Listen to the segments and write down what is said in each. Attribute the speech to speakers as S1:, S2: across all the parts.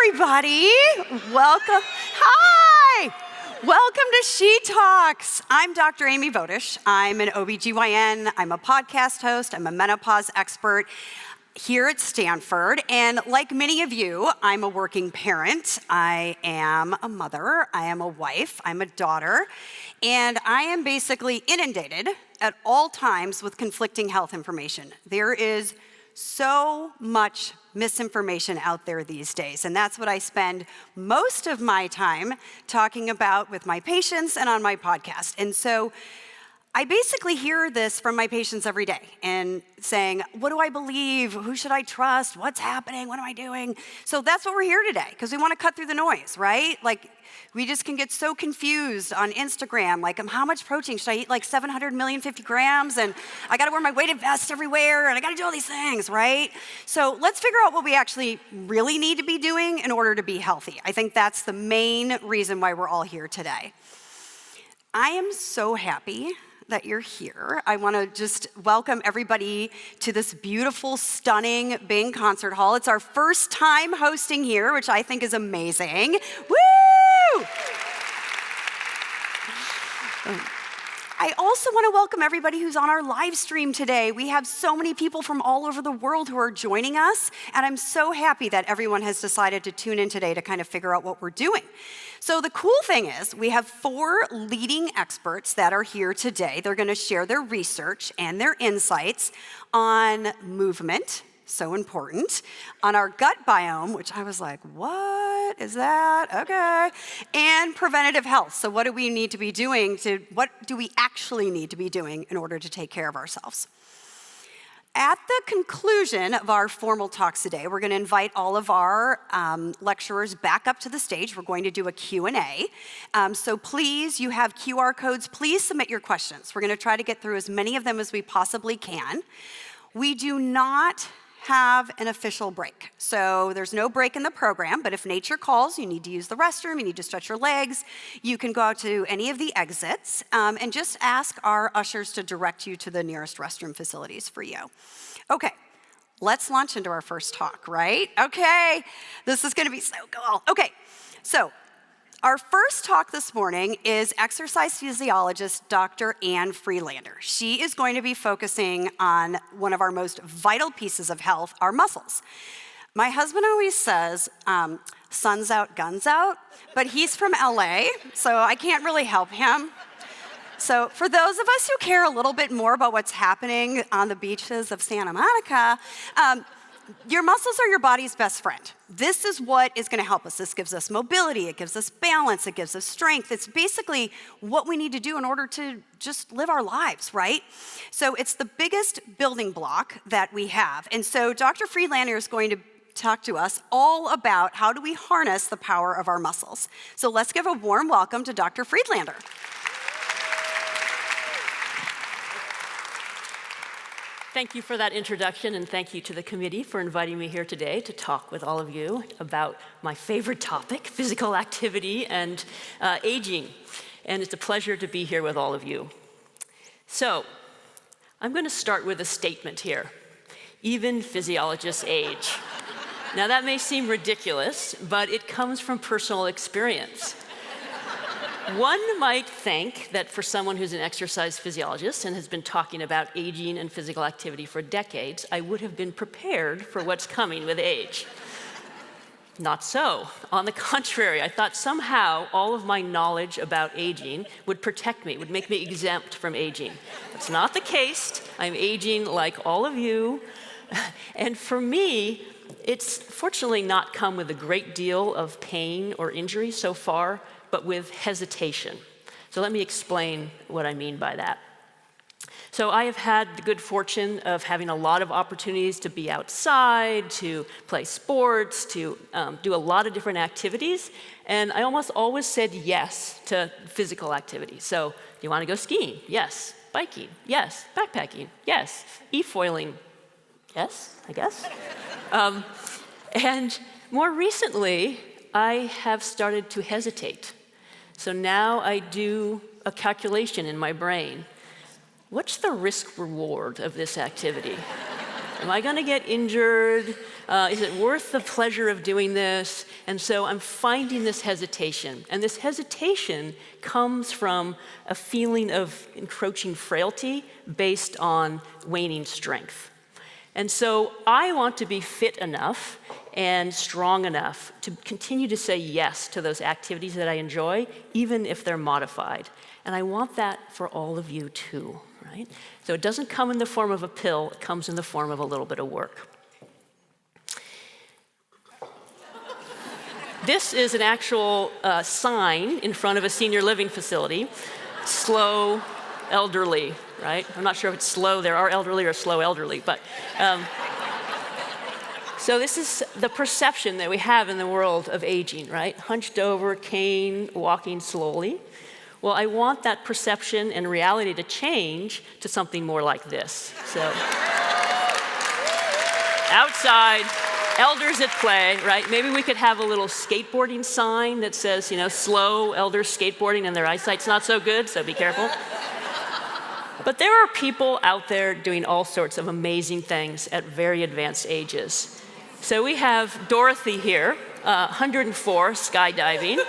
S1: everybody. Welcome. Hi. Welcome to She Talks. I'm Dr. Amy Voedisch. I'm an OBGYN. I'm a podcast host. I'm a menopause expert here at Stanford. And like many of you, I'm a working parent. I am a mother. I am a wife. I'm a daughter. And I am basically inundated at all times with conflicting health information. There is so much misinformation out there these days, and that's what I spend most of my time talking about with my patients and on my podcast. And so I basically hear this from my patients every day and saying, what do I believe? Who should I trust? What's happening? What am I doing? So that's what we're here today, because we want to cut through the noise, right? Like, we just can get so confused on Instagram, like, how much protein? Should I eat like 700 million 50 grams? And I gotta wear my weighted vest everywhere, and I gotta do all these things, right? So let's figure out what we actually really need to be doing in order to be healthy. I think that's the main reason why we're all here today. I am so happy that you're here. I want to just welcome everybody to this beautiful, stunning Bing Concert Hall. It's our first time hosting here, which I think is amazing. Woo! I also want to welcome everybody who's on our live stream today. We have so many people from all over the world who are joining us, and I'm so happy that everyone has decided to tune in today to kind of figure out what we're doing. So the cool thing is we have 4 leading experts that are here today. They're going to share their research and their insights on movement, so important, on our gut biome, which I was like, what is that? Okay. And preventative health. So what do we need to be doing what do we actually need to be doing in order to take care of ourselves? At the conclusion of our formal talks today, we're going to invite all of our lecturers back up to the stage. We're going to do a Q&A. So please, you have QR codes. Please submit your questions. We're going to try to get through as many of them as we possibly can. We do not have an official break. So there's no break in the program, but if nature calls, you need to use the restroom, you need to stretch your legs, you can go out to any of the exits and just ask our ushers to direct you to the nearest restroom facilities for you. Okay, let's launch into our first talk, right? Okay, this is gonna be so cool. Okay, so our first talk this morning is exercise physiologist Dr. Friedlander. She is going to be focusing on one of our most vital pieces of health, our muscles. My husband always says, sun's out, guns out, but he's from LA, so I can't really help him. So for those of us who care a little bit more about what's happening on the beaches of Santa Monica, your muscles are your body's best friend. This is what is going to help us. This gives us mobility, it gives us balance, it gives us strength. It's basically what we need to do in order to just live our lives, right? So it's the biggest building block that we have. And so Dr. Friedlander is going to talk to us all about how do we harness the power of our muscles. So let's give a warm welcome to Dr. Friedlander.
S2: Thank you for that introduction, and thank you to the committee for inviting me here today to talk with all of you about my favorite topic, physical activity and aging. And it's a pleasure to be here with all of you. So, I'm going to start with a statement here. Even physiologists age. Now that may seem ridiculous, but it comes from personal experience. One might think that for someone who's an exercise physiologist and has been talking about aging and physical activity for decades, I would have been prepared for what's coming with age. Not so. On the contrary, I thought somehow all of my knowledge about aging would protect me, would make me exempt from aging. That's not the case. I'm aging like all of you. And for me, it's fortunately not come with a great deal of pain or injury so far, but with hesitation. So let me explain what I mean by that. So I have had the good fortune of having a lot of opportunities to be outside, to play sports, to do a lot of different activities, and I almost always said yes to physical activity. So, do you want to go skiing? Yes. Biking? Yes. Backpacking? Yes. E-foiling? Yes, I guess. And more recently, I have started to hesitate. So now I do a calculation in my brain. What's the risk reward of this activity? Am I gonna get injured? Is it worth the pleasure of doing this? And so I'm finding this hesitation. And this hesitation comes from a feeling of encroaching frailty based on waning strength. And so I want to be fit enough and strong enough to continue to say yes to those activities that I enjoy, even if they're modified. And I want that for all of you too, right? So it doesn't come in the form of a pill, it comes in the form of a little bit of work. This is an actual sign in front of a senior living facility. Slow elderly, right? I'm not sure if it's slow, there are elderly or slow elderly, but so this is the perception that we have in the world of aging, right? Hunched over, cane, walking slowly. Well, I want that perception and reality to change to something more like this. So outside, elders at play, right? Maybe we could have a little skateboarding sign that says, slow elders skateboarding and their eyesight's not so good, so be careful. But there are people out there doing all sorts of amazing things at very advanced ages. So we have Dorothy here, 104, skydiving.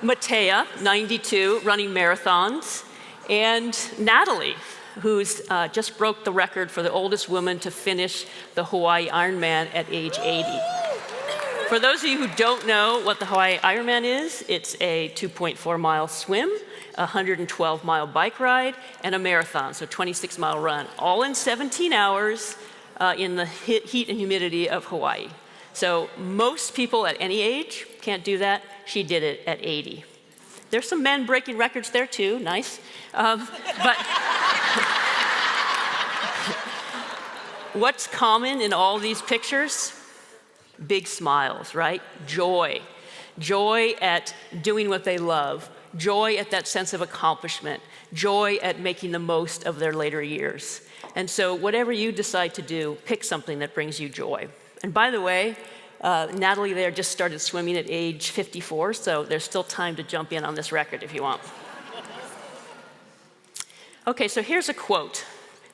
S2: Matea, 92, running marathons. And Natalie, who's just broke the record for the oldest woman to finish the Hawaii Ironman at age 80. For those of you who don't know what the Hawaii Ironman is, it's a 2.4-mile swim, a 112-mile bike ride, and a marathon, so 26-mile run, all in 17 hours in the heat and humidity of Hawaii. So most people at any age can't do that. She did it at 80. There's some men breaking records there too, nice. But what's common in all these pictures? Big smiles, right? Joy. Joy at doing what they love. Joy at that sense of accomplishment. Joy at making the most of their later years. And so whatever you decide to do, pick something that brings you joy. And by the way, Natalie there just started swimming at age 54, so there's still time to jump in on this record if you want. Okay, so here's a quote,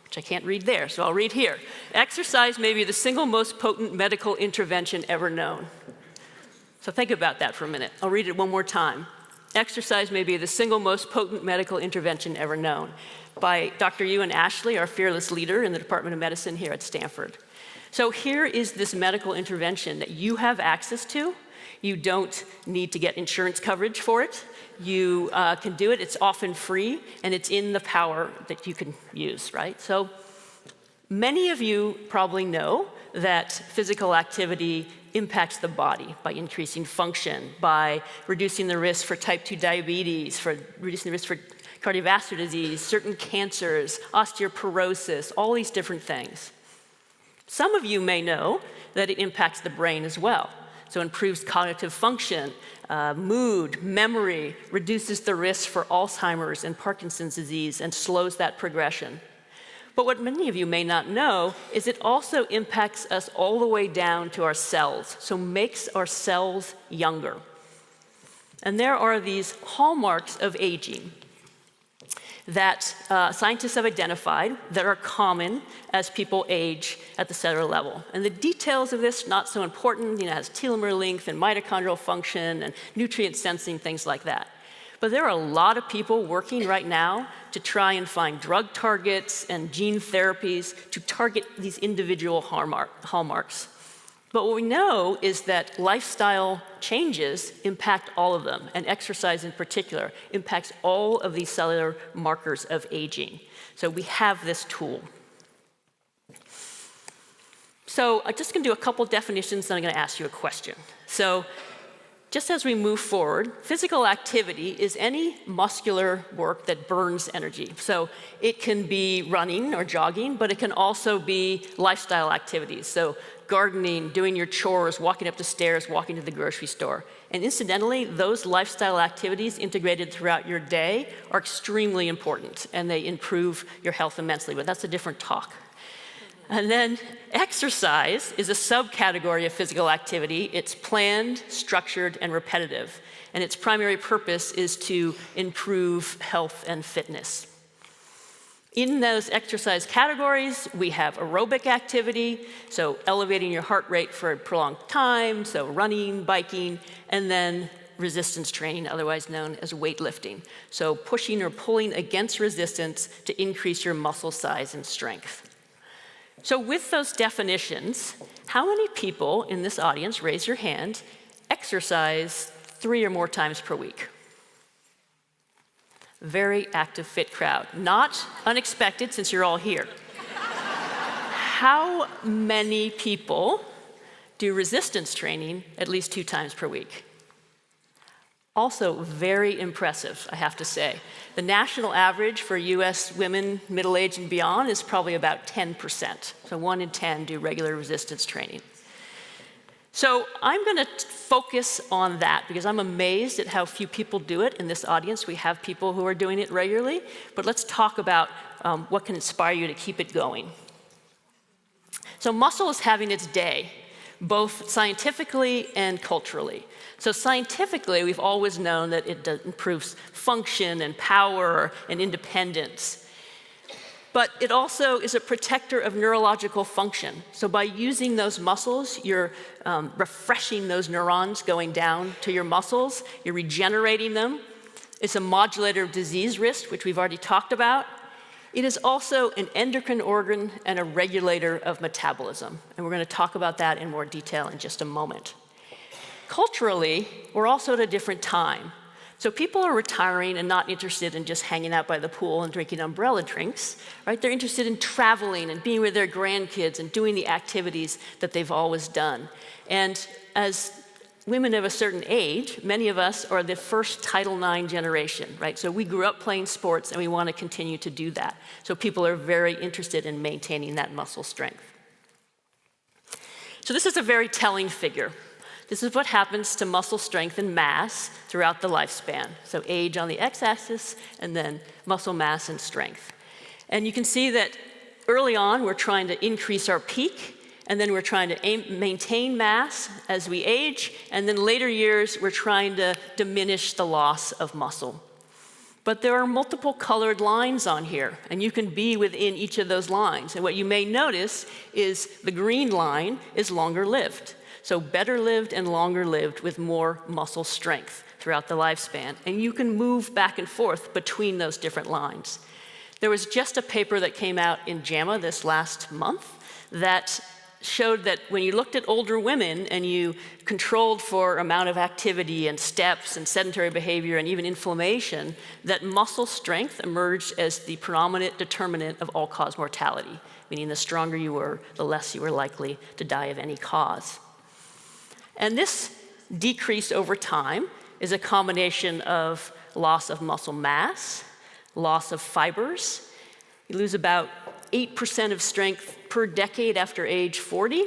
S2: which I can't read there, so I'll read here. Exercise may be the single most potent medical intervention ever known. So think about that for a minute. I'll read it one more time. Exercise may be the single most potent medical intervention ever known, by Dr. Ewan Ashley, our fearless leader in the Department of Medicine here at Stanford. So here is this medical intervention that you have access to. You don't need to get insurance coverage for it. You can do it. It's often free, and it's in the power that you can use, right? So many of you probably know that physical activity impacts the body by increasing function, by reducing the risk for type 2 diabetes, for reducing the risk for cardiovascular disease, certain cancers, osteoporosis, all these different things. Some of you may know that it impacts the brain as well. So improves cognitive function, mood, memory, reduces the risk for Alzheimer's and Parkinson's disease, and slows that progression. But what many of you may not know is it also impacts us all the way down to our cells, so makes our cells younger. And there are these hallmarks of aging that scientists have identified that are common as people age at the cellular level. And the details of this, not so important, it has telomere length and mitochondrial function and nutrient sensing, things like that. But there are a lot of people working right now to try and find drug targets and gene therapies to target these individual hallmarks. But what we know is that lifestyle changes impact all of them, and exercise in particular impacts all of these cellular markers of aging. So we have this tool. So I'm just going to do a couple definitions, then I'm going to ask you a question. So just as we move forward, physical activity is any muscular work that burns energy. So it can be running or jogging, but it can also be lifestyle activities. So gardening, doing your chores, walking up the stairs, walking to the grocery store. And incidentally, those lifestyle activities integrated throughout your day are extremely important, and they improve your health immensely, but that's a different talk. And then exercise is a subcategory of physical activity. It's planned, structured, and repetitive. And its primary purpose is to improve health and fitness. In those exercise categories, we have aerobic activity, so elevating your heart rate for a prolonged time, so running, biking, and then resistance training, otherwise known as weightlifting. So pushing or pulling against resistance to increase your muscle size and strength. So with those definitions, how many people in this audience, raise your hand, exercise 3 or more times per week? Very active, fit crowd. Not unexpected since you're all here. How many people do resistance training at least 2 times per week? Also very impressive, I have to say. The national average for US women middle-aged and beyond is probably about 10%. So 1 in 10 do regular resistance training. So I'm going to focus on that because I'm amazed at how few people do it in this audience. We have people who are doing it regularly, but let's talk about what can inspire you to keep it going. So muscle is having its day, both scientifically and culturally. So scientifically, we've always known that it improves function and power and independence. But it also is a protector of neurological function. So by using those muscles, you're refreshing those neurons going down to your muscles, you're regenerating them. It's a modulator of disease risk, which we've already talked about. It is also an endocrine organ and a regulator of metabolism. And we're going to talk about that in more detail in just a moment. Culturally, we're also at a different time. So people are retiring and not interested in just hanging out by the pool and drinking umbrella drinks, right? They're interested in traveling and being with their grandkids and doing the activities that they've always done. And as women of a certain age, many of us are the first Title IX generation, right? So we grew up playing sports and we want to continue to do that. So people are very interested in maintaining that muscle strength. So this is a very telling figure. This is what happens to muscle strength and mass throughout the lifespan. So age on the x-axis, and then muscle mass and strength. And you can see that early on, we're trying to increase our peak, and then we're trying to maintain mass as we age, and then later years, we're trying to diminish the loss of muscle. But there are multiple colored lines on here, and you can be within each of those lines. And what you may notice is the green line is longer lived. So better lived and longer lived with more muscle strength throughout the lifespan. And you can move back and forth between those different lines. There was just a paper that came out in JAMA this last month that showed that when you looked at older women and you controlled for amount of activity and steps and sedentary behavior and even inflammation, that muscle strength emerged as the predominant determinant of all-cause mortality, meaning the stronger you were, the less you were likely to die of any cause. And this decrease over time is a combination of loss of muscle mass, loss of fibers. You lose about 8% of strength per decade after age 40,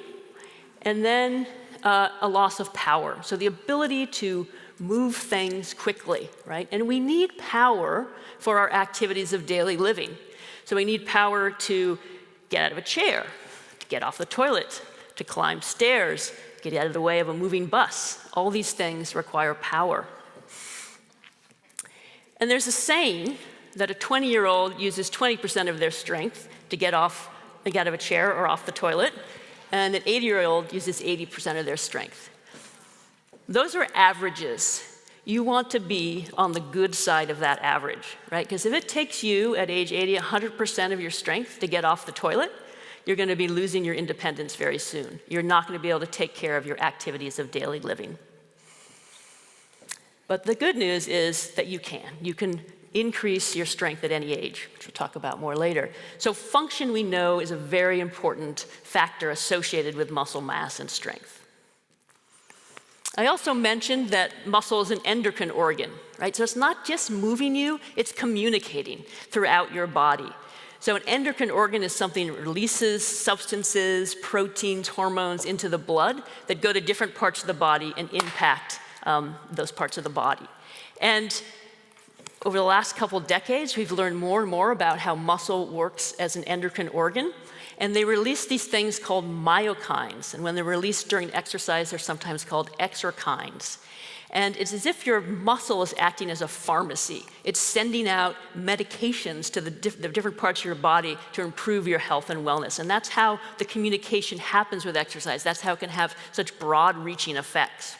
S2: and then a loss of power. So the ability to move things quickly, right? And we need power for our activities of daily living. So we need power to get out of a chair, to get off the toilet, to climb stairs, get out of the way of a moving bus. All these things require power. And there's a saying that a 20-year-old uses 20% of their strength to get out of a chair or off the toilet, and an 80-year-old uses 80% of their strength. Those are averages. You want to be on the good side of that average, right? Because if it takes you at age 80 100% of your strength to get off the toilet, you're going to be losing your independence very soon. You're not going to be able to take care of your activities of daily living. But the good news is that you can. You can increase your strength at any age, which we'll talk about more later. So function, we know, is a very important factor associated with muscle mass and strength. I also mentioned that muscle is an endocrine organ, right? So it's not just moving you, it's communicating throughout your body. So an endocrine organ is something that releases substances, proteins, hormones into the blood that go to different parts of the body and impact those parts of the body. And over the last couple decades, we've learned more and more about how muscle works as an endocrine organ. And they release these things called myokines. And when they're released during exercise, they're sometimes called exerkines. And it's as if your muscle is acting as a pharmacy. It's sending out medications to the different parts of your body to improve your health and wellness. And that's how the communication happens with exercise. That's how it can have such broad-reaching effects.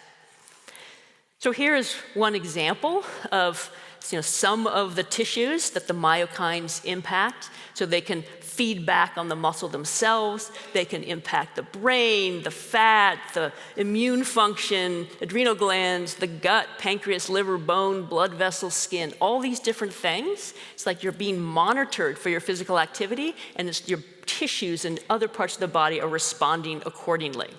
S2: So here is one example of some of the tissues that the myokines impact. So they can feed back on the muscle themselves. They can impact the brain, the fat, the immune function, adrenal glands, the gut, pancreas, liver, bone, blood vessels, skin, all these different things. It's like you're being monitored for your physical activity, and your tissues and other parts of the body are responding accordingly.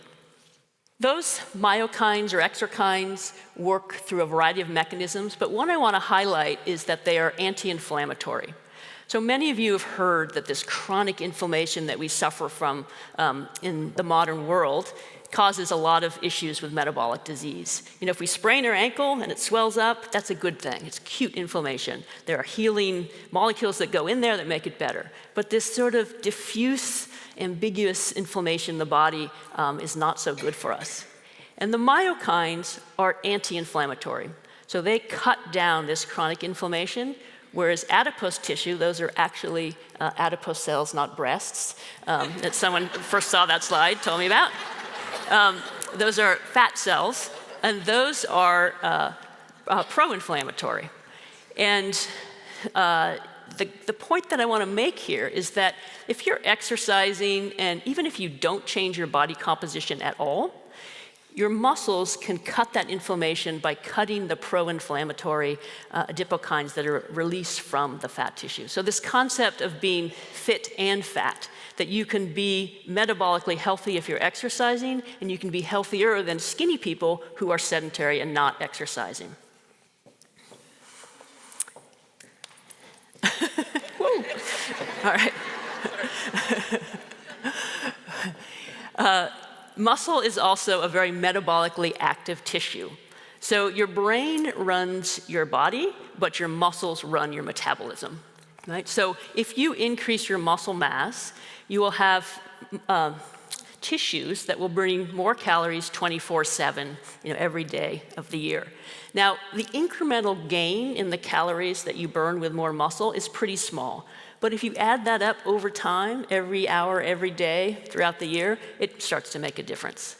S2: Those myokines or exerkines work through a variety of mechanisms, but one I want to highlight is that they are anti-inflammatory. So many of you have heard that this chronic inflammation that we suffer from in the modern world causes a lot of issues with metabolic disease. If we sprain our ankle and it swells up, that's a good thing. It's acute inflammation. There are healing molecules that go in there that make it better. But this sort of diffuse, ambiguous inflammation in the body is not so good for us. And the myokines are anti-inflammatory. So they cut down this chronic inflammation, whereas adipose tissue, those are actually adipose cells, not breasts, that someone first saw that slide, told me about. Those are fat cells, and those are pro-inflammatory. And the point that I want to make here is that if you're exercising, and even if you don't change your body composition at all, your muscles can cut that inflammation by cutting the pro-inflammatory adipokines that are released from the fat tissue. So this concept of being fit and fat, that you can be metabolically healthy if you're exercising, and you can be healthier than skinny people who are sedentary and not exercising. Whoa. All right. Muscle is also a very metabolically active tissue. So your brain runs your body, but your muscles run your metabolism, right? So if you increase your muscle mass, you will have tissues that will burn more calories 24/7, every day of the year. Now, the incremental gain in the calories that you burn with more muscle is pretty small. But if you add that up over time, every hour, every day, throughout the year, it starts to make a difference.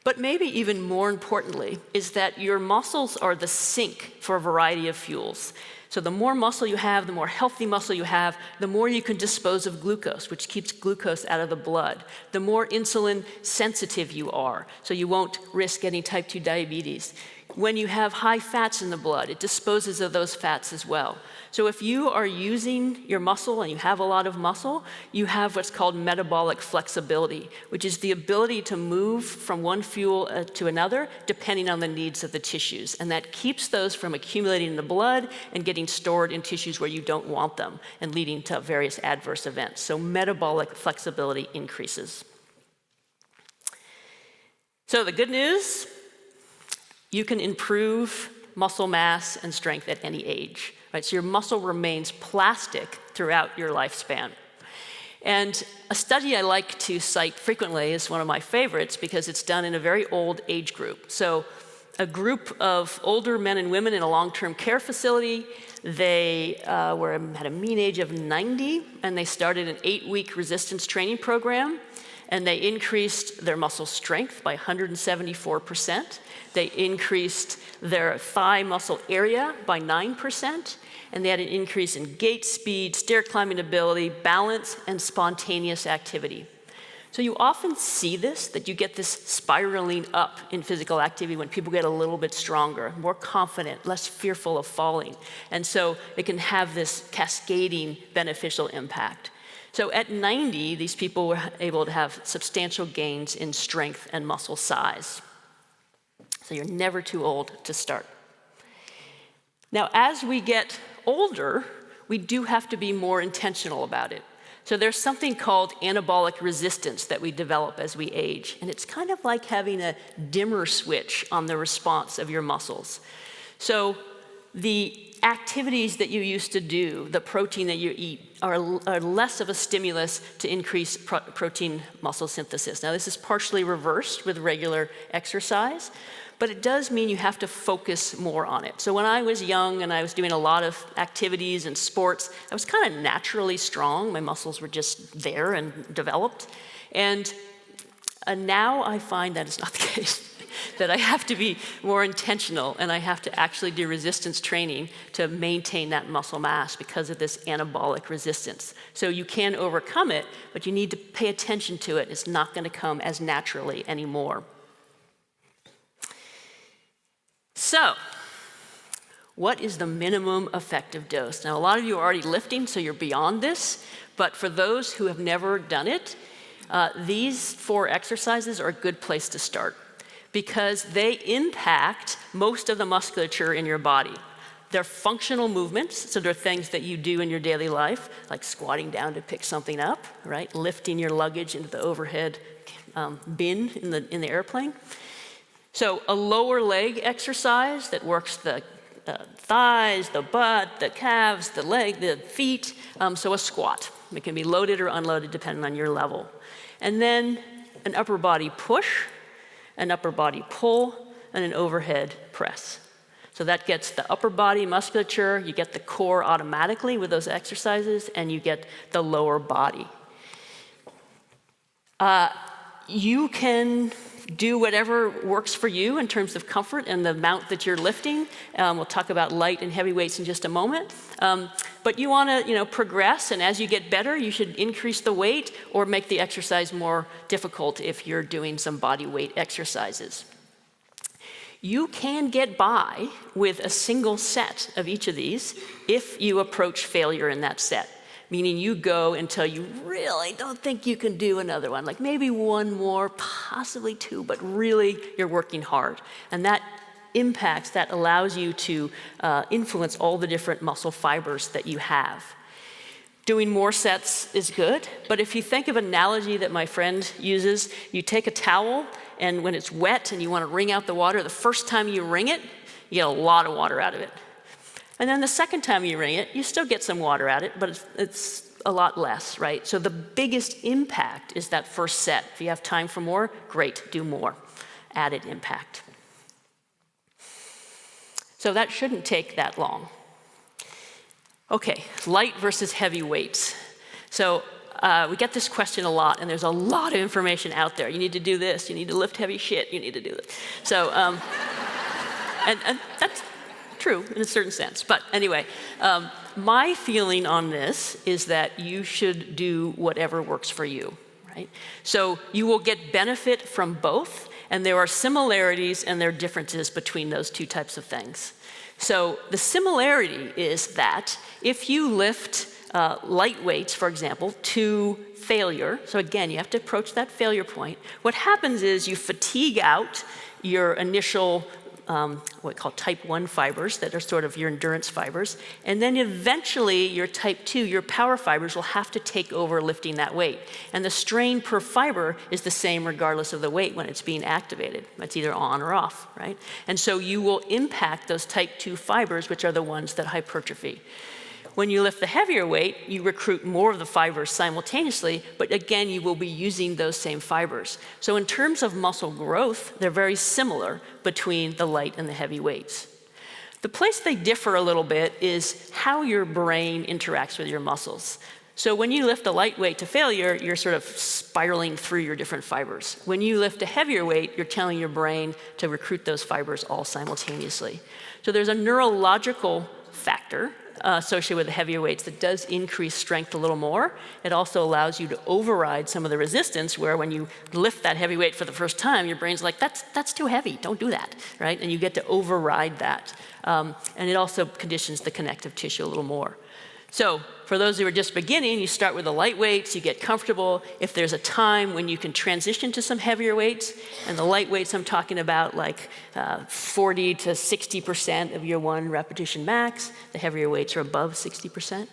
S2: But maybe even more importantly is that your muscles are the sink for a variety of fuels. So the more muscle you have, the more healthy muscle you have, the more you can dispose of glucose, which keeps glucose out of the blood. The more insulin sensitive you are, so you won't risk getting type 2 diabetes. When you have high fats in the blood, it disposes of those fats as well. So if you are using your muscle and you have a lot of muscle, you have what's called metabolic flexibility, which is the ability to move from one fuel to another depending on the needs of the tissues. And that keeps those from accumulating in the blood and getting stored in tissues where you don't want them and leading to various adverse events. So metabolic flexibility increases. So the good news, you can improve muscle mass and strength at any age. Right? So your muscle remains plastic throughout your lifespan. And a study I like to cite frequently is one of my favorites because it's done in a very old age group. So a group of older men and women in a long-term care facility, they had a mean age of 90, and they started an 8-week resistance training program, and they increased their muscle strength by 174%. They increased their thigh muscle area by 9%, and they had an increase in gait speed, stair climbing ability, balance, and spontaneous activity. So you often see this, that you get this spiraling up in physical activity when people get a little bit stronger, more confident, less fearful of falling. And so it can have this cascading beneficial impact. So at 90, these people were able to have substantial gains in strength and muscle size. So you're never too old to start. Now, as we get older, we do have to be more intentional about it. So there's something called anabolic resistance that we develop as we age. And it's kind of like having a dimmer switch on the response of your muscles. So the activities that you used to do, the protein that you eat, are less of a stimulus to increase protein muscle synthesis. Now, this is partially reversed with regular exercise, but it does mean you have to focus more on it. So when I was young and I was doing a lot of activities and sports, I was kind of naturally strong. My muscles were just there and developed. And now I find that is not the case. That I have to be more intentional, and I have to actually do resistance training to maintain that muscle mass because of this anabolic resistance. So you can overcome it, but you need to pay attention to it. It's not going to come as naturally anymore. So, what is the minimum effective dose? Now, a lot of you are already lifting, so you're beyond this, but for those who have never done it, these 4 exercises are a good place to start, because they impact most of the musculature in your body. They're functional movements, so they're things that you do in your daily life, like squatting down to pick something up, right? Lifting your luggage into the overhead bin in the airplane. So a lower leg exercise that works the thighs, the butt, the calves, the leg, the feet, so a squat. It can be loaded or unloaded depending on your level. And then an upper body push, an upper body pull, and an overhead press. So that gets the upper body musculature, you get the core automatically with those exercises, and you get the lower body. You can do whatever works for you in terms of comfort and the amount that you're lifting. We'll talk about light and heavy weights in just a moment. But you want to, progress, and as you get better, you should increase the weight or make the exercise more difficult if you're doing some body weight exercises. You can get by with a single set of each of these if you approach failure in that set. Meaning you go until you really don't think you can do another one, like maybe one more, possibly 2, but really you're working hard. And that allows you to influence all the different muscle fibers that you have. Doing more sets is good, but if you think of an analogy that my friend uses, you take a towel, and when it's wet and you want to wring out the water, the first time you wring it, you get a lot of water out of it. And then the second time you wring it, you still get some water at it, but it's a lot less, right? So the biggest impact is that first set. If you have time for more, great, do more. Added impact. So that shouldn't take that long. Okay, light versus heavy weights. So we get this question a lot, and there's a lot of information out there. You need to do this, you need to lift heavy shit, you need to do this. So, and that's true in a certain sense. But anyway, my feeling on this is that you should do whatever works for you, right? So you will get benefit from both, and there are similarities and there are differences between those two types of things. So the similarity is that if you lift light weights, for example, to failure, so again, you have to approach that failure point, what happens is you fatigue out your initial what we call type 1 fibers that are sort of your endurance fibers. And then eventually your type 2, your power fibers will have to take over lifting that weight. And the strain per fiber is the same regardless of the weight when it's being activated. It's either on or off, right? And so you will impact those type 2 fibers, which are the ones that hypertrophy. When you lift the heavier weight, you recruit more of the fibers simultaneously, but again, you will be using those same fibers. So in terms of muscle growth, they're very similar between the light and the heavy weights. The place they differ a little bit is how your brain interacts with your muscles. So when you lift a light weight to failure, you're sort of spiraling through your different fibers. When you lift a heavier weight, you're telling your brain to recruit those fibers all simultaneously. So there's a neurological factor associated with the heavier weights that does increase strength a little more. It also allows you to override some of the resistance where when you lift that heavy weight for the first time, your brain's like, that's too heavy, don't do that, right? And you get to override that. And it also conditions the connective tissue a little more. So for those who are just beginning, you start with the light weights, you get comfortable. If there's a time when you can transition to some heavier weights, and the light weights I'm talking about like 40 to 60% of your 1 repetition max, the heavier weights are above 60%,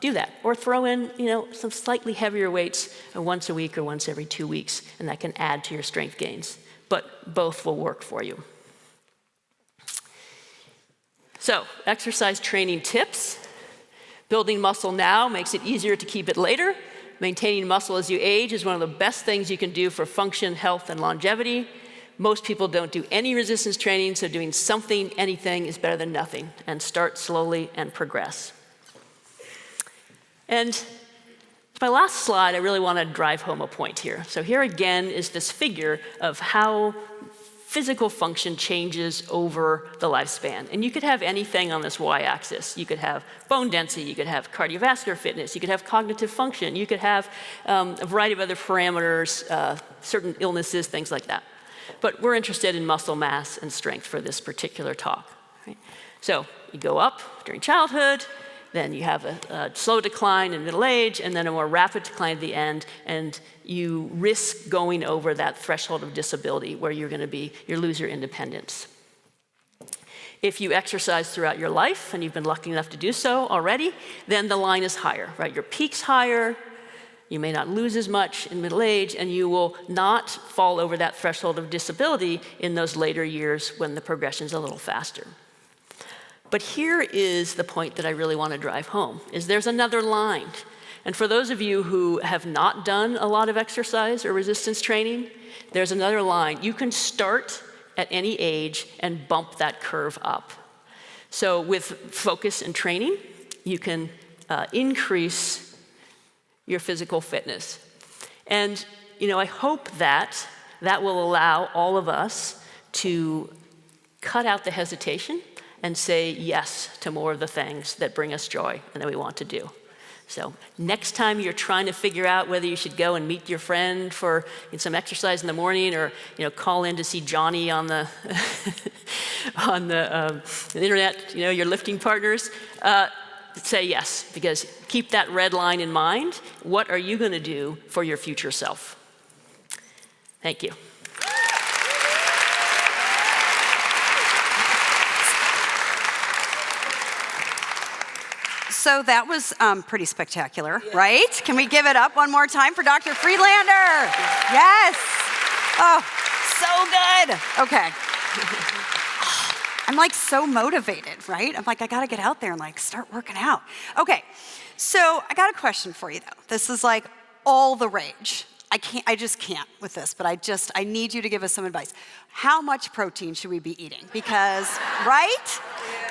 S2: do that. Or throw in some slightly heavier weights once a week or once every 2 weeks, and that can add to your strength gains. But both will work for you. So, exercise training tips. Building muscle now makes it easier to keep it later. Maintaining muscle as you age is one of the best things you can do for function, health, and longevity. Most people don't do any resistance training, so doing something, anything, is better than nothing. And start slowly and progress. And my last slide, I really want to drive home a point here. So here again is this figure of how physical function changes over the lifespan. And you could have anything on this y-axis. You could have bone density, you could have cardiovascular fitness, you could have cognitive function, you could have a variety of other parameters, certain illnesses, things like that. But we're interested in muscle mass and strength for this particular talk. Right? So you go up during childhood, then you have a slow decline in middle age, and then a more rapid decline at the end, and you risk going over that threshold of disability where you lose your independence. If you exercise throughout your life, and you've been lucky enough to do so already, then the line is higher, right? Your peak's higher, you may not lose as much in middle age, and you will not fall over that threshold of disability in those later years when the progression's a little faster. But here is the point that I really want to drive home, is there's another line. And for those of you who have not done a lot of exercise or resistance training, there's another line. You can start at any age and bump that curve up. So with focus and training, you can increase your physical fitness. And I hope that will allow all of us to cut out the hesitation and say yes to more of the things that bring us joy and that we want to do. So next time you're trying to figure out whether you should go and meet your friend for some exercise in the morning, or call in to see Johnny on the on the internet, your lifting partners, say yes, because keep that red line in mind. What are you going to do for your future self? Thank you.
S1: So that was pretty spectacular, right? Can we give it up one more time for Dr. Friedlander? Yes. Oh, so good. Okay. I'm like so motivated, right? I'm like, I gotta get out there and like start working out. Okay, so I got a question for you though. This is like all the rage. I just can't with this, but I need you to give us some advice. How much protein should we be eating? Because, right?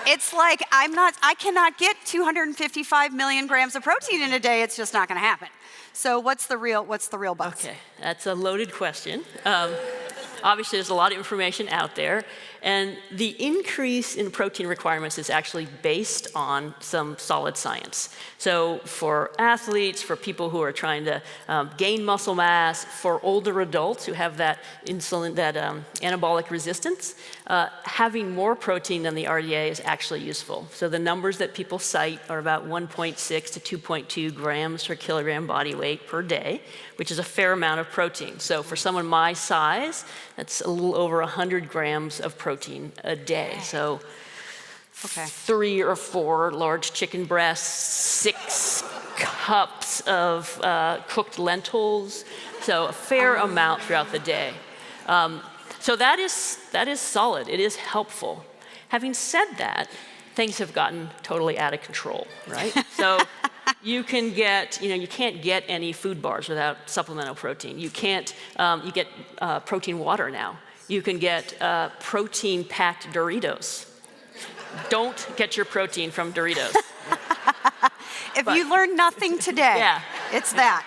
S1: It's like I cannot get 255 million grams of protein in a day. It's just not gonna happen. So what's the real buzz?
S2: Okay, that's a loaded question. Obviously, there's a lot of information out there, and the increase in protein requirements is actually based on some solid science. So for athletes, for people who are trying to gain muscle mass, for older adults who have that anabolic resistance, having more protein than the RDA is actually useful. So the numbers that people cite are about 1.6 to 2.2 grams per kilogram body weight per day, which is a fair amount of protein. So for someone my size, that's a little over 100 grams of protein a day. So 3 or 4 large chicken breasts, 6 cups of cooked lentils, so a fair amount throughout the day. So that is solid. It is helpful. Having said that, things have gotten totally out of control, right? So you can get, you can't get any food bars without supplemental protein. You can't, you get protein water now. You can get protein-packed Doritos. Don't get your protein from Doritos.
S1: If you learn nothing today, it's that.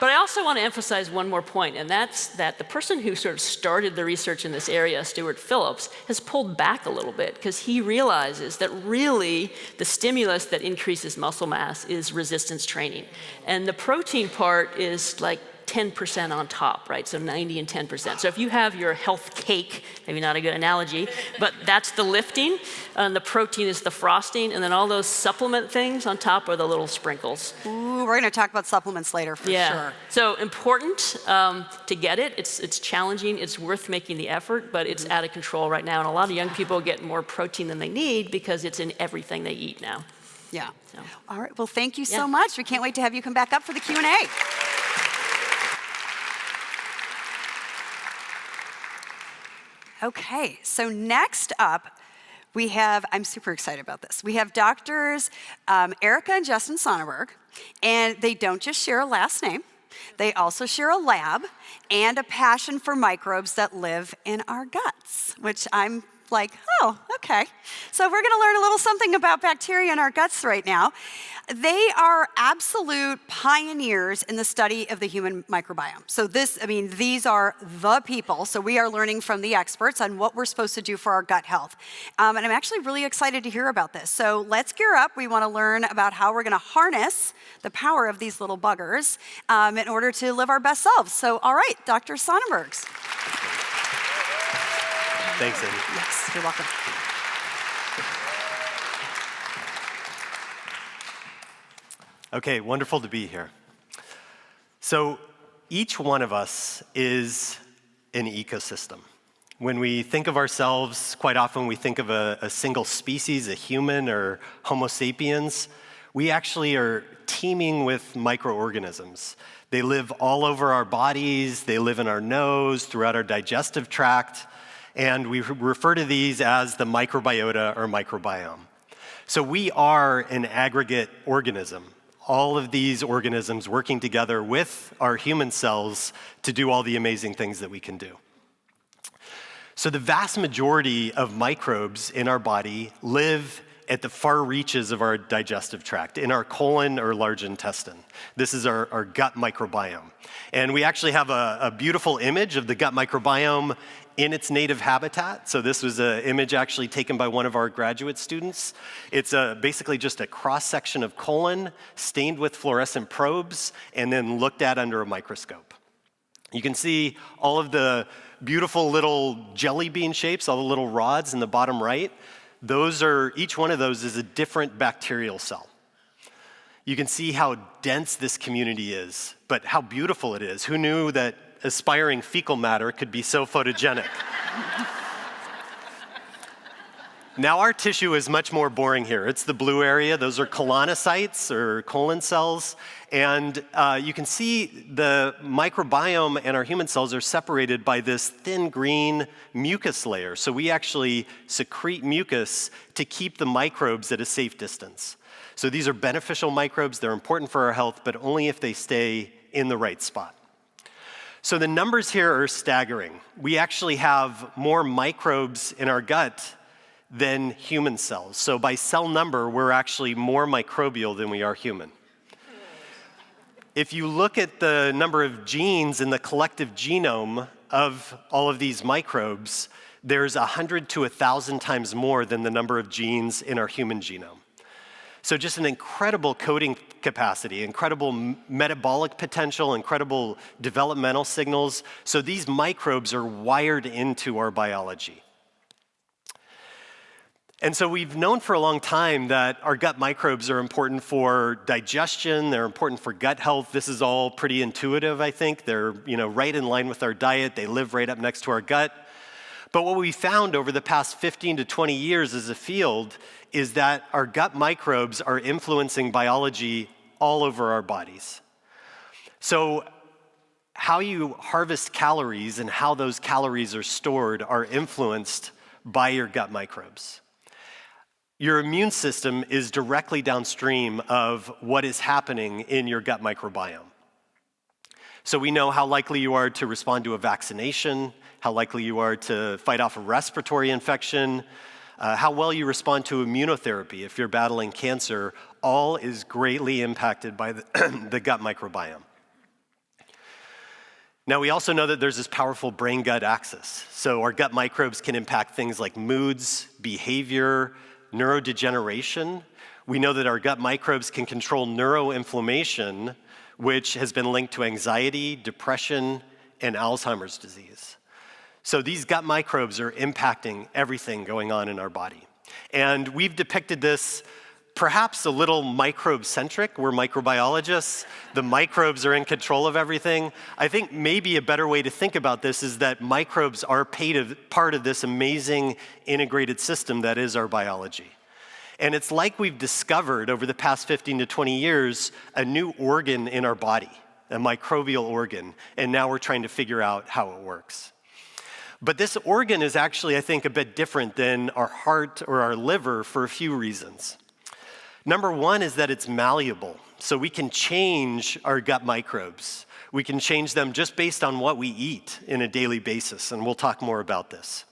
S2: But I also want to emphasize one more point, and that's that the person who sort of started the research in this area, Stuart Phillips, has pulled back a little bit because he realizes that really the stimulus that increases muscle mass is resistance training. And the protein part is like 10% on top, right? So 90 and 10%. So if you have your health cake, maybe not a good analogy, but that's the lifting, and the protein is the frosting, and then all those supplement things on top are the little sprinkles.
S1: Ooh, we're gonna talk about supplements later for sure.
S2: So important to get it. It's challenging, it's worth making the effort, but it's out of control right now. And a lot of young people get more protein than they need because it's in everything they eat now.
S1: Yeah. So. All right, well, thank you so much. We can't wait to have you come back up for the Q&A. Okay, so next up, we have, I'm super excited about this. We have doctors Erica and Justin Sonnenburg, and they don't just share a last name. They also share a lab and a passion for microbes that live in our guts, which I'm like, oh, okay. So we're gonna learn a little something about bacteria in our guts right now. They are absolute pioneers in the study of the human microbiome. So these are the people. So we are learning from the experts on what we're supposed to do for our gut health. And I'm actually really excited to hear about this. So let's gear up. We wanna learn about how we're gonna harness the power of these little buggers in order to live our best selves. So, all right, Dr. Sonnenburg.
S3: Thanks, Amy.
S1: Yes, you're welcome.
S3: Okay, wonderful to be here. So each one of us is an ecosystem. When we think of ourselves, quite often we think of a single species, a human or Homo sapiens. We actually are teeming with microorganisms. They live all over our bodies, they live in our nose, throughout our digestive tract, and we refer to these as the microbiota or microbiome. So we are an aggregate organism. All of these organisms working together with our human cells to do all the amazing things that we can do. So the vast majority of microbes in our body live at the far reaches of our digestive tract, in our colon or large intestine. This is our gut microbiome. And we actually have a beautiful image of the gut microbiome in its native habitat. So this was an image actually taken by one of our graduate students. It's basically just a cross-section of colon stained with fluorescent probes and then looked at under a microscope. You can see all of the beautiful little jelly bean shapes, all the little rods in the bottom right. Each one of those is a different bacterial cell. You can see how dense this community is, but how beautiful it is. Who knew that aspiring fecal matter could be so photogenic? Now our tissue is much more boring here. It's the blue area. Those are colonocytes or colon cells. And you can see the microbiome and our human cells are separated by this thin green mucus layer. So we actually secrete mucus to keep the microbes at a safe distance. So these are beneficial microbes. They're important for our health, but only if they stay in the right spot. So the numbers here are staggering. We actually have more microbes in our gut than human cells. So by cell number, we're actually more microbial than we are human. If you look at the number of genes in the collective genome of all of these microbes, there's 100 to 1,000 times more than the number of genes in our human genome. So just an incredible coding capacity, incredible metabolic potential, incredible developmental signals. So these microbes are wired into our biology. And so we've known for a long time that our gut microbes are important for digestion, they're important for gut health. This is all pretty intuitive, I think. They're right in line with our diet. They live right up next to our gut. But what we found over the past 15 to 20 years as a field is that our gut microbes are influencing biology all over our bodies. So how you harvest calories and how those calories are stored are influenced by your gut microbes. Your immune system is directly downstream of what is happening in your gut microbiome. So we know how likely you are to respond to a vaccination, how likely you are to fight off a respiratory infection, how well you respond to immunotherapy if you're battling cancer. All is greatly impacted by the gut microbiome. Now, we also know that there's this powerful brain-gut axis. So our gut microbes can impact things like moods, behavior, neurodegeneration. We know that our gut microbes can control neuroinflammation, which has been linked to anxiety, depression, and Alzheimer's disease. So these gut microbes are impacting everything going on in our body. And we've depicted this perhaps a little microbe-centric. We're microbiologists. The microbes are in control of everything. I think maybe a better way to think about this is that microbes are part of this amazing integrated system that is our biology. And it's like we've discovered over the past 15 to 20 years a new organ in our body, a microbial organ, and now we're trying to figure out how it works. But this organ is actually, I think, a bit different than our heart or our liver for a few reasons. Number one is that it's malleable. So we can change our gut microbes. We can change them just based on what we eat in a daily basis, and we'll talk more about this.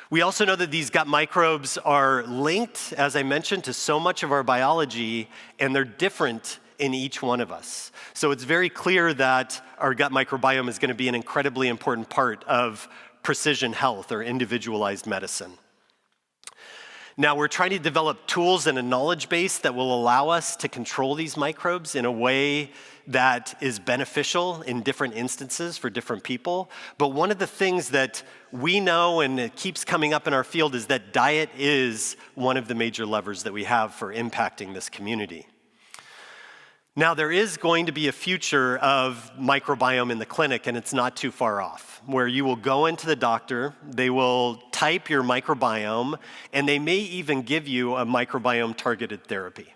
S3: We also know that these gut microbes are linked, as I mentioned, to so much of our biology, and they're different in each one of us. So it's very clear that our gut microbiome is going to be an incredibly important part of precision health or individualized medicine. Now, we're trying to develop tools and a knowledge base that will allow us to control these microbes in a way that is beneficial in different instances for different people. But one of the things that we know, and it keeps coming up in our field, is that diet is one of the major levers that we have for impacting this community. Now, there is going to be a future of microbiome in the clinic, and it's not too far off, where you will go into the doctor, they will type your microbiome, and they may even give you a microbiome-targeted therapy.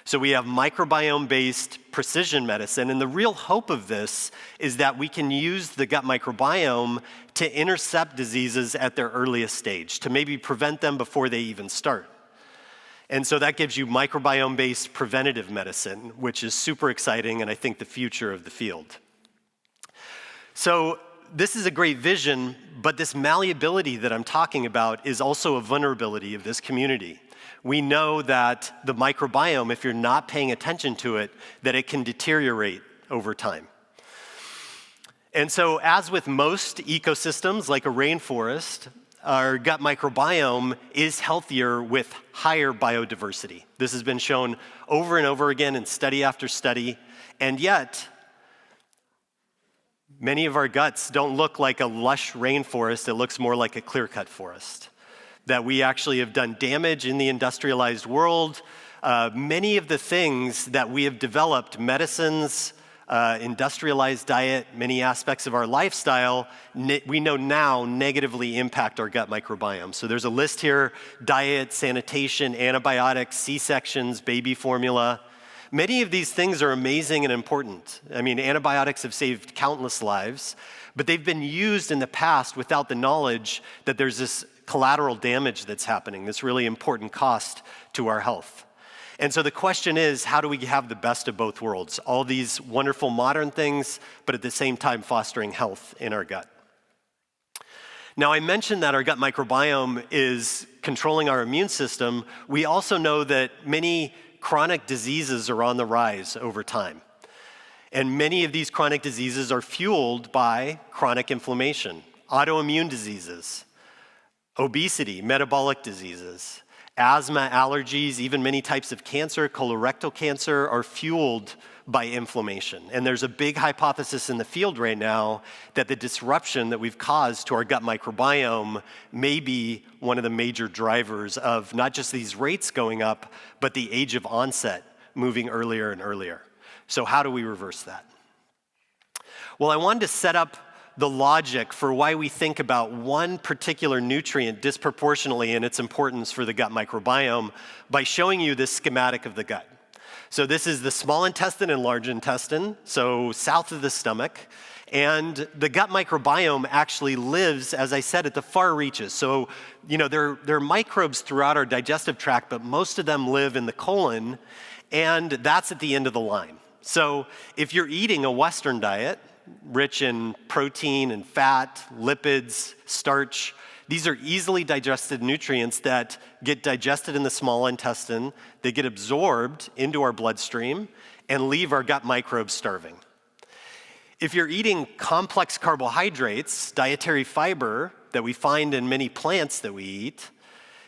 S3: So we have microbiome-based precision medicine, and the real hope of this is that we can use the gut microbiome to intercept diseases at their earliest stage, to maybe prevent them before they even start. And so that gives you microbiome-based preventative medicine, which is super exciting and I think the future of the field. So this is a great vision, but this malleability that I'm talking about is also a vulnerability of this community. We know that the microbiome, if you're not paying attention to it, that it can deteriorate over time. And so as with most ecosystems, like a rainforest, our gut microbiome is healthier with higher biodiversity. This has been shown over and over again in study after study, and yet many of our guts don't look like a lush rainforest, it looks more like a clear-cut forest. That we actually have done damage in the industrialized world. Many of the things that we have developed, medicines, industrialized diet, many aspects of our lifestyle, we know now negatively impact our gut microbiome. So there's a list here: diet, sanitation, antibiotics, C-sections, baby formula. Many of these things are amazing and important. I mean, antibiotics have saved countless lives, but they've been used in the past without the knowledge that there's this collateral damage that's happening, this really important cost to our health. And so the question is, how do we have the best of both worlds? All these wonderful modern things, but at the same time fostering health in our gut. Now, I mentioned that our gut microbiome is controlling our immune system. We also know that many chronic diseases are on the rise over time. And many of these chronic diseases are fueled by chronic inflammation, autoimmune diseases, obesity, metabolic diseases. Asthma, allergies, even many types of cancer, colorectal cancer, are fueled by inflammation. And there's a big hypothesis in the field right now that the disruption that we've caused to our gut microbiome may be one of the major drivers of not just these rates going up, but the age of onset moving earlier and earlier. So how do we reverse that? Well, I wanted to set up the logic for why we think about one particular nutrient disproportionately in its importance for the gut microbiome by showing you this schematic of the gut. So this is the small intestine and large intestine, so south of the stomach. And the gut microbiome actually lives, as I said, at the far reaches. So, there are microbes throughout our digestive tract, but most of them live in the colon, and that's at the end of the line. So if you're eating a Western diet, rich in protein and fat, lipids, starch, these are easily digested nutrients that get digested in the small intestine, they get absorbed into our bloodstream, and leave our gut microbes starving. If you're eating complex carbohydrates, dietary fiber that we find in many plants that we eat,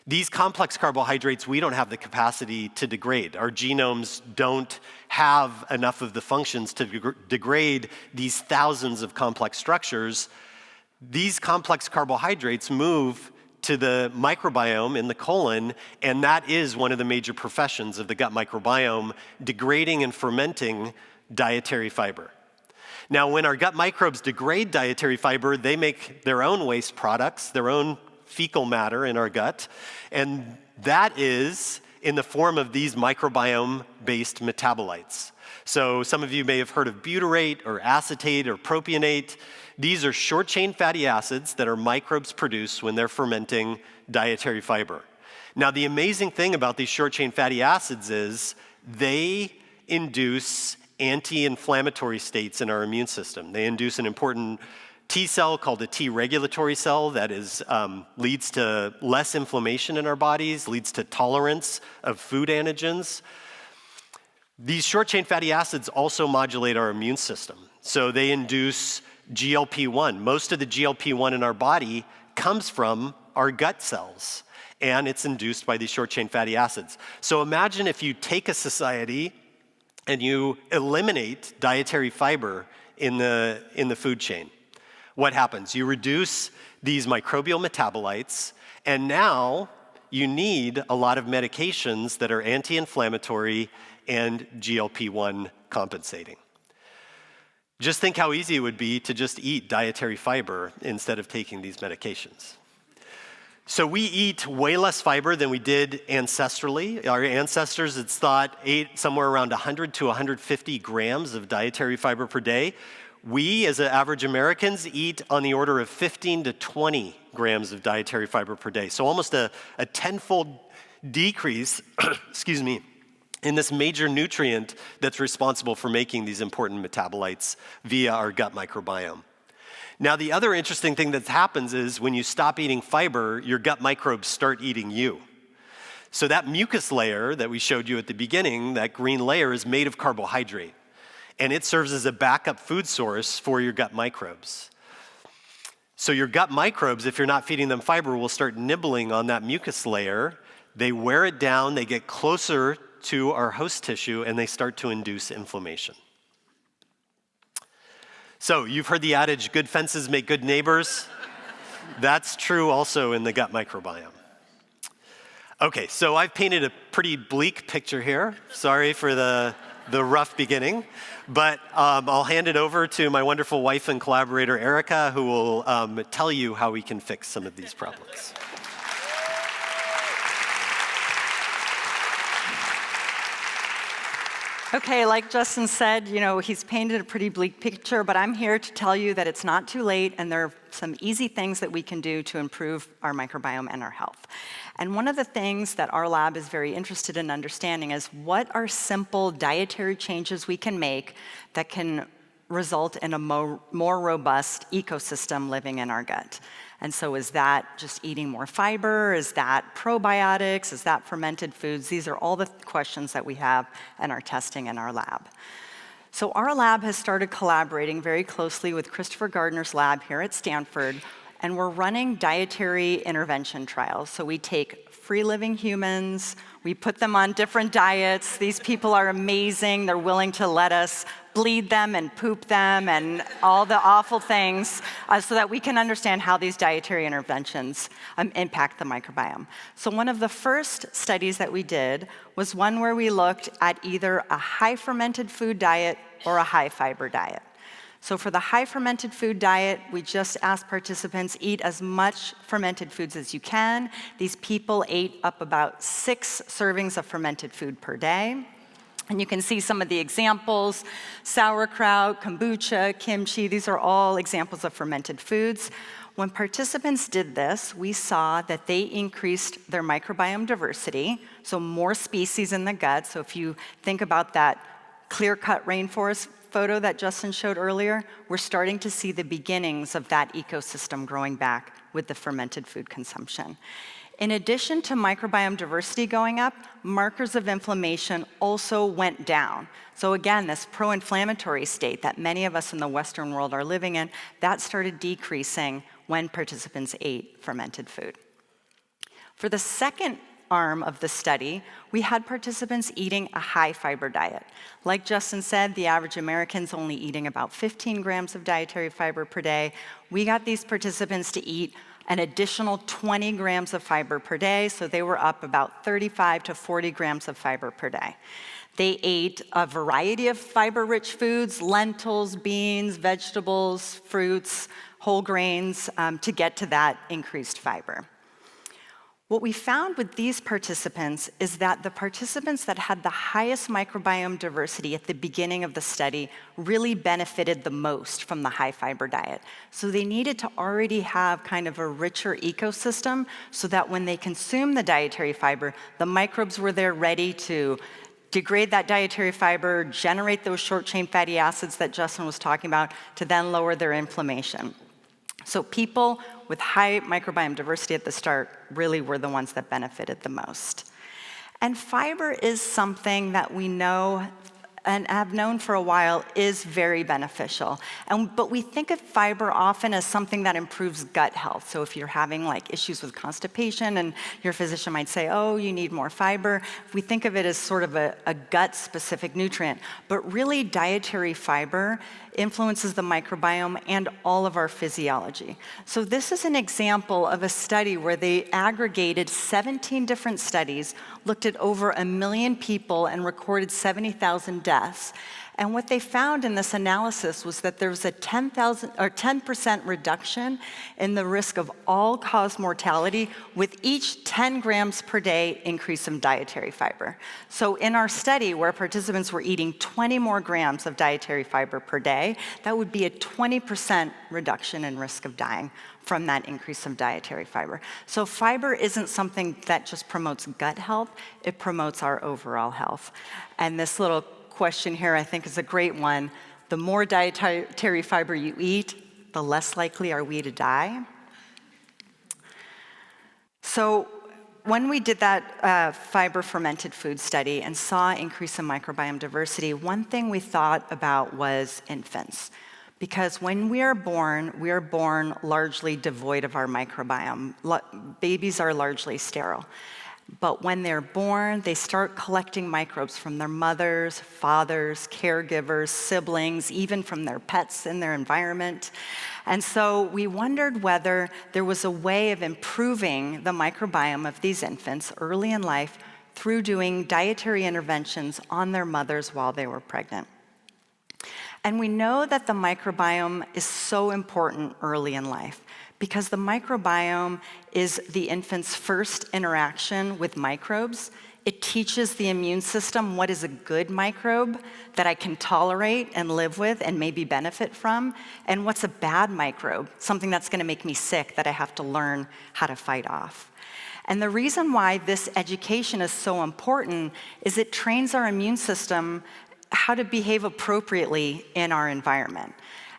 S3: these complex carbohydrates we don't have the capacity to degrade. Our genomes don't have enough of the functions to degrade these thousands of complex structures. These complex carbohydrates move to the microbiome in the colon, and that is one of the major professions of the gut microbiome, degrading and fermenting dietary fiber. Now, when our gut microbes degrade dietary fiber, they make their own waste products, their own fecal matter in our gut, and that is in the form of these microbiome-based metabolites. So some of you may have heard of butyrate or acetate or propionate. These are short-chain fatty acids that our microbes produce when they're fermenting dietary fiber. Now, the amazing thing about these short-chain fatty acids is they induce anti-inflammatory states in our immune system. They induce an important T cell called a T regulatory cell that leads to less inflammation in our bodies, leads to tolerance of food antigens. These short-chain fatty acids also modulate our immune system. So they induce GLP-1. Most of the GLP-1 in our body comes from our gut cells, and it's induced by these short-chain fatty acids. So imagine if you take a society and you eliminate dietary fiber in the food chain. What happens? You reduce these microbial metabolites, and now you need a lot of medications that are anti-inflammatory and GLP-1 compensating. Just think how easy it would be to just eat dietary fiber instead of taking these medications. So we eat way less fiber than we did ancestrally. Our ancestors, it's thought, ate somewhere around 100 to 150 grams of dietary fiber per day. We, as average Americans, eat on the order of 15 to 20 grams of dietary fiber per day. So almost a tenfold decrease, excuse me, in this major nutrient that's responsible for making these important metabolites via our gut microbiome. Now, the other interesting thing that happens is when you stop eating fiber, your gut microbes start eating you. So that mucus layer that we showed you at the beginning, that green layer, is made of carbohydrate. And it serves as a backup food source for your gut microbes. So your gut microbes, if you're not feeding them fiber, will start nibbling on that mucus layer. They wear it down, they get closer to our host tissue, and they start to induce inflammation. So you've heard the adage, good fences make good neighbors. That's true also in the gut microbiome. Okay, so I've painted a pretty bleak picture here. Sorry for the rough beginning, but I'll hand it over to my wonderful wife and collaborator, Erica, who will tell you how we can fix some of these problems.
S4: Okay, like Justin said, he's painted a pretty bleak picture, but I'm here to tell you that it's not too late, and there are some easy things that we can do to improve our microbiome and our health. And one of the things that our lab is very interested in understanding is what are simple dietary changes we can make that can result in a more robust ecosystem living in our gut. And so is that just eating more fiber? Is that probiotics? Is that fermented foods? These are all the questions that we have in our testing in our lab. So our lab has started collaborating very closely with Christopher Gardner's lab here at Stanford, and we're running dietary intervention trials. So we take free-living humans, we put them on different diets. These people are amazing. They're willing to let us bleed them and poop them and all the awful things so that we can understand how these dietary interventions impact the microbiome. So one of the first studies that we did was one where we looked at either a high fermented food diet or a high fiber diet. So for the high fermented food diet, we just asked participants eat as much fermented foods as you can. These people ate up about 6 servings of fermented food per day. And you can see some of the examples: sauerkraut, kombucha, kimchi. These are all examples of fermented foods. When participants did this, we saw that they increased their microbiome diversity, so more species in the gut. So if you think about that clear-cut rainforest photo that Justin showed earlier, we're starting to see the beginnings of that ecosystem growing back with the fermented food consumption. In addition to microbiome diversity going up, markers of inflammation also went down. So again, this pro-inflammatory state that many of us in the Western world are living in, that started decreasing when participants ate fermented food. For the second arm of the study, we had participants eating a high fiber diet. Like Justin said, the average American's only eating about 15 grams of dietary fiber per day. We got these participants to eat an additional 20 grams of fiber per day, so they were up about 35 to 40 grams of fiber per day. They ate a variety of fiber-rich foods: lentils, beans, vegetables, fruits, whole grains, to get to that increased fiber. What we found with these participants is that the participants that had the highest microbiome diversity at the beginning of the study really benefited the most from the high fiber diet. So they needed to already have kind of a richer ecosystem so that when they consumed the dietary fiber, the microbes were there ready to degrade that dietary fiber, generate those short-chain fatty acids that Justin was talking about, to then lower their inflammation. So people with high microbiome diversity at the start really were the ones that benefited the most. And fiber is something that we know and have known for a while is very beneficial. But we think of fiber often as something that improves gut health. So if you're having like issues with constipation and your physician might say, oh, you need more fiber, we think of it as sort of a gut-specific nutrient. But really, dietary fiber influences the microbiome and all of our physiology. So this is an example of a study where they aggregated 17 different studies, looked at over 1 million people, and recorded 70,000 deaths. And what they found in this analysis was that there was a 10% reduction in the risk of all-cause mortality with each 10 grams per day increase in dietary fiber. So in our study, where participants were eating 20 more grams of dietary fiber per day, that would be a 20% reduction in risk of dying from that increase of dietary fiber. So fiber isn't something that just promotes gut health, it promotes our overall health. And this little question here I think is a great one. The more dietary fiber you eat, the less likely are we to die. So when we did that fiber fermented food study and saw increase in microbiome diversity, one thing we thought about was infants. Because when we are born largely devoid of our microbiome. Babies are largely sterile. But when they're born, they start collecting microbes from their mothers, fathers, caregivers, siblings, even from their pets in their environment. And so we wondered whether there was a way of improving the microbiome of these infants early in life through doing dietary interventions on their mothers while they were pregnant. And we know that the microbiome is so important early in life because the microbiome is the infant's first interaction with microbes. It teaches the immune system what is a good microbe that I can tolerate and live with and maybe benefit from, and what's a bad microbe, something that's going to make me sick that I have to learn how to fight off. And the reason why this education is so important is it trains our immune system how to behave appropriately in our environment.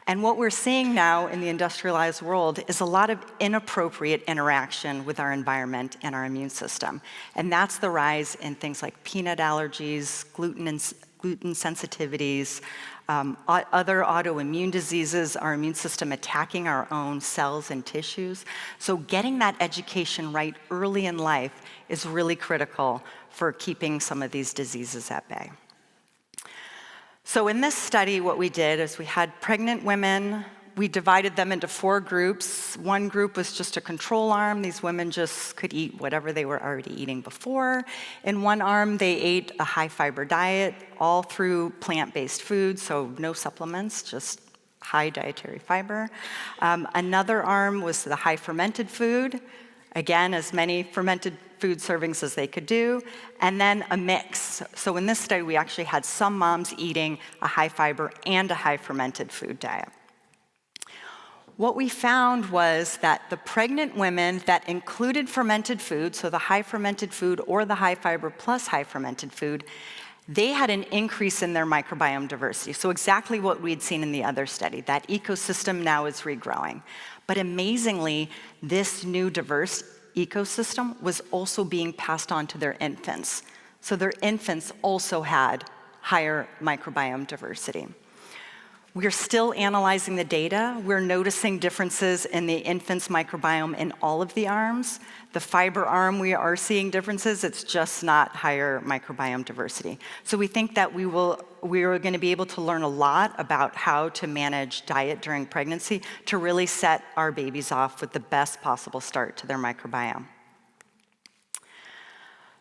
S4: And what we're seeing now in the industrialized world is a lot of inappropriate interaction with our environment and our immune system. And that's the rise in things like peanut allergies, gluten sensitivities, other autoimmune diseases, our immune system attacking our own cells and tissues. So getting that education right early in life is really critical for keeping some of these diseases at bay. So in this study, what we did is we had pregnant women. We divided them into 4 groups. One group was just a control arm. These women just could eat whatever they were already eating before. In one arm, they ate a high-fiber diet, all through plant-based foods, so no supplements, just high dietary fiber. Another arm was the high-fermented food. Again, as many fermented food servings as they could do, and then a mix. So in this study, we actually had some moms eating a high fiber and a high fermented food diet. What we found was that the pregnant women that included fermented food, so the high fermented food or the high fiber plus high fermented food, they had an increase in their microbiome diversity. So exactly what we'd seen in the other study. That ecosystem now is regrowing. But amazingly, this new diverse ecosystem was also being passed on to their infants. So their infants also had higher microbiome diversity. We're still analyzing the data. We're noticing differences in the infant's microbiome in all of the arms. The fiber arm, we are seeing differences. It's just not higher microbiome diversity. So we think that we are going to be able to learn a lot about how to manage diet during pregnancy to really set our babies off with the best possible start to their microbiome.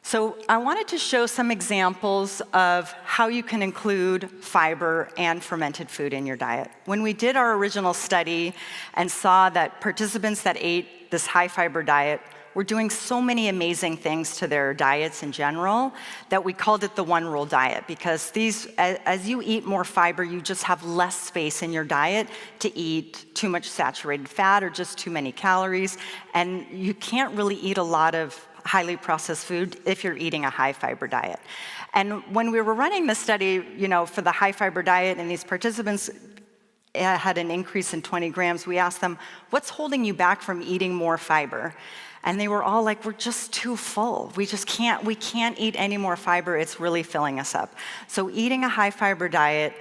S4: So I wanted to show some examples of how you can include fiber and fermented food in your diet. When we did our original study and saw that participants that ate this high fiber diet were doing so many amazing things to their diets in general that we called it the one rule diet, because as you eat more fiber, you just have less space in your diet to eat too much saturated fat or just too many calories, and you can't really eat a lot of highly processed food if you're eating a high fiber diet. And when we were running the study, for the high fiber diet, and these participants had an increase in 20 grams, we asked them, what's holding you back from eating more fiber? And they were all like, we're just too full. We can't eat any more fiber. It's really filling us up. So eating a high fiber diet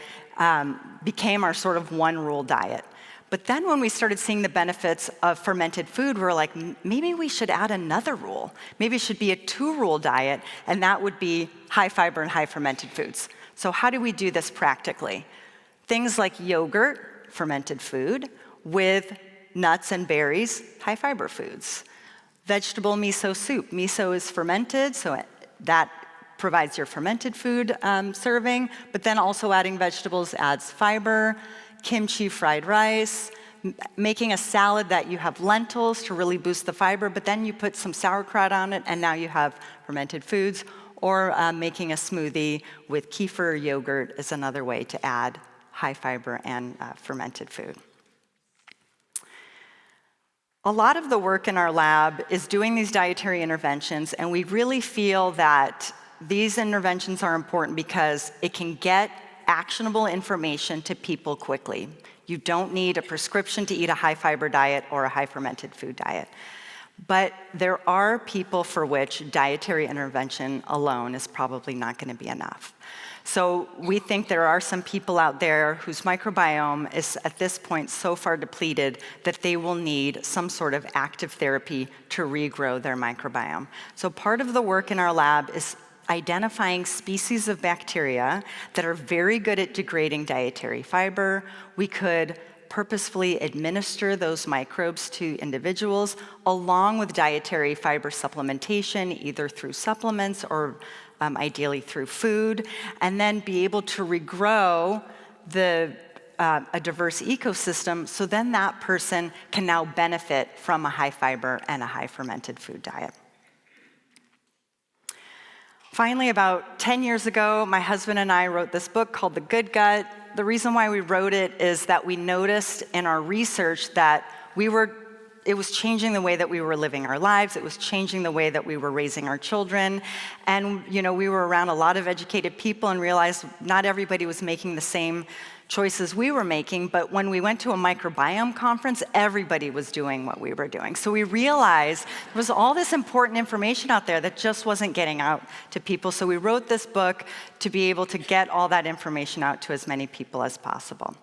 S4: became our sort of one rule diet. But then when we started seeing the benefits of fermented food, we were like, maybe we should add another rule. Maybe it should be a 2-rule diet, and that would be high fiber and high fermented foods. So how do we do this practically? Things like yogurt, fermented food, with nuts and berries, high fiber foods. Vegetable miso soup. Miso is fermented, so that provides your fermented food serving, but then also adding vegetables adds fiber. Kimchi fried rice, making a salad that you have lentils to really boost the fiber, but then you put some sauerkraut on it, and now you have fermented foods. Or making a smoothie with kefir or yogurt is another way to add high fiber and fermented food. A lot of the work in our lab is doing these dietary interventions, and we really feel that these interventions are important because it can get actionable information to people quickly. You don't need a prescription to eat a high fiber diet or a high fermented food diet. But there are people for which dietary intervention alone is probably not going to be enough. So we think there are some people out there whose microbiome is at this point so far depleted that they will need some sort of active therapy to regrow their microbiome. So part of the work in our lab is identifying species of bacteria that are very good at degrading dietary fiber. We could purposefully administer those microbes to individuals along with dietary fiber supplementation, either through supplements or ideally through food, and then be able to regrow a diverse ecosystem, so then that person can now benefit from a high fiber and a high fermented food diet. Finally, about 10 years ago, my husband and I wrote this book called The Good Gut. The reason why we wrote it is that we noticed in our research that it was changing the way that we were living our lives. It was changing the way that we were raising our children. And we were around a lot of educated people and realized not everybody was making the same choices we were making, but when we went to a microbiome conference, everybody was doing what we were doing. So we realized there was all this important information out there that just wasn't getting out to people. So we wrote this book to be able to get all that information out to as many people as possible.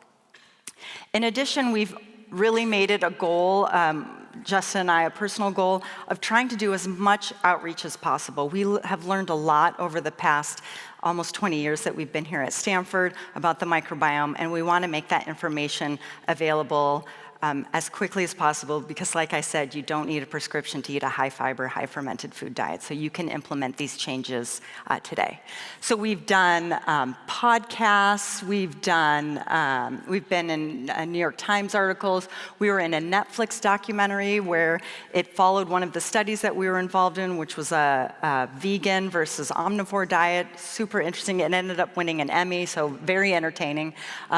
S4: In addition, we've really made it a goal, Justin and I, a personal goal, of trying to do as much outreach as possible. We have learned a lot over the past almost 20 years that we've been here at Stanford about the microbiome, and we want to make that information available as quickly as possible because, like I said, you don't need a prescription to eat a high fiber, high fermented food diet, so you can implement these changes today. So we've done podcasts, we've been in New York Times articles, we were in a Netflix documentary where it followed one of the studies that we were involved in, which was a vegan versus omnivore diet, super interesting. It ended up winning an Emmy, so very entertaining.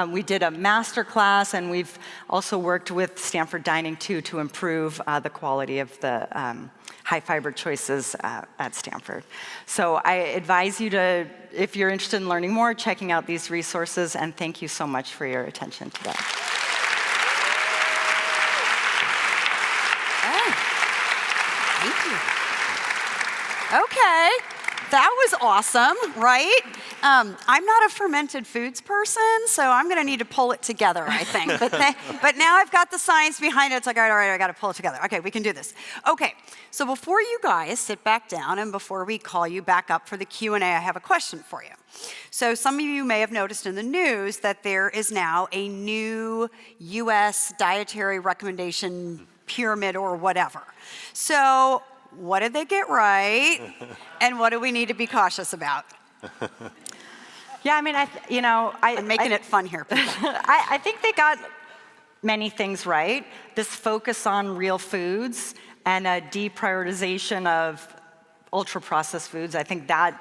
S4: We did a master class, and we've also worked with Stanford Dining too to improve the quality of the high fiber choices at Stanford. So I advise you to, if you're interested in learning more, checking out these resources, and thank you so much for your attention today.
S1: Thank you. Okay. That was awesome, right? I'm not a fermented foods person, so I'm going to need to pull it together, I think. But now I've got the science behind it. It's like, all right, I got to pull it together. Okay, we can do this. Okay, so before you guys sit back down and before we call you back up for the Q&A, I have a question for you. So some of you may have noticed in the news that there is now a new U.S. dietary recommendation pyramid or whatever. So what did they get right, and what do we need to be cautious about?
S4: Yeah, I mean,
S1: I'm making it fun here.
S4: I think they got many things right. This focus on real foods and a deprioritization of ultra-processed foods, I think that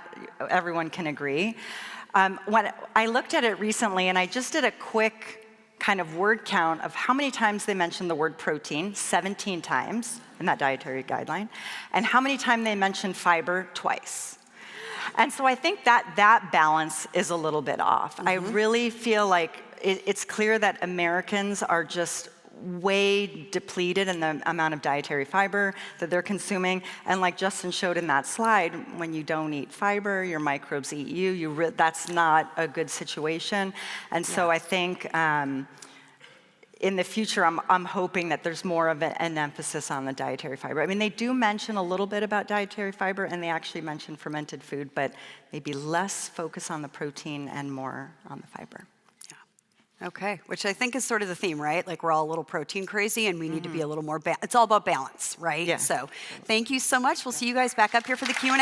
S4: everyone can agree. When I looked at it recently, and I just did a quick kind of word count of how many times they mentioned the word protein, 17 times in that dietary guideline, and how many times they mentioned fiber, twice. And so I think that balance is a little bit off. I really feel like it's clear that Americans are just way depleted in the amount of dietary fiber that they're consuming. And like Justin showed in that slide, when you don't eat fiber, your microbes eat you. That's not a good situation. And so I think in the future, I'm hoping that there's more of an emphasis on the dietary fiber. I mean, they do mention a little bit about dietary fiber, and they actually mention fermented food, but maybe less focus on the protein and more on the fiber.
S1: Okay, which I think is sort of the theme, right? Like we're all a little protein crazy and we need to be a little more, it's all about balance, right?
S4: Yeah.
S1: So thank you so much. We'll see you guys back up here for the Q&A.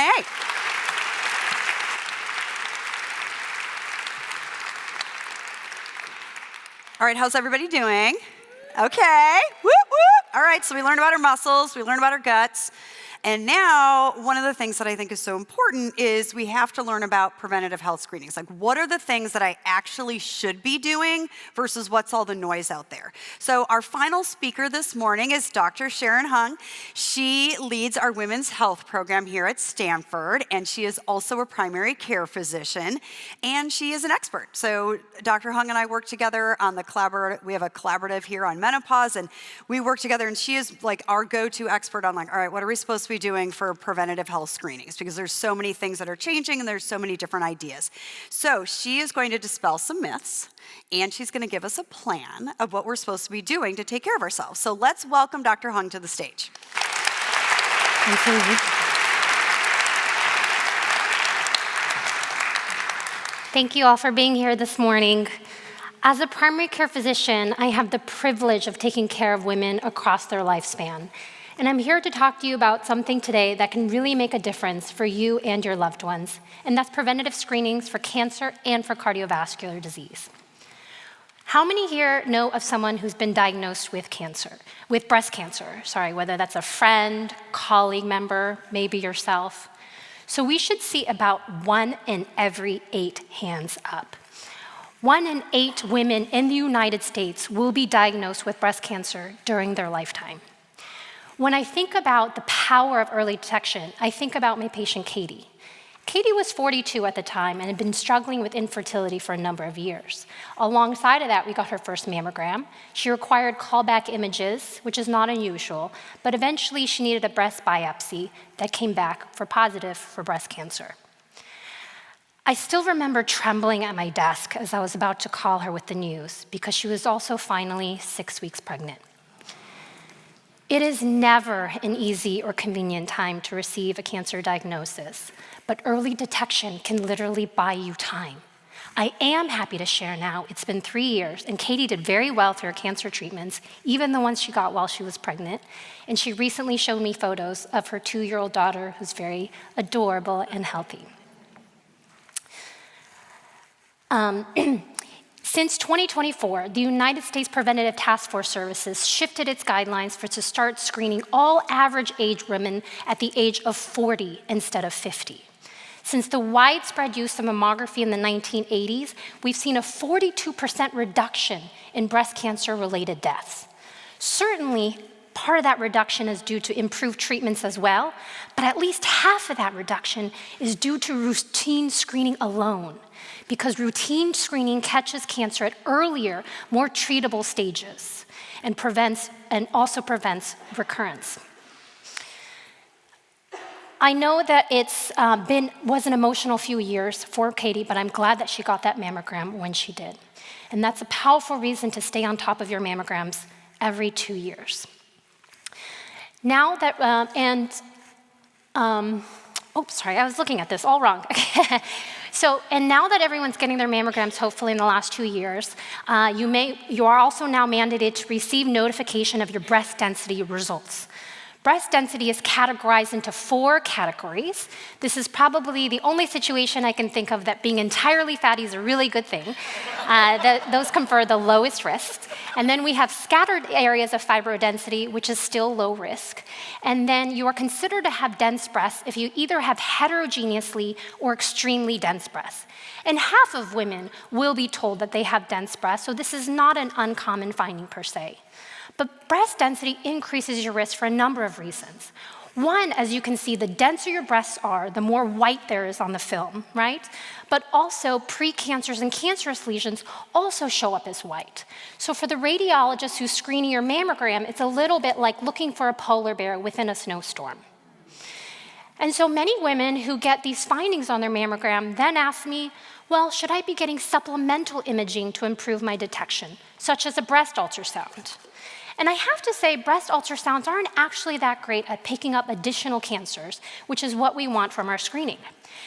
S1: All right, how's everybody doing? Okay, whoop, whoop. All right, so we learned about our muscles, we learned about our guts. And now, one of the things that I think is so important is we have to learn about preventative health screenings. Like, what are the things that I actually should be doing versus what's all the noise out there? So our final speaker this morning is Dr. Sharon Hung. She leads our women's health program here at Stanford, and she is also a primary care physician, and she is an expert. So Dr. Hung and I work together on we have a collaborative here on menopause, and we work together, and she is like our go-to expert on like, all right, what are we supposed to be doing for preventative health screenings, because there's so many things that are changing and there's so many different ideas. So she is going to dispel some myths, and she's going to give us a plan of what we're supposed to be doing to take care of ourselves. So let's welcome Dr. Hung to the stage.
S5: Thank you. Thank you all for being here this morning. As a primary care physician, I have the privilege of taking care of women across their lifespan. And I'm here to talk to you about something today that can really make a difference for you and your loved ones, and that's preventative screenings for cancer and for cardiovascular disease. How many here know of someone who's been diagnosed with breast cancer, whether that's a friend, colleague member, maybe yourself? So we should see about 1 in every 8 hands up. 1 in 8 women in the United States will be diagnosed with breast cancer during their lifetime. When I think about the power of early detection, I think about my patient, Katie. Katie was 42 at the time and had been struggling with infertility for a number of years. Alongside of that, we got her first mammogram. She required callback images, which is not unusual, but eventually she needed a breast biopsy that came back positive for breast cancer. I still remember trembling at my desk as I was about to call her with the news, because she was also finally 6 weeks pregnant. It is never an easy or convenient time to receive a cancer diagnosis, but early detection can literally buy you time. I am happy to share now, it's been 3 years, and Katie did very well through her cancer treatments, even the ones she got while she was pregnant, and she recently showed me photos of her 2-year-old daughter who's very adorable and healthy. Since 2024, the United States Preventative Task Force Services shifted its guidelines to start screening all average age women at the age of 40 instead of 50. Since the widespread use of mammography in the 1980s, we've seen a 42% reduction in breast cancer-related deaths. Certainly, part of that reduction is due to improved treatments as well, but at least half of that reduction is due to routine screening alone, because routine screening catches cancer at earlier, more treatable stages and also prevents recurrence. I know that was an emotional few years for Katie, but I'm glad that she got that mammogram when she did. And that's a powerful reason to stay on top of your mammograms every 2 years. Now that, I was looking at this all wrong. And now that everyone's getting their mammograms, hopefully in the last 2 years, you are also now mandated to receive notification of your breast density results. Breast density is categorized into 4 categories. This is probably the only situation I can think of that being entirely fatty is a really good thing. Those confer the lowest risk. And then we have scattered areas of fibrodensity, which is still low risk. And then you are considered to have dense breasts if you either have heterogeneously or extremely dense breasts. And half of women will be told that they have dense breasts, so this is not an uncommon finding per se. But breast density increases your risk for a number of reasons. One, as you can see, the denser your breasts are, the more white there is on the film, right? But also, precancers and cancerous lesions also show up as white. So for the radiologist who's screening your mammogram, it's a little bit like looking for a polar bear within a snowstorm. And so many women who get these findings on their mammogram then ask me, well, should I be getting supplemental imaging to improve my detection, such as a breast ultrasound? And I have to say, breast ultrasounds aren't actually that great at picking up additional cancers, which is what we want from our screening.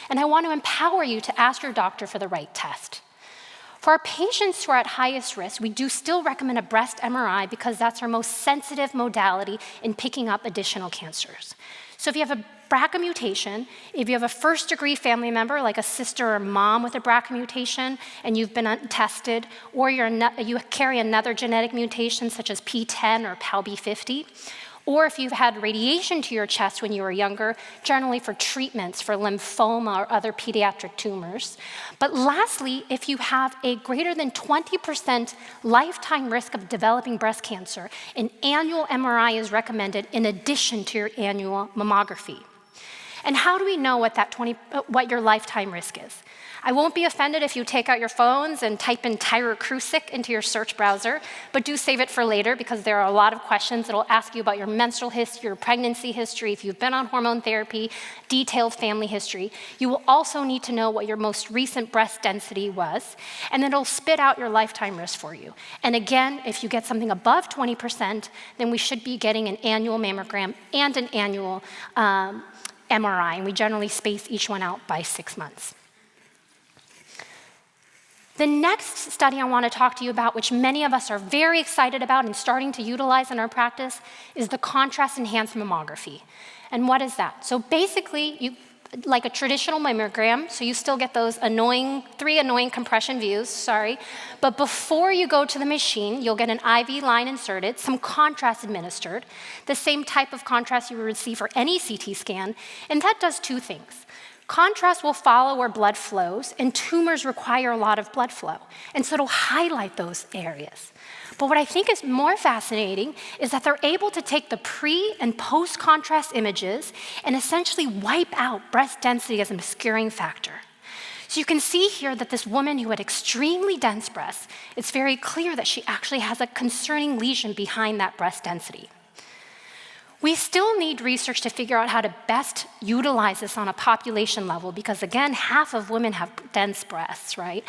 S5: And I want to empower you to ask your doctor for the right test. For our patients who are at highest risk, we do still recommend a breast MRI because that's our most sensitive modality in picking up additional cancers. So if you have a BRCA mutation, if you have a first-degree family member, like a sister or mom with a BRCA mutation, and you've been tested, or you carry another genetic mutation, such as P10 or PALB50, or if you've had radiation to your chest when you were younger, generally for treatments for lymphoma or other pediatric tumors. But lastly, if you have a greater than 20% lifetime risk of developing breast cancer, an annual MRI is recommended in addition to your annual mammography. And how do we know what your lifetime risk is? I won't be offended if you take out your phones and type in tyrocrusic into your search browser, but do save it for later because there are a lot of questions that will ask you about your menstrual history, your pregnancy history, if you've been on hormone therapy, detailed family history. You will also need to know what your most recent breast density was, and then it'll spit out your lifetime risk for you. And again, if you get something above 20%, then we should be getting an annual mammogram and an annual MRI, and we generally space each one out by 6 months. The next study I want to talk to you about, which many of us are very excited about and starting to utilize in our practice, is the contrast-enhanced mammography. And what is that? So basically, like a traditional mammogram, so you still get those three annoying compression views, but before you go to the machine, you'll get an IV line inserted, some contrast administered, the same type of contrast you would receive for any CT scan, and that does two things. Contrast will follow where blood flows, and tumors require a lot of blood flow, and so it'll highlight those areas. But what I think is more fascinating is that they're able to take the pre- and post-contrast images and essentially wipe out breast density as an obscuring factor. So you can see here that this woman who had extremely dense breasts, it's very clear that she actually has a concerning lesion behind that breast density. We still need research to figure out how to best utilize this on a population level because, again, half of women have dense breasts, right?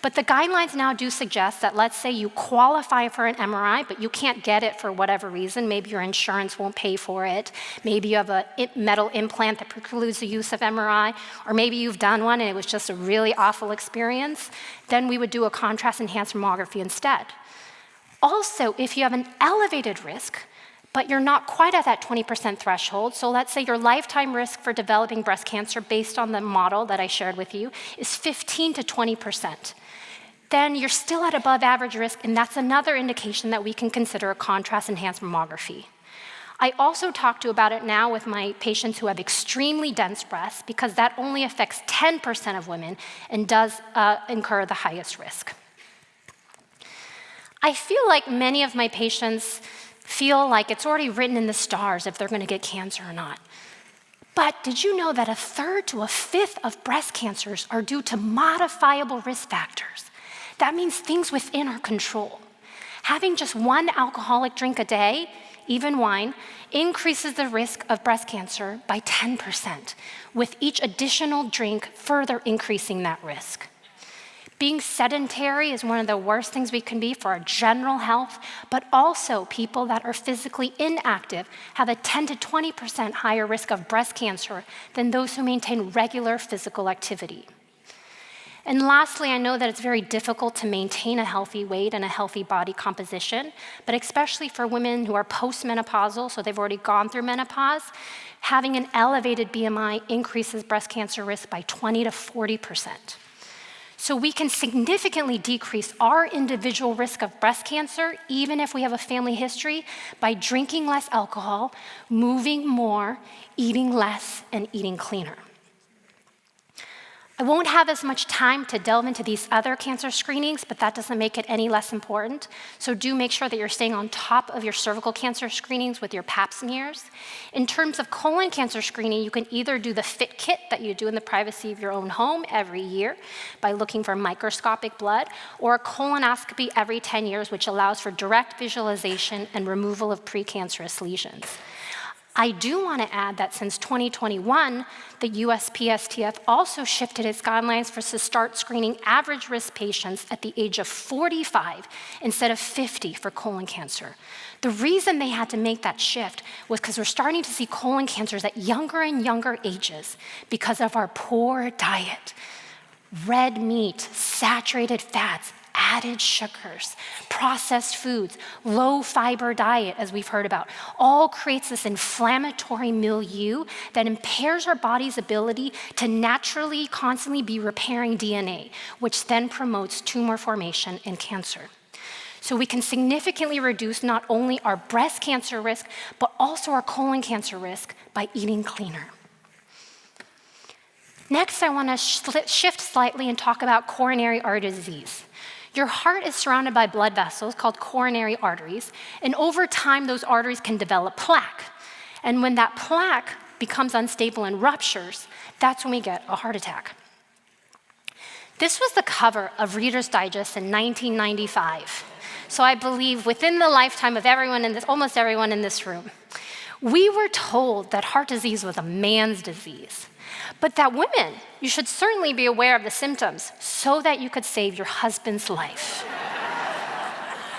S5: But the guidelines now do suggest that, let's say you qualify for an MRI, but you can't get it for whatever reason. Maybe your insurance won't pay for it. Maybe you have a metal implant that precludes the use of MRI, or maybe you've done one and it was just a really awful experience. Then we would do a contrast-enhanced mammography instead. Also, if you have an elevated risk, but you're not quite at that 20% threshold. So let's say your lifetime risk for developing breast cancer based on the model that I shared with you is 15 to 20%. Then you're still at above average risk, and that's another indication that we can consider a contrast-enhanced mammography. I also talk to about it now with my patients who have extremely dense breasts because that only affects 10% of women and does incur the highest risk. I feel like many of my patients feel like it's already written in the stars if they're going to get cancer or not. But did you know that 1/3 to 1/5 of breast cancers are due to modifiable risk factors? That means things within our control. Having just one alcoholic drink a day, even wine, increases the risk of breast cancer by 10%, with each additional drink further increasing that risk. Being sedentary is one of the worst things we can be for our general health, but also people that are physically inactive have a 10 to 20% higher risk of breast cancer than those who maintain regular physical activity. And lastly, I know that it's very difficult to maintain a healthy weight and a healthy body composition, but especially for women who are postmenopausal, so they've already gone through menopause, having an elevated BMI increases breast cancer risk by 20 to 40%. So we can significantly decrease our individual risk of breast cancer, even if we have a family history, by drinking less alcohol, moving more, eating less, and eating cleaner. I won't have as much time to delve into these other cancer screenings, but that doesn't make it any less important. So do make sure that you're staying on top of your cervical cancer screenings with your pap smears. In terms of colon cancer screening, you can either do the FIT kit that you do in the privacy of your own home every year by looking for microscopic blood, or a colonoscopy every 10 years, which allows for direct visualization and removal of precancerous lesions. I do want to add that since 2021, the USPSTF also shifted its guidelines for us to start screening average risk patients at the age of 45 instead of 50 for colon cancer. The reason they had to make that shift was because we're starting to see colon cancers at younger and younger ages because of our poor diet. Red meat, saturated fats, added sugars, processed foods, low fiber diet, as we've heard about, all creates this inflammatory milieu that impairs our body's ability to naturally, constantly be repairing DNA, which then promotes tumor formation and cancer. So we can significantly reduce not only our breast cancer risk, but also our colon cancer risk by eating cleaner. Next, I want to shift slightly and talk about coronary artery disease. Your heart is surrounded by blood vessels called coronary arteries, and over time, those arteries can develop plaque. And when that plaque becomes unstable and ruptures, that's when we get a heart attack. This was the cover of Reader's Digest in 1995. So I believe within the lifetime of almost everyone in this room, we were told that heart disease was a man's disease. But that women, you should certainly be aware of the symptoms so that you could save your husband's life.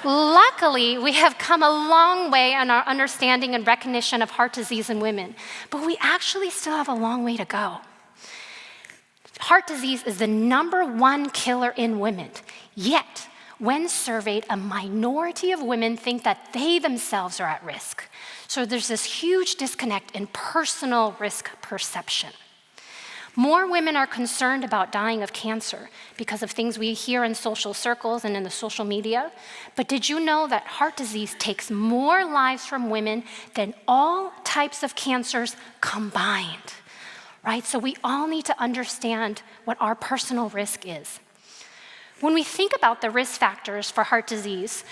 S5: Luckily, we have come a long way in our understanding and recognition of heart disease in women, but we actually still have a long way to go. Heart disease is the #1 killer in women, yet when surveyed, a minority of women think that they themselves are at risk. So there's this huge disconnect in personal risk perception. More women are concerned about dying of cancer because of things we hear in social circles and in the social media. But did you know that heart disease takes more lives from women than all types of cancers combined? Right? So we all need to understand what our personal risk is. When we think about the risk factors for heart disease,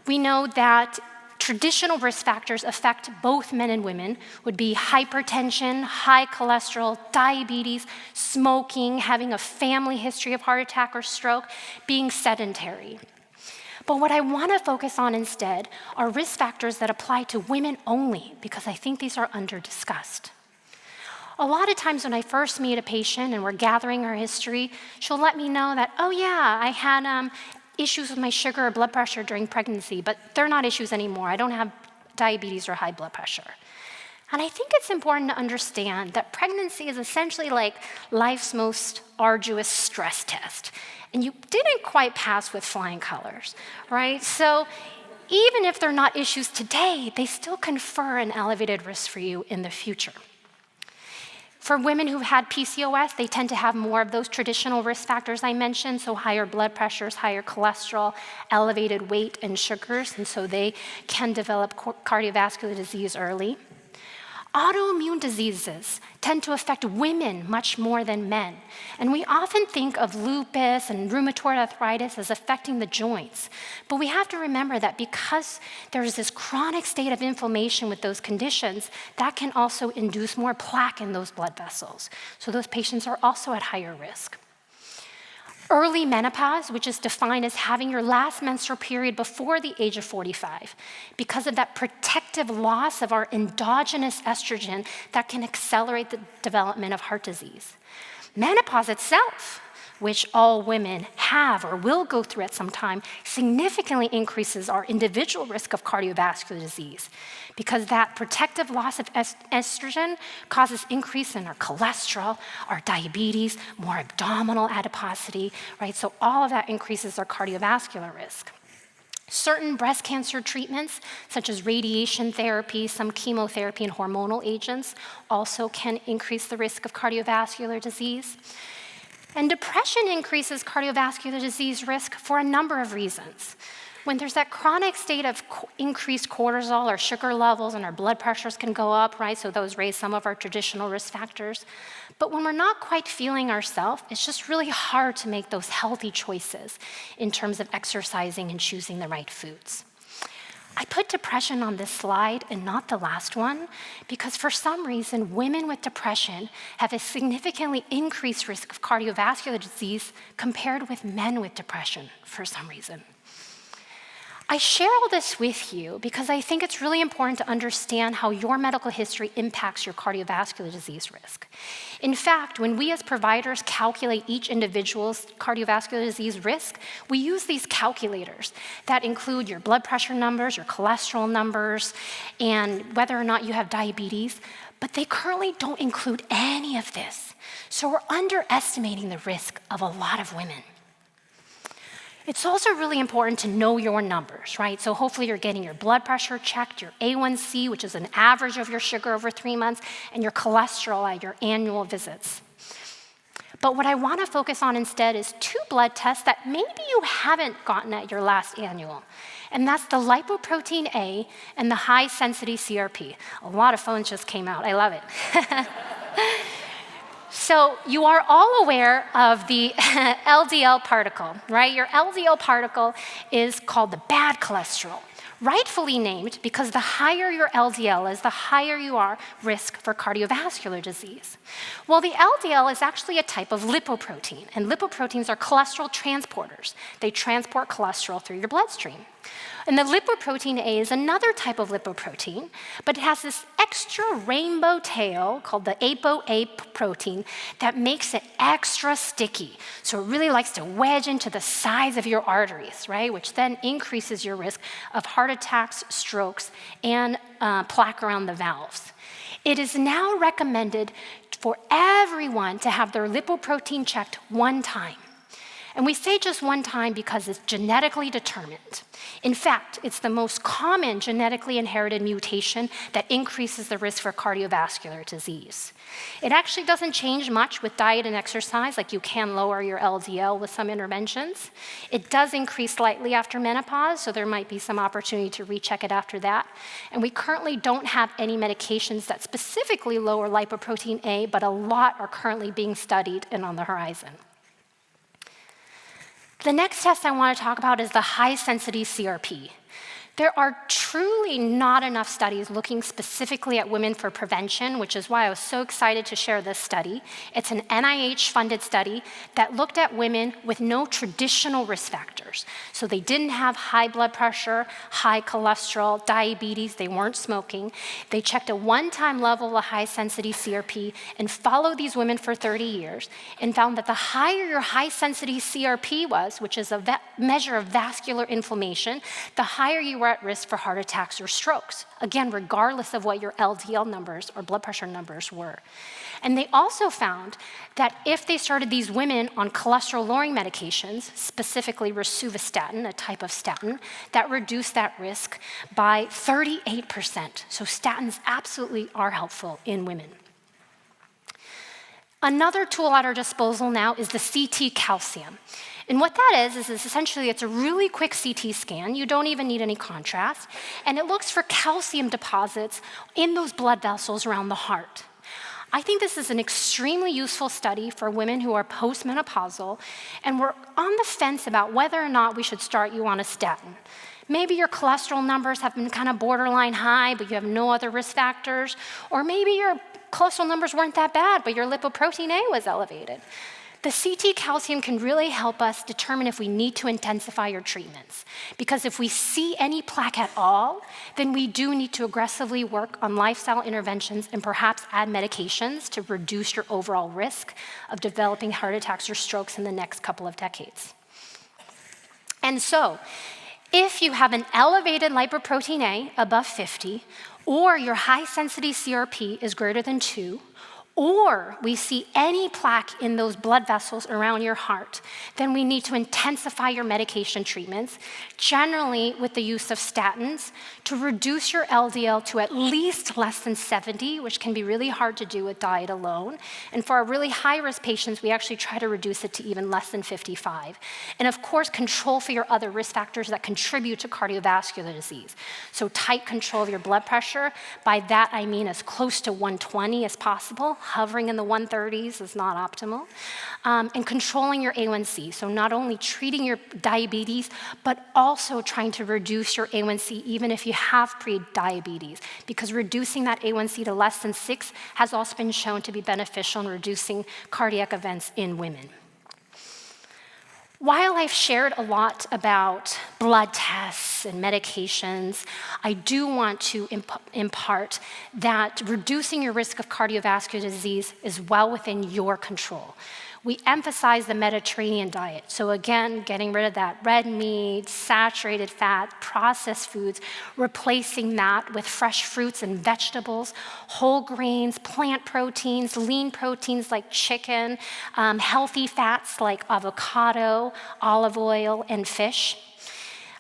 S5: we know that traditional risk factors affect both men and women would be hypertension, high cholesterol, diabetes, smoking, having a family history of heart attack or stroke, being sedentary. But what I want to focus on instead are risk factors that apply to women only, because I think these are under-discussed. A lot of times when I first meet a patient and we're gathering her history, she'll let me know that, oh yeah, I had issues with my sugar or blood pressure during pregnancy, but they're not issues anymore. I don't have diabetes or high blood pressure. And I think it's important to understand that pregnancy is essentially like life's most arduous stress test. And you didn't quite pass with flying colors, right? So even if they're not issues today, they still confer an elevated risk for you in the future. For women who've had PCOS, they tend to have more of those traditional risk factors I mentioned, so higher blood pressures, higher cholesterol, elevated weight and sugars, and so they can develop cardiovascular disease early. Autoimmune diseases tend to affect women much more than men, and we often think of lupus and rheumatoid arthritis as affecting the joints, but we have to remember that because there's this chronic state of inflammation with those conditions, that can also induce more plaque in those blood vessels, so those patients are also at higher risk. Early menopause, which is defined as having your last menstrual period before the age of 45, because of that protective loss of our endogenous estrogen that can accelerate the development of heart disease. Menopause itself, which all women have or will go through at some time, significantly increases our individual risk of cardiovascular disease because that protective loss of estrogen causes increase in our cholesterol, our diabetes, more abdominal adiposity, right? So all of that increases our cardiovascular risk. Certain breast cancer treatments, such as radiation therapy, some chemotherapy, and hormonal agents, also can increase the risk of cardiovascular disease. And depression increases cardiovascular disease risk for a number of reasons. When there's that chronic state of increased cortisol, our sugar levels and our blood pressures can go up, right? So those raise some of our traditional risk factors. But when we're not quite feeling ourselves, it's just really hard to make those healthy choices in terms of exercising and choosing the right foods. I put depression on this slide and not the last one because for some reason, women with depression have a significantly increased risk of cardiovascular disease compared with men with depression for some reason. I share all this with you because I think it's really important to understand how your medical history impacts your cardiovascular disease risk. In fact, when we as providers calculate each individual's cardiovascular disease risk, we use these calculators that include your blood pressure numbers, your cholesterol numbers, and whether or not you have diabetes, but they currently don't include any of this. So we're underestimating the risk of a lot of women. It's also really important to know your numbers, right? So hopefully you're getting your blood pressure checked, your A1C, which is an average of your sugar over 3 months, and your cholesterol at your annual visits. But what I want to focus on instead is 2 blood tests that maybe you haven't gotten at your last annual. And that's the lipoprotein A and the high-sensitivity CRP. A lot of phones just came out. I love it. So you are all aware of the LDL particle, right? Your LDL particle is called the bad cholesterol, rightfully named because the higher your LDL is, the higher you are risk for cardiovascular disease. Well, the LDL is actually a type of lipoprotein, and lipoproteins are cholesterol transporters. They transport cholesterol through your bloodstream. And the lipoprotein A is another type of lipoprotein, but it has this extra rainbow tail called the apo-A protein that makes it extra sticky. So it really likes to wedge into the sides of your arteries, right? Which then increases your risk of heart attacks, strokes, and plaque around the valves. It is now recommended for everyone to have their lipoprotein checked 1 time. And we say just 1 time because it's genetically determined. In fact, it's the most common genetically inherited mutation that increases the risk for cardiovascular disease. It actually doesn't change much with diet and exercise, like you can lower your LDL with some interventions. It does increase slightly after menopause, so there might be some opportunity to recheck it after that. And we currently don't have any medications that specifically lower lipoprotein A, but a lot are currently being studied and on the horizon. The next test I want to talk about is the high-sensitivity CRP. There are truly not enough studies looking specifically at women for prevention, which is why I was so excited to share this study. It's an NIH-funded study that looked at women with no traditional risk factors. So they didn't have high blood pressure, high cholesterol, diabetes, they weren't smoking. They checked a 1-time level of high-sensitivity CRP and followed these women for 30 years and found that the higher your high-sensitivity CRP was, which is a measure of vascular inflammation, the higher you were at risk for heart attacks or strokes, again, regardless of what your LDL numbers or blood pressure numbers were. And they also found that if they started these women on cholesterol-lowering medications, specifically rosuvastatin, a type of statin, that reduced that risk by 38%. So statins absolutely are helpful in women. Another tool at our disposal now is the CT calcium. And what that is essentially it's a really quick CT scan. You don't even need any contrast. And it looks for calcium deposits in those blood vessels around the heart. I think this is an extremely useful study for women who are postmenopausal, and we're on the fence about whether or not we should start you on a statin. Maybe your cholesterol numbers have been kind of borderline high, but you have no other risk factors, or maybe your cholesterol numbers weren't that bad, but your lipoprotein A was elevated. The CT calcium can really help us determine if we need to intensify your treatments. Because if we see any plaque at all, then we do need to aggressively work on lifestyle interventions and perhaps add medications to reduce your overall risk of developing heart attacks or strokes in the next couple of decades. And so, if you have an elevated lipoprotein A above 50, or your high-sensitivity CRP is greater than 2, or we see any plaque in those blood vessels around your heart, then we need to intensify your medication treatments, generally with the use of statins, to reduce your LDL to at least less than 70, which can be really hard to do with diet alone. And for our really high-risk patients, we actually try to reduce it to even less than 55. And of course, control for your other risk factors that contribute to cardiovascular disease. So tight control of your blood pressure. By that, I mean as close to 120 as possible. Hovering in the 130s is not optimal. And controlling your A1C. So not only treating your diabetes, but also trying to reduce your A1C even if you have pre-diabetes, because reducing that A1C to less than 6 has also been shown to be beneficial in reducing cardiac events in women. While I've shared a lot about blood tests and medications, I do want to impart that reducing your risk of cardiovascular disease is well within your control. We emphasize the Mediterranean diet. So again, getting rid of that red meat, saturated fat, processed foods, replacing that with fresh fruits and vegetables, whole grains, plant proteins, lean proteins like chicken, healthy fats like avocado, olive oil, and fish.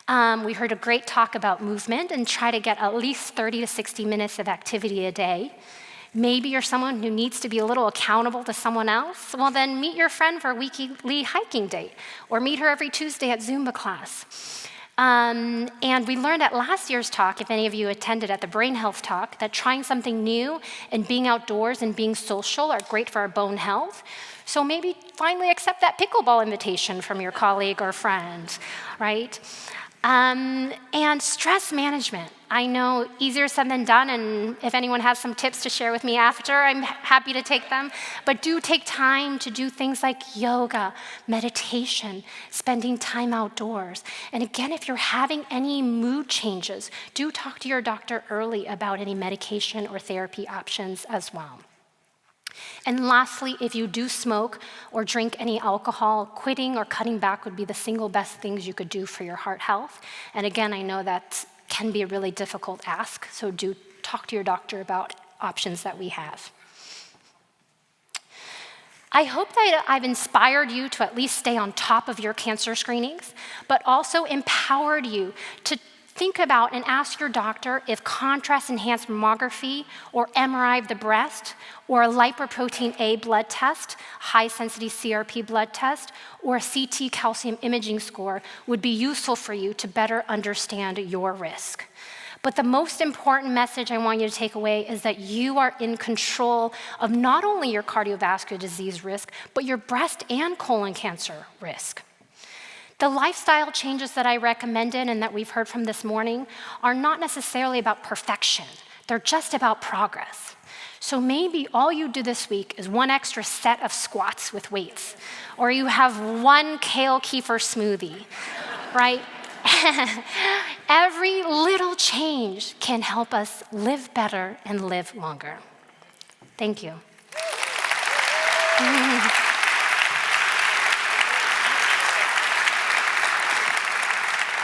S5: We heard a great talk about movement and try to get at least 30 to 60 minutes of activity a day. Maybe you're someone who needs to be a little accountable to someone else. Well, then meet your friend for a weekly hiking date, or meet her every Tuesday at Zumba class. And we learned at last year's talk, if any of you attended at the Brain Health Talk, that trying something new and being outdoors and being social are great for our bone health. So maybe finally accept that pickleball invitation from your colleague or friend, right? And stress management. I know easier said than done, and if anyone has some tips to share with me after, I'm happy to take them. But do take time to do things like yoga, meditation, spending time outdoors. And again, if you're having any mood changes, do talk to your doctor early about any medication or therapy options as well. And lastly, if you do smoke or drink any alcohol, quitting or cutting back would be the single best things you could do for your heart health. And again, I know that can be a really difficult ask, so do talk to your doctor about options that we have. I hope that I've inspired you to at least stay on top of your cancer screenings, but also empowered you to think about and ask your doctor if contrast-enhanced mammography or MRI of the breast or a lipoprotein A blood test, high-sensitivity CRP blood test, or a CT calcium imaging score would be useful for you to better understand your risk. But the most important message I want you to take away is that you are in control of not only your cardiovascular disease risk, but your breast and colon cancer risk. The lifestyle changes that I recommended and that we've heard from this morning are not necessarily about perfection. They're just about progress. So maybe all you do this week is one extra set of squats with weights, or you have one kale kefir smoothie, right? Every little change can help us live better and live longer. Thank you.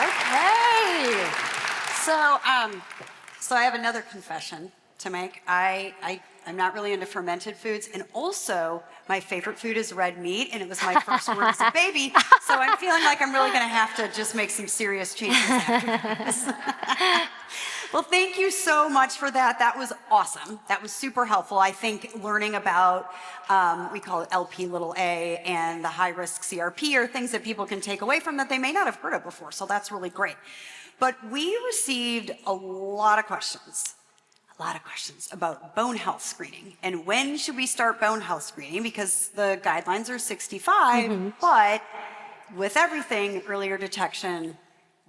S1: Okay. So I have another confession to make. I'm not really into fermented foods, and also my favorite food is red meat, and it was my first word as a baby, so I'm feeling like I'm really going to have to just make some serious changes after this. Well, thank you so much for that. That was awesome. That was super helpful. I think learning about, we call it LP(a) and the high-risk CRP are things that people can take away from that they may not have heard of before, so that's really great. But we received a lot of questions about bone health screening. And when should we start bone health screening? Because the guidelines are 65, but with everything, earlier detection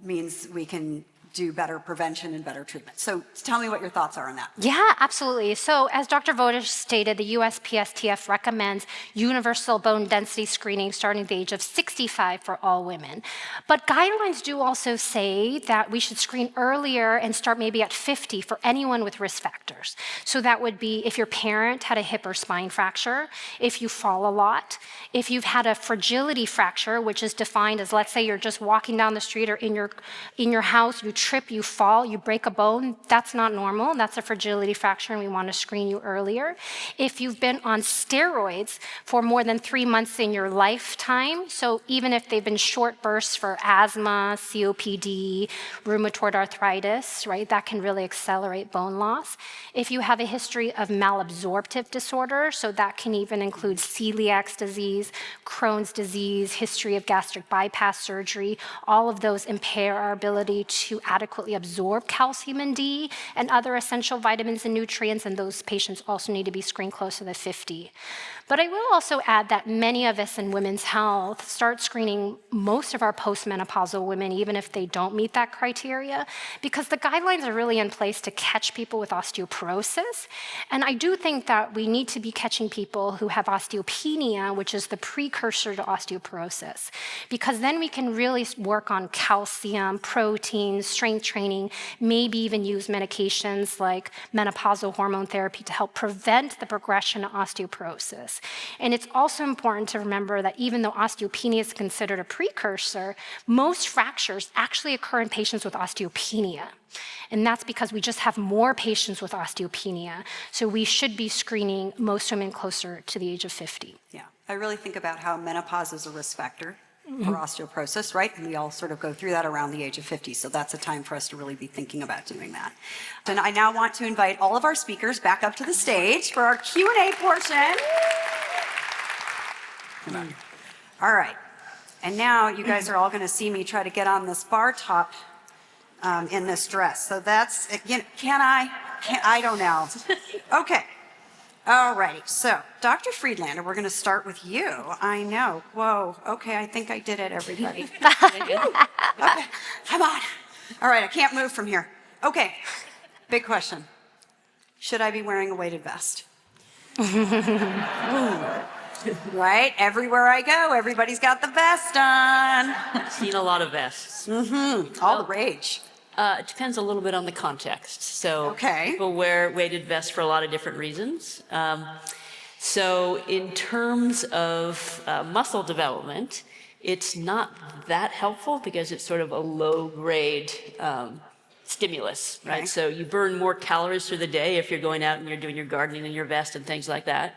S1: means we can do better prevention and better treatment. So tell me what your thoughts are on that.
S5: Yeah, absolutely. So as Dr. Voedisch stated, the USPSTF recommends universal bone density screening starting at the age of 65 for all women. But guidelines do also say that we should screen earlier and start maybe at 50 for anyone with risk factors. So that would be if your parent had a hip or spine fracture, if you fall a lot, if you've had a fragility fracture, which is defined as, let's say you're just walking down the street or in your house, you trip, you fall, you break a bone, that's not normal. That's a fragility fracture, and we want to screen you earlier. If you've been on steroids for more than 3 months in your lifetime, so even if they've been short bursts for asthma, COPD, rheumatoid arthritis, right, that can really accelerate bone loss. If you have a history of malabsorptive disorder, so that can even include celiac disease, Crohn's disease, history of gastric bypass surgery, all of those impair our ability to adequately absorb calcium and D and other essential vitamins and nutrients, and those patients also need to be screened closer to 50. But I will also add that many of us in women's health start screening most of our postmenopausal women, even if they don't meet that criteria, because the guidelines are really in place to catch people with osteoporosis. And I do think that we need to be catching people who have osteopenia, which is the precursor to osteoporosis, because then we can really work on calcium, protein, strength training, maybe even use medications like menopausal hormone therapy to help prevent the progression of osteoporosis. And it's also important to remember that even though osteopenia is considered a precursor, most fractures actually occur in patients with osteopenia. And that's because we just have more patients with osteopenia. So we should be screening most women closer to the age of 50.
S1: Yeah, I really think about how menopause is a risk factor for osteoporosis, right? And we all sort of go through that around the age of 50. So that's a time for us to really be thinking about doing that. And I now want to invite all of our speakers back up to the stage for our Q&A portion. Come on. All right. And now you guys are all going to see me try to get on this bar top in this dress. So that's, can I? I don't know. Okay. All righty. So, Dr. Friedlander, we're going to start with you. I know. Whoa. Okay, I think I did it, everybody. Okay. Come on. All right, I can't move from here. Okay. Big question. Should I be wearing a weighted vest? Right? Everywhere I go, everybody's got the vest on.
S2: I've seen a lot of vests.
S1: All the rage.
S2: It depends a little bit on the context. So
S1: Okay.
S2: people wear weighted vests for a lot of different reasons. So in terms of muscle development, it's not that helpful because it's sort of a low-grade stimulus, right?
S1: Okay.
S2: So you burn more calories through the day if you're going out and you're doing your gardening in your vest and things like that.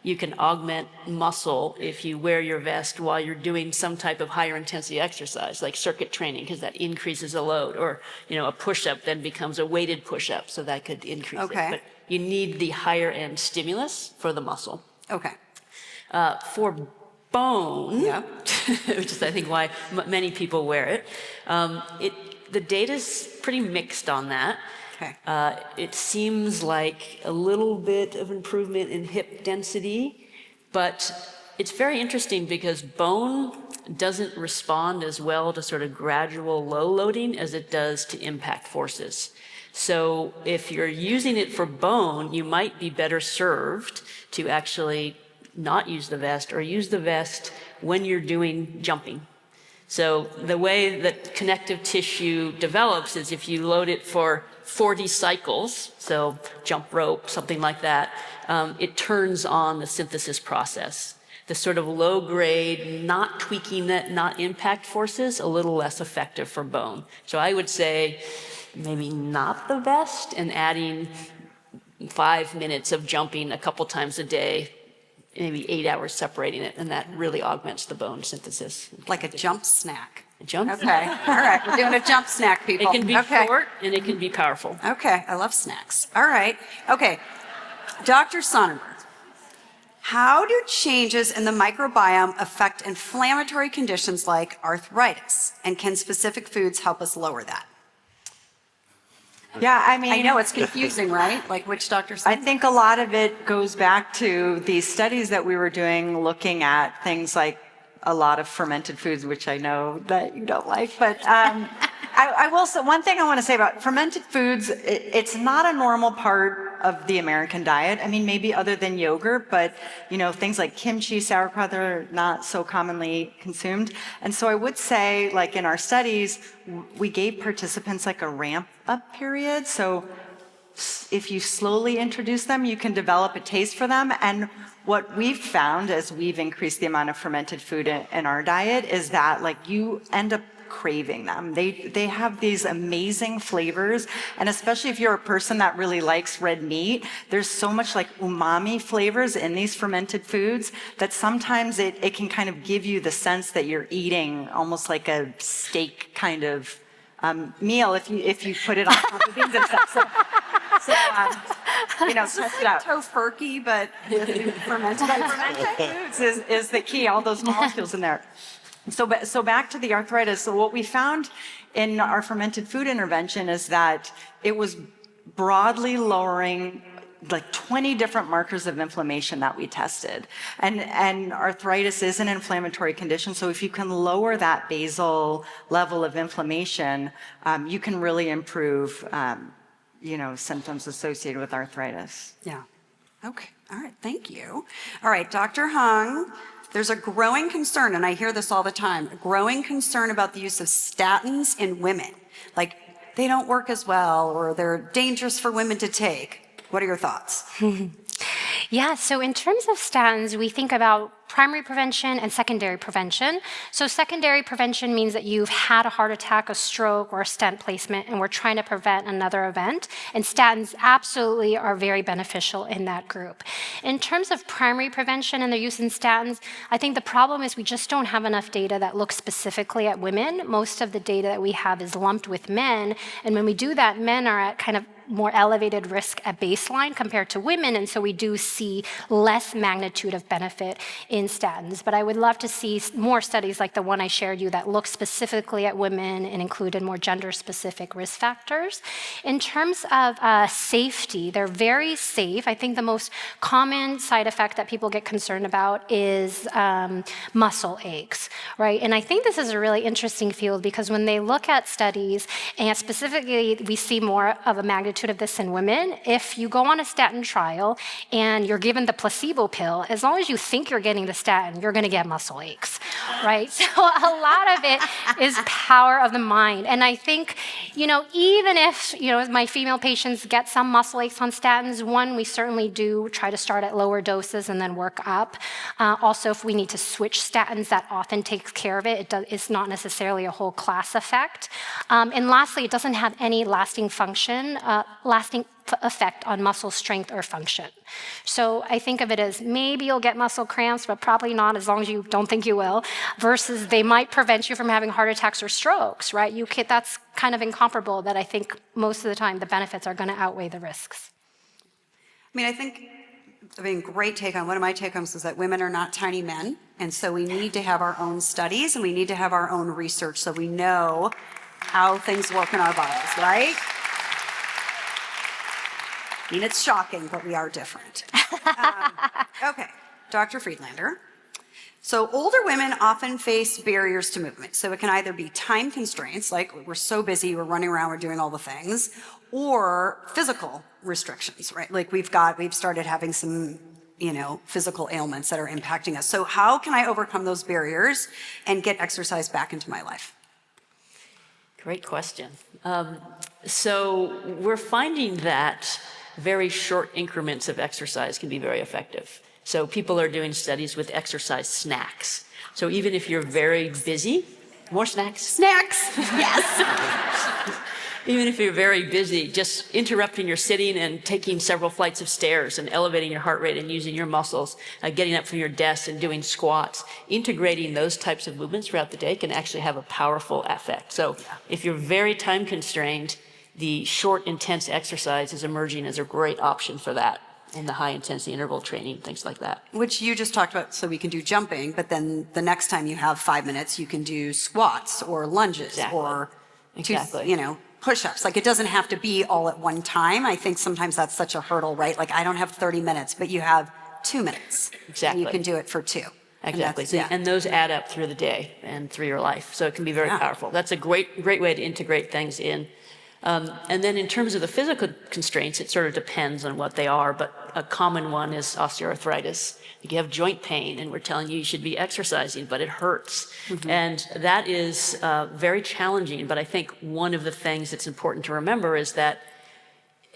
S2: You can augment muscle if you wear your vest while you're doing some type of higher intensity exercise, like circuit training, because that increases the load. Or, a push-up then becomes a weighted push-up, so that could increase
S1: Okay.
S2: it. But you need the higher end stimulus for the muscle.
S1: Okay.
S2: For bone,
S1: Yep.
S2: which is I think why many people wear it, the data's pretty mixed on that.
S1: Okay.
S2: It seems like a little bit of improvement in hip density, but it's very interesting because bone doesn't respond as well to sort of gradual low loading as it does to impact forces. So if you're using it for bone, you might be better served to actually not use the vest or use the vest when you're doing jumping. So the way that connective tissue develops is if you load it for 40 cycles, so jump rope, something like that, it turns on the synthesis process. The sort of low grade, not tweaking that, not impact forces, a little less effective for bone. So I would say maybe not the vest and adding 5 minutes of jumping a couple times a day, maybe 8 hours separating it, and that really augments the bone synthesis.
S1: Like a jump snack.
S2: A jump?
S1: Okay. All right. We're doing a jump snack, people.
S2: It can be
S1: okay.
S2: short and it can be powerful.
S1: Okay. I love snacks. All right. Okay. Dr. Sonnenburg, how do changes in the microbiome affect inflammatory conditions like arthritis? And can specific foods help us lower that?
S4: Yeah, I mean,
S1: I know it's confusing, right? Like which Dr.
S4: I
S1: Sonnenburg?
S4: think a lot of it goes back to these studies that we were doing looking at things like a lot of fermented foods, which I know that you don't like, but I will say, one thing I want to say about fermented foods, it's not a normal part of the American diet. I mean, maybe other than yogurt, but things like kimchi, sauerkraut are not so commonly consumed. And so I would say, like in our studies, we gave participants like a ramp up period. So if you slowly introduce them, you can develop a taste for them. And what we've found as we've increased the amount of fermented food in our diet is that like you end up craving them. They have these amazing flavors, and especially if you're a person that really likes red meat, there's so much like umami flavors in these fermented foods that sometimes it can kind of give you the sense that you're eating almost like a steak kind of meal if you put it on top of beans and stuff. Test it out.
S1: Tofurkey, but fermented.
S4: Fermented foods is the key, all those molecules in there. So back to the arthritis. So what we found in our fermented food intervention is that it was broadly lowering like 20 different markers of inflammation that we tested. And arthritis is an inflammatory condition, so if you can lower that basal level of inflammation, you can really improve symptoms associated with arthritis.
S1: Yeah. Okay. All right. Thank you. All right, Dr. Hung, there's a growing concern, and I hear this all the time, a growing concern about the use of statins in women. Like, they don't work as well, or they're dangerous for women to take. What are your thoughts?
S5: Yeah, so in terms of statins, we think about primary prevention and secondary prevention. So secondary prevention means that you've had a heart attack, a stroke, or a stent placement, and we're trying to prevent another event. And statins absolutely are very beneficial in that group. In terms of primary prevention and their use in statins, I think the problem is we just don't have enough data that looks specifically at women. Most of the data that we have is lumped with men. And when we do that, men are at kind of more elevated risk at baseline compared to women, and so we do see less magnitude of benefit in statins. But I would love to see more studies like the one I shared you that look specifically at women and included more gender-specific risk factors. In terms of safety, they're very safe. I think the most common side effect that people get concerned about is muscle aches, right? And I think this is a really interesting field because when they look at studies, and specifically we see more of a magnitude of this in women, if you go on a statin trial and you're given the placebo pill, as long as you think you're getting the statin, you're going to get muscle aches, right? So a lot of it is power of the mind. And I think, even if, my female patients get some muscle aches on statins, one, we certainly do try to start at lower doses and then work up. Also, if we need to switch statins, that often takes care of it. It's not necessarily a whole class effect. And lastly, it doesn't have any lasting effect on muscle strength or function. So I think of it as maybe you'll get muscle cramps, but probably not as long as you don't think you will, versus they might prevent you from having heart attacks or strokes, right? That's kind of incomparable that I think most of the time the benefits are going to outweigh the risks.
S1: Great take on. One of my take homes is that women are not tiny men, and so we need to have our own studies and we need to have our own research so we know how things work in our bodies, right? It's shocking, but we are different. Okay, Dr. Friedlander. So older women often face barriers to movement. So it can either be time constraints, like we're so busy, we're running around, we're doing all the things, or physical restrictions, right? Like we've started having some, physical ailments that are impacting us. So how can I overcome those barriers and get exercise back into my life?
S2: Great question. So we're finding that very short increments of exercise can be very effective. So people are doing studies with exercise snacks. So even if you're very busy, more snacks.
S1: Snacks, yes.
S2: Even if you're very busy, just interrupting your sitting and taking several flights of stairs and elevating your heart rate and using your muscles, getting up from your desk and doing squats, integrating those types of movements throughout the day can actually have a powerful effect. So if you're very time constrained, the short, intense exercise is emerging as a great option for that, and the high-intensity interval training, things like that.
S1: Which you just talked about, so we can do jumping, but then the next time you have 5 minutes, you can do squats or lunges or push-ups. Like, it doesn't have to be all at one time. I think sometimes that's such a hurdle, right? Like, I don't have 30 minutes, but you have 2 minutes.
S2: Exactly.
S1: And you can do it for 2.
S2: Exactly. And those add up through the day and through your life. So it can be very powerful. That's a great way to integrate things in. And then in terms of the physical constraints, it sort of depends on what they are, but a common one is osteoarthritis. You have joint pain, and we're telling you should be exercising, but it hurts. Mm-hmm. And that is very challenging, but I think one of the things that's important to remember is that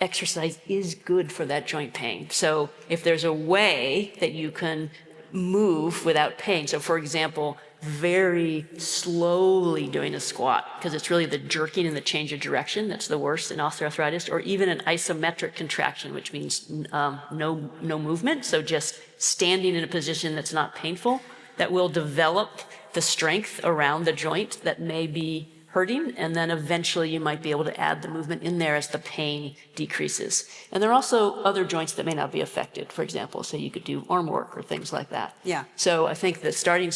S2: exercise is good for that joint pain. So if there's a way that you can move without pain, so for example, very slowly doing a squat, because it's really the jerking and the change of direction that's the worst in osteoarthritis, or even an isometric contraction, which means no movement, so just standing in a position that's not painful, that will develop the strength around the joint that may be hurting, and then eventually you might be able to add the movement in there as the pain decreases. And there are also other joints that may not be affected. For example, say you could do arm work or things like that.
S1: Yeah.
S2: So I think that starting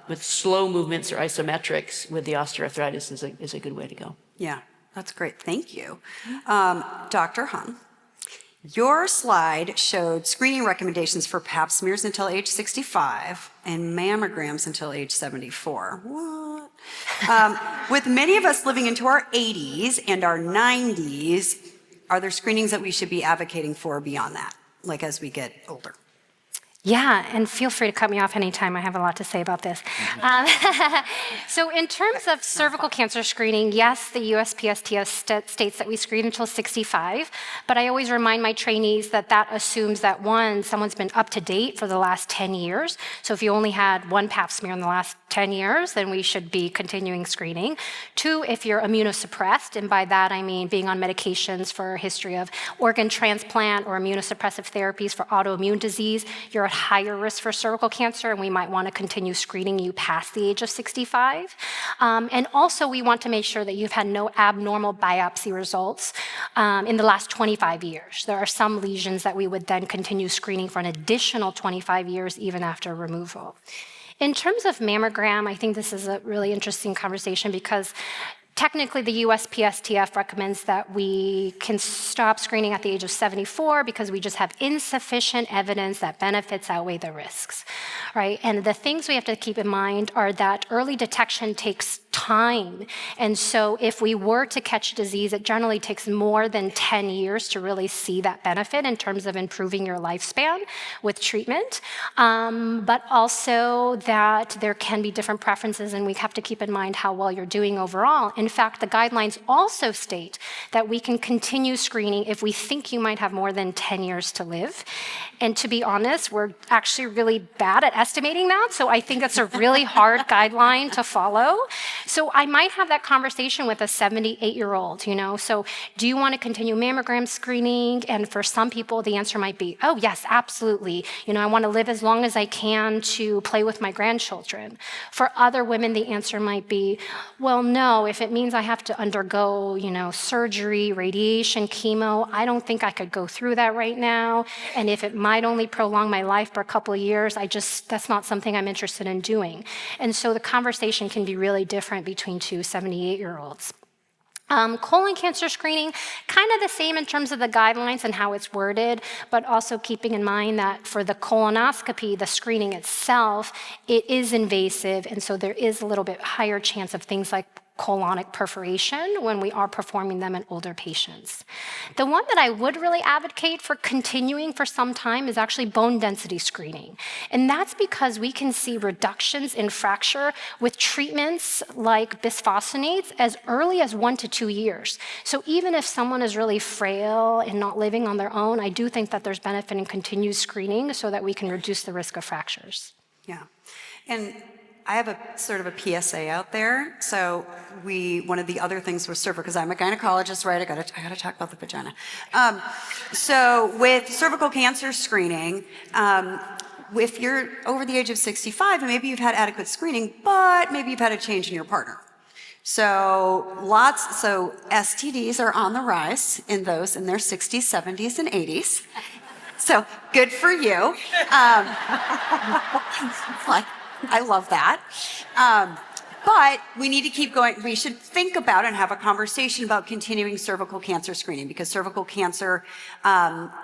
S2: with slow movements or isometrics with the osteoarthritis is a good way to go.
S1: Yeah, that's great. Thank you. Dr. Hung, your slide showed screening recommendations for pap smears until age 65 and mammograms until age 74. What? With many of us living into our 80s and our 90s, are there screenings that we should be advocating for beyond that, like as we get older?
S5: Yeah, and feel free to cut me off anytime. I have a lot to say about this. So in terms of cervical cancer screening, yes, the USPSTF states that we screen until 65, but I always remind my trainees that that assumes that, one, someone's been up to date for the last 10 years. So if you only had one pap smear in the last 10 years, then we should be continuing screening. Two, if you're immunosuppressed, and by that I mean being on medications for a history of organ transplant or immunosuppressive therapies for autoimmune disease, you're at higher risk for cervical cancer, and we might want to continue screening you past the age of 65. And also, we want to make sure that you've had no abnormal biopsy results in the last 25 years. There are some lesions that we would then continue screening for an additional 25 years, even after removal. In terms of mammogram, I think this is a really interesting conversation because technically, the USPSTF recommends that we can stop screening at the age of 74 because we just have insufficient evidence that benefits outweigh the risks, right? And the things we have to keep in mind are that early detection takes time. And so if we were to catch disease, it generally takes more than 10 years to really see that benefit in terms of improving your lifespan with treatment. But also that there can be different preferences, and we have to keep in mind how well you're doing overall. In fact, the guidelines also state that we can continue screening if we think you might have more than 10 years to live. And to be honest, we're actually really bad at estimating that. So I think it's a really hard guideline to follow. So I might have that conversation with a 78-year-old, you know. So do you want to continue mammogram screening? And for some people, the answer might be, oh, yes, absolutely. You know, I want to live as long as I can to play with my grandchildren. For other women, the answer might be, well, no, if it means I have to undergo, you know, surgery, radiation, chemo, I don't think I could go through that right now. And if it might only prolong my life for a couple of years, that's not something I'm interested in doing. And so the conversation can be really different between two 78-year-olds. Colon cancer screening, kind of the same in terms of the guidelines and how it's worded, but also keeping in mind that for the colonoscopy, the screening itself, it is invasive, and so there is a little bit higher chance of things like colonic perforation when we are performing them in older patients. The one that I would really advocate for continuing for some time is actually bone density screening. And that's because we can see reductions in fracture with treatments like bisphosphonates as early as 1 to 2 years. So even if someone is really frail and not living on their own, I do think that there's benefit in continued screening so that we can reduce the risk of fractures.
S1: Yeah. And I have a sort of a PSA out there. So one of the other things with cervical, because I'm a gynecologist, right? I gotta talk about the vagina. So with cervical cancer screening, if you're over the age of 65 and maybe you've had adequate screening, but maybe you've had a change in your partner. So STDs are on the rise in those in their 60s, 70s, and 80s. So good for you. I love that. But we need to keep going. We should think about and have a conversation about continuing cervical cancer screening, because cervical cancer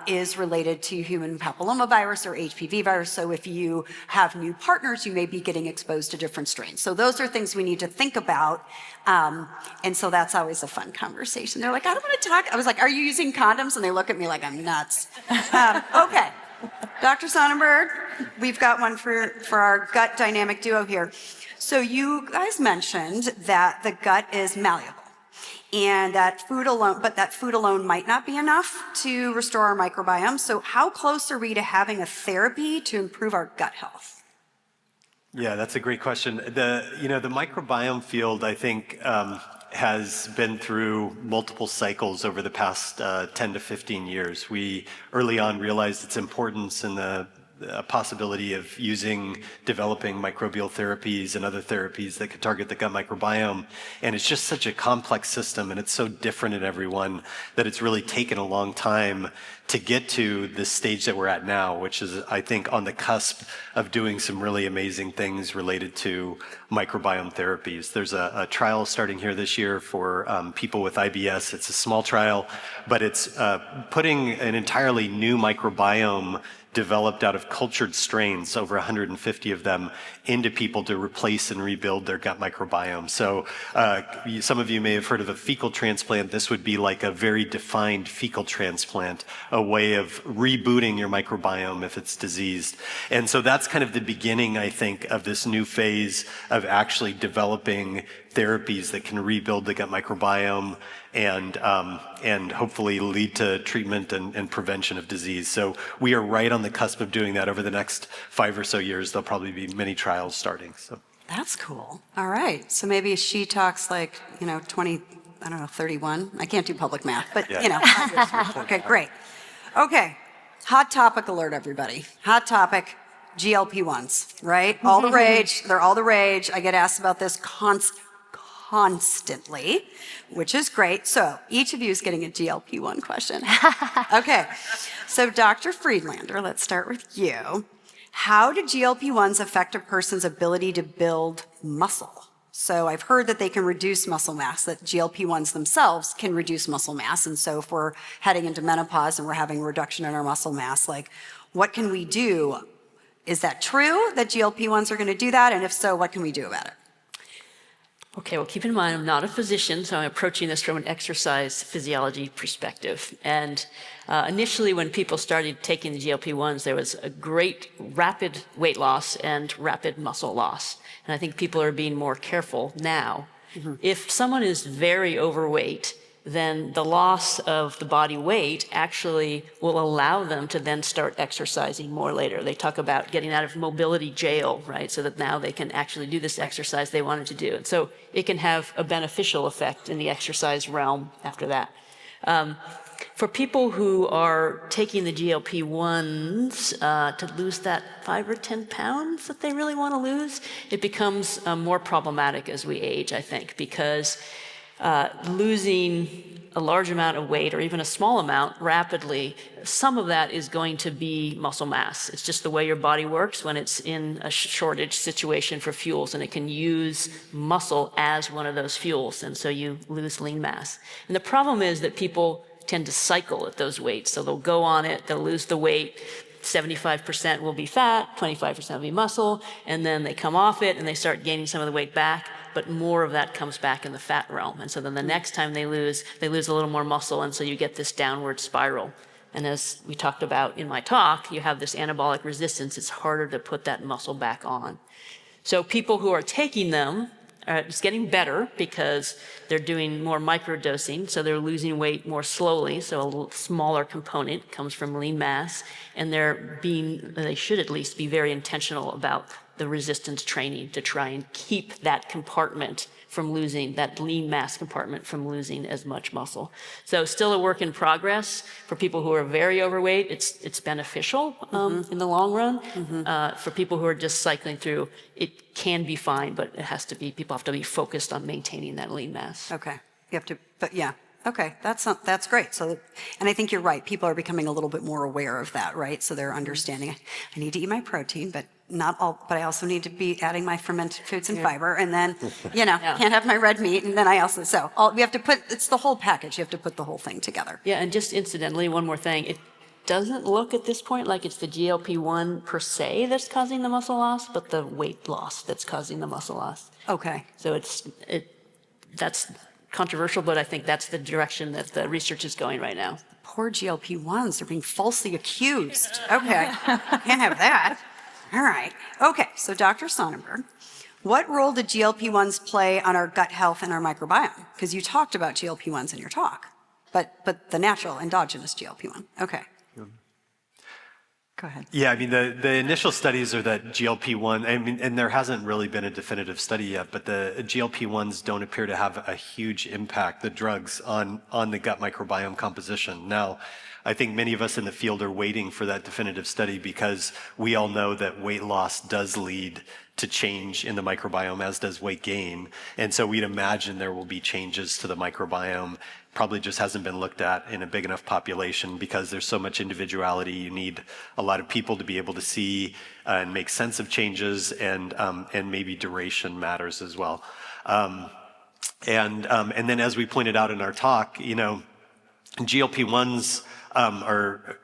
S1: is related to human papillomavirus or HPV virus. So if you have new partners, you may be getting exposed to different strains. So those are things we need to think about. And so that's always a fun conversation. They're like, I don't want to talk. I was like, are you using condoms? And they look at me like I'm nuts. Okay. Dr. Sonnenburg, we've got one for our gut dynamic duo here. So you guys mentioned that the gut is malleable and that food alone might not be enough to restore our microbiome. So how close are we to having a therapy to improve our gut health?
S3: Yeah, that's a great question. The microbiome field, I think, has been through multiple cycles over the past 10 to 15 years. We early on realized its importance and the possibility of developing microbial therapies and other therapies that could target the gut microbiome. And it's just such a complex system, and it's so different in everyone that it's really taken a long time to get to the stage that we're at now, which is, I think, on the cusp of doing some really amazing things related to microbiome therapies. There's a trial starting here this year for people with IBS. It's a small trial, but it's putting an entirely new microbiome developed out of cultured strains, over 150 of them, into people to replace and rebuild their gut microbiome. So some of you may have heard of a fecal transplant. This would be like a very defined fecal transplant, a way of rebooting your microbiome if it's diseased. And so that's kind of the beginning, I think, of this new phase of actually developing therapies that can rebuild the gut microbiome and hopefully lead to treatment and prevention of disease. So we are right on the cusp of doing that. Over the next 5 or so years, there'll probably be many trials starting. So
S1: That's cool. All right. So maybe she talks 31. I can't do public math, but Okay, great. Okay. Hot topic alert, everybody. Hot topic, GLP-1s, right? All the rage. They're all the rage. I get asked about this constantly, which is great. So each of you is getting a GLP-1 question. Okay. So Dr. Friedlander, let's start with you. How do GLP-1s affect a person's ability to build muscle? So I've heard that they can reduce muscle mass, that GLP-1s themselves can reduce muscle mass. And so if we're heading into menopause and we're having a reduction in our muscle mass, what can we do? Is that true that GLP-1s are going to do that? And if so, what can we do about it?
S2: Okay, well, keep in mind, I'm not a physician, so I'm approaching this from an exercise physiology perspective. And initially, when people started taking the GLP-1s, there was a great rapid weight loss and rapid muscle loss. And I think people are being more careful now. Mm-hmm. If someone is very overweight, then the loss of the body weight actually will allow them to then start exercising more later. They talk about getting out of mobility jail, right? So that now they can actually do this exercise they wanted to do. And so it can have a beneficial effect in the exercise realm after that. For people who are taking the GLP-1s to lose that 5 or 10 pounds that they really want to lose, it becomes more problematic as we age, I think, because losing a large amount of weight or even a small amount rapidly, some of that is going to be muscle mass. It's just the way your body works when it's in a shortage situation for fuels, and it can use muscle as one of those fuels, and so you lose lean mass. And the problem is that people tend to cycle at those weights. So they'll go on it, they'll lose the weight, 75% will be fat, 25% will be muscle, and then they come off it and they start gaining some of the weight back, but more of that comes back in the fat realm. And so then the next time they lose a little more muscle, and so you get this downward spiral. And as we talked about in my talk, you have this anabolic resistance. It's harder to put that muscle back on. So people who are taking them, it's getting better because they're doing more microdosing, so they're losing weight more slowly, so a smaller component comes from lean mass, and they should at least be very intentional about the resistance training to try and keep that compartment from losing, that lean mass compartment from losing as much muscle. So still a work in progress. For people who are very overweight, it's beneficial in the long run. Mm-hmm. For people who are just cycling through, it can be fine, but people have to be focused on maintaining that lean mass.
S1: Okay, you have to, but yeah. Okay, that's great. So, and I think you're right. People are becoming a little bit more aware of that, right? So they're understanding. I need to eat my protein, but not all. But I also need to be adding my fermented foods and fiber, and then can't have my red meat. And then we have to put. It's the whole package. You have to put the whole thing together.
S2: Yeah, and just incidentally, one more thing. It doesn't look at this point like it's the GLP-1 per se that's causing the muscle loss, but the weight loss that's causing the muscle loss.
S1: Okay.
S2: So that's controversial, but I think that's the direction that the research is going right now.
S1: Poor GLP-1s, they're being falsely accused. Okay, can't have that. All right. Okay, so Dr. Sonnenburg, what role did GLP-1s play on our gut health and our microbiome? Because you talked about GLP-1s in your talk, but the natural endogenous GLP-1. Okay.
S4: Go ahead.
S3: Yeah, I mean, the initial studies are that GLP-1, I mean, and there hasn't really been a definitive study yet, but the GLP-1s don't appear to have a huge impact, the drugs, on the gut microbiome composition. Now, I think many of us in the field are waiting for that definitive study because we all know that weight loss does lead to change in the microbiome, as does weight gain. And so we'd imagine there will be changes to the microbiome. Probably just hasn't been looked at in a big enough population because there's so much individuality. You need a lot of people to be able to see and make sense of changes, and maybe duration matters as well. And then, as we pointed out in our talk, GLP-1s are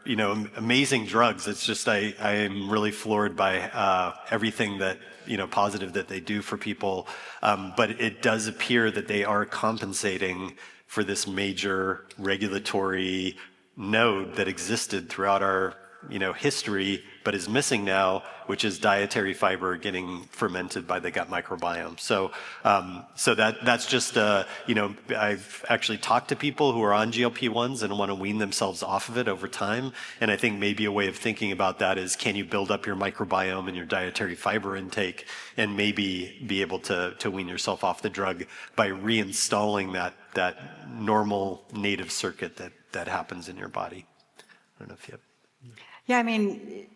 S3: amazing drugs. It's just I am really floored by everything that positive that they do for people. But it does appear that they are compensating for this major regulatory node that existed throughout our history, but is missing now, which is dietary fiber getting fermented by the gut microbiome. So that's just I've actually talked to people who are on GLP-1s and want to wean themselves off of it over time. And I think maybe a way of thinking about that is, can you build up your microbiome and your dietary fiber intake, and maybe be able to wean yourself off the drug by reinstalling that normal native circuit that happens in your body. I don't know if you have.
S4: Yeah, I mean,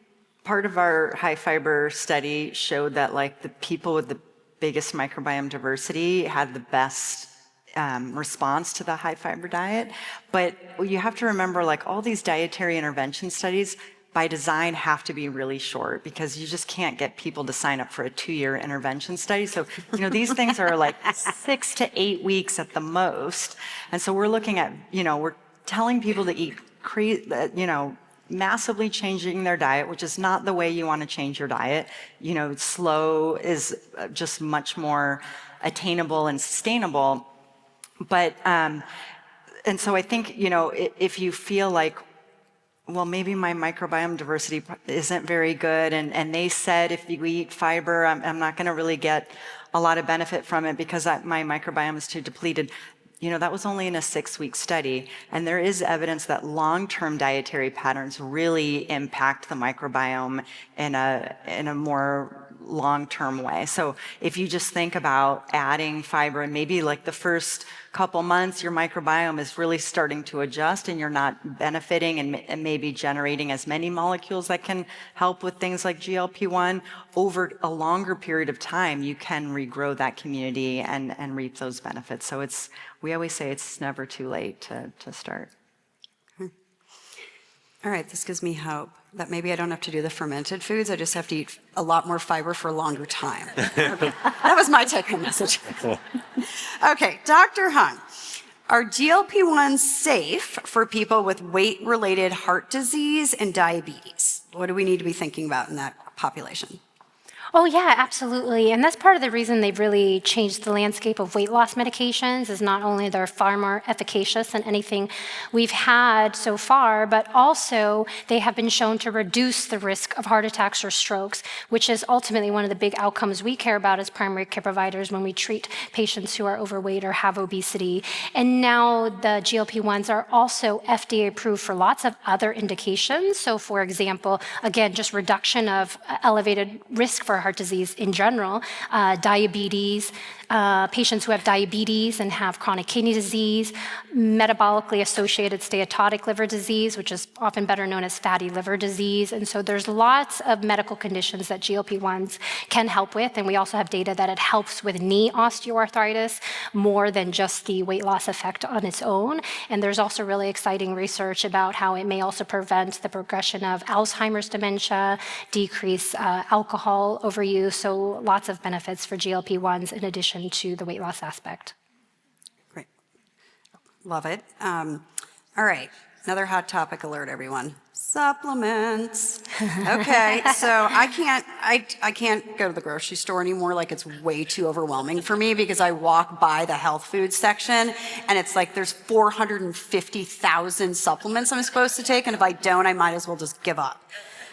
S4: part of our high fiber study showed that the people with the biggest microbiome diversity had the best response to the high fiber diet. But you have to remember, all these dietary intervention studies by design have to be really short, because you just can't get people to sign up for a 2-year intervention study. So, these things are 6 to 8 weeks at the most. And so we're looking at, we're telling people to eat, massively changing their diet, which is not the way you want to change your diet. Slow is just much more attainable and sustainable. But, and so I think, if you feel well, maybe my microbiome diversity isn't very good, and they said if we eat fiber, I'm not going to really get a lot of benefit from it because my microbiome is too depleted. That was only in a 6-week study, and there is evidence that long-term dietary patterns really impact the microbiome in a more long-term way. So if you just think about adding fiber, and maybe the first couple months your microbiome is really starting to adjust and you're not benefiting and maybe generating as many molecules that can help with things like GLP-1, over a longer period of time you can regrow that community and reap those benefits. So we always say it's never too late to start.
S1: All right, this gives me hope that maybe I don't have to do the fermented foods. I just have to eat a lot more fiber for a longer time. Okay. That was my take-home message. Okay, Dr. Hung, are GLP-1s safe for people with weight-related heart disease and diabetes? What do we need to be thinking about in that population?
S5: Oh yeah, absolutely. And that's part of the reason they've really changed the landscape of weight loss medications, is not only they're far more efficacious than anything we've had so far, but also they have been shown to reduce the risk of heart attacks or strokes, which is ultimately one of the big outcomes we care about as primary care providers when we treat patients who are overweight or have obesity. And now the GLP-1s are also FDA approved for lots of other indications. So for example, again, just reduction of elevated risk for heart disease in general, diabetes, patients who have diabetes and have chronic kidney disease, metabolically associated steatotic liver disease, which is often better known as fatty liver disease. And so there's lots of medical conditions that GLP-1s can help with. And we also have data that it helps with knee osteoarthritis more than just the weight loss effect on its own. And there's also really exciting research about how it may also prevent the progression of Alzheimer's dementia, decrease alcohol overuse. So lots of benefits for GLP-1s in addition to the weight loss aspect.
S1: Great. Love it. All right. Another hot topic alert, everyone. Supplements. Okay, so I can't go to the grocery store anymore. It's way too overwhelming for me because I walk by the health food section and it's there's 450,000 supplements I'm supposed to take, and if I don't, I might as well just give up.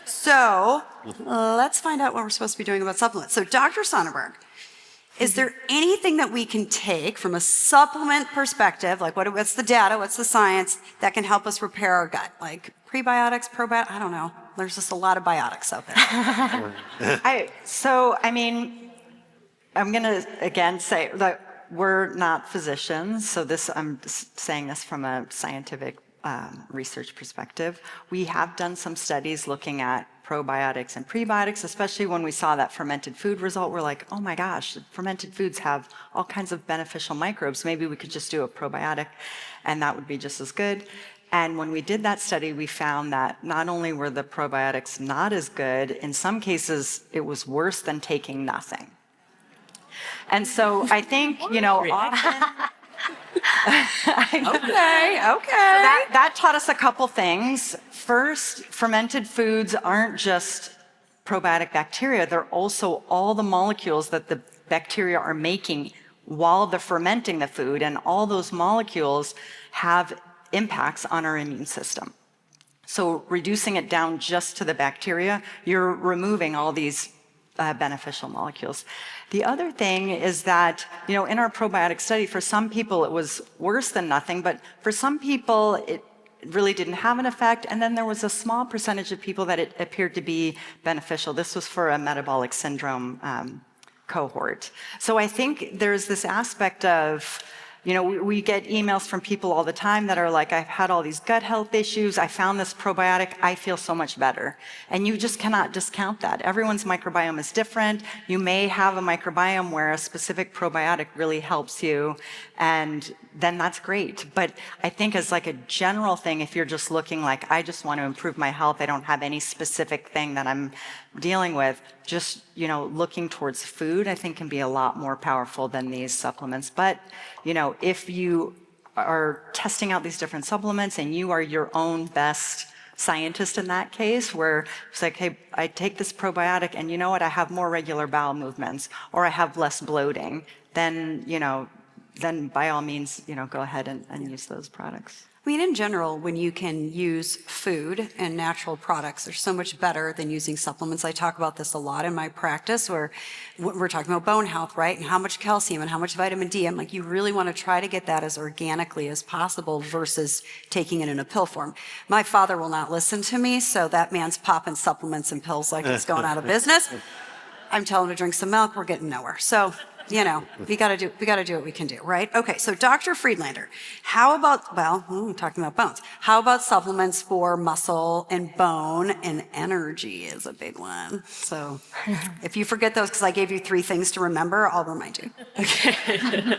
S1: So let's find out what we're supposed to be doing about supplements. So Dr. Sonnenburg, is there anything that we can take from a supplement perspective, what's the data, what's the science, that can help us repair our gut? Prebiotics, probiotics, I don't know. there's just a lot of biotics out there.
S4: I'm going to again say that we're not physicians, so I'm saying this from a scientific research perspective. We have done some studies looking at probiotics and prebiotics, especially when we saw that fermented food result. We're like, oh my gosh, fermented foods have all kinds of beneficial microbes. Maybe we could just do a probiotic and that would be just as good. And when we did that study, we found that not only were the probiotics not as good, in some cases, it was worse than taking nothing. And so I think, often...
S1: Okay.
S4: That taught us a couple things. First, fermented foods aren't just probiotic bacteria, they're also all the molecules that the bacteria are making while they're fermenting the food, and all those molecules have impacts on our immune system. So reducing it down just to the bacteria, you're removing all these beneficial molecules. The other thing is that, in our probiotic study, for some people it was worse than nothing, but for some people it really didn't have an effect, and then there was a small percentage of people that it appeared to be beneficial. This was for a metabolic syndrome cohort. So I think there's this aspect of, we get emails from people all the time that are like, I've had all these gut health issues, I found this probiotic, I feel so much better. And you just cannot discount that. Everyone's microbiome is different. You may have a microbiome where a specific probiotic really helps you, and then that's great. But I think as like a general thing, if you're just looking like, I just want to improve my health, I don't have any specific thing that I'm dealing with, just, looking towards food, I think can be a lot more powerful than these supplements. But, if you are testing out these different supplements and you are your own best scientist in that case, where it's like, hey, I take this probiotic and you know what, I have more regular bowel movements, or I have less bloating, then, then by all means, go ahead and use those products.
S1: I mean, in general, when you can use food and natural products, they're so much better than using supplements. I talk about this a lot in my practice, where we're talking about bone health, right? And how much calcium and how much vitamin D. I'm like, you really want to try to get that as organically as possible versus taking it in a pill form. My father will not listen to me, so that man's popping supplements and pills like he's going out of business. I'm telling him to drink some milk, we're getting nowhere. So, we got to do what we can do, right? Okay, so Dr. Friedlander, how about, talking about bones, how about supplements for muscle and bone, and energy is a big one. So if you forget those, because I gave you 3 things to remember, I'll remind you.
S2: Okay.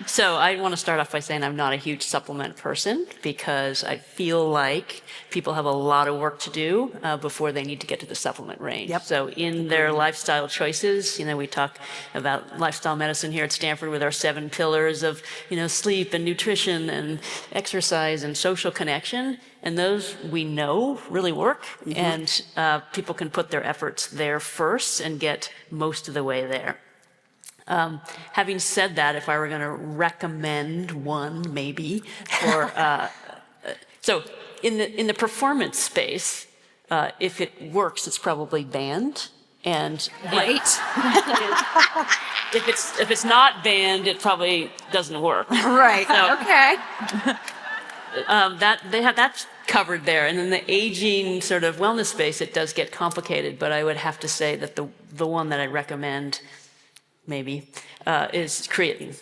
S2: So I want to start off by saying I'm not a huge supplement person, because I feel like people have a lot of work to do before they need to get to the supplement range.
S1: Yep.
S2: So in their lifestyle choices, we talk about lifestyle medicine here at Stanford with our 7 pillars of, sleep and nutrition and exercise and social connection. And those we know really work. Mm-hmm. And people can put their efforts there first and get most of the way there. Having said that, if I were going to recommend one, maybe, for so in the performance space, if it works, it's probably banned. And
S1: Right.
S2: if it's not banned, it probably doesn't work.
S1: Right.
S2: So,
S1: Okay.
S2: That's covered there. And then the aging sort of wellness space, it does get complicated. But I would have to say that the one that I recommend, maybe, is creatine.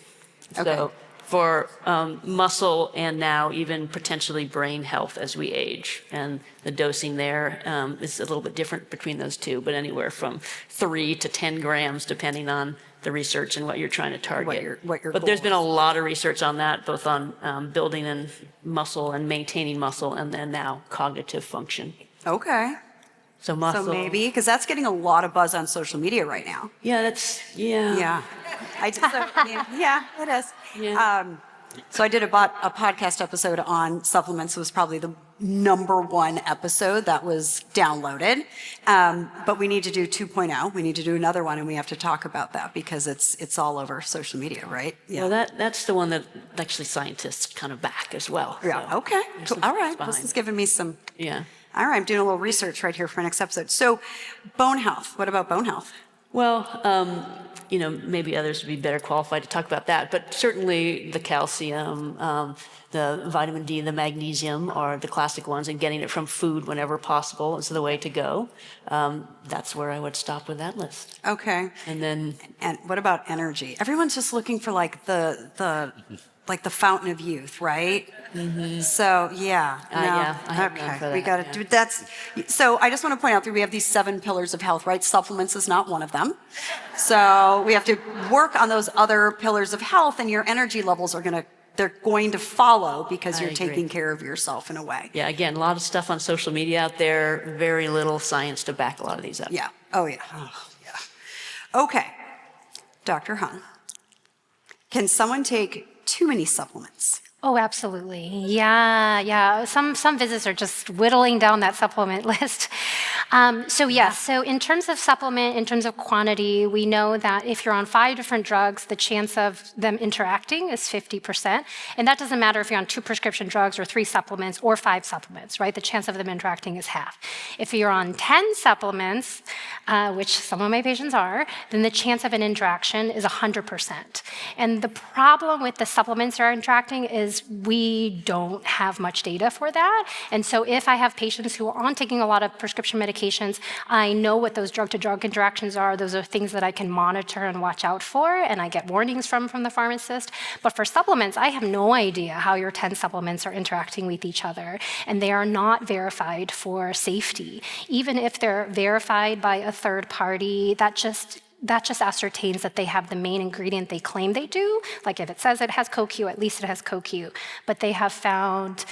S1: Okay.
S2: So for muscle and now even potentially brain health as we age. And the dosing there is a little bit different between those two, but anywhere from 3 to 10 grams, depending on the research and what you're trying to target.
S1: What your
S2: but there's
S1: goal
S2: been a lot of research on that, both on building and muscle and maintaining muscle, and then now cognitive function.
S1: Okay.
S2: So muscle.
S1: So maybe, because that's getting a lot of buzz on social media right now.
S2: Yeah,
S1: Yeah. It is.
S2: Yeah.
S1: So I did a podcast episode on supplements. It was probably the #1 episode that was downloaded. But we need to do 2.0. We need to do another one, and we have to talk about that because it's all over social media, right?
S2: Yeah. Well, that's the one that actually scientists kind of back as well.
S1: Yeah.
S2: So
S1: Okay. All right.
S2: behind.
S1: This is giving me some.
S2: Yeah.
S1: All right. I'm doing a little research right here for next episode. So, bone health. What about bone health?
S2: Well, maybe others would be better qualified to talk about that, but certainly the calcium, the vitamin D, the magnesium are the classic ones, and getting it from food whenever possible is the way to go. That's where I would stop with that list.
S1: Okay.
S2: And then,
S1: And what about energy? Everyone's just looking for like the fountain of youth, right? Mm-hmm. So yeah, no.
S2: yeah, I have
S1: okay.
S2: none for
S1: We
S2: that,
S1: got to
S2: yeah.
S1: do that's. So I just want to point out that we have these 7 pillars of health, right? Supplements is not one of them. So we have to work on those other pillars of health, and your energy levels they're going to follow because you're
S2: agree.
S1: taking care of yourself in a way.
S2: yeah, again, a lot of stuff on social media out there, very little science to back a lot of these up.
S1: Yeah. Oh yeah. Oh, yeah. Okay, Dr. Hung, can someone take too many supplements?
S5: Oh, absolutely. Yeah. Some visits are just whittling down that supplement list. So in terms of supplement, in terms of quantity, we know that if you're on 5 different drugs, the chance of them interacting is 50%. And that doesn't matter if you're on 2 prescription drugs or 3 supplements or 5 supplements, right? The chance of them interacting is half. If you're on 10 supplements, which some of my patients are, then the chance of an interaction is 100%. And the problem with the supplements that are interacting is we don't have much data for that. And so if I have patients who are taking a lot of prescription medications, I know what those drug-to-drug interactions are. Those are things that I can monitor and watch out for, and I get warnings from the pharmacist. But for supplements, I have no idea how your 10 supplements are interacting with each other, and they are not verified for safety. Even if they're verified by a third party, that just ascertains that they have the main ingredient they claim they do. Like if it says it has CoQ, at least it has CoQ. But they have found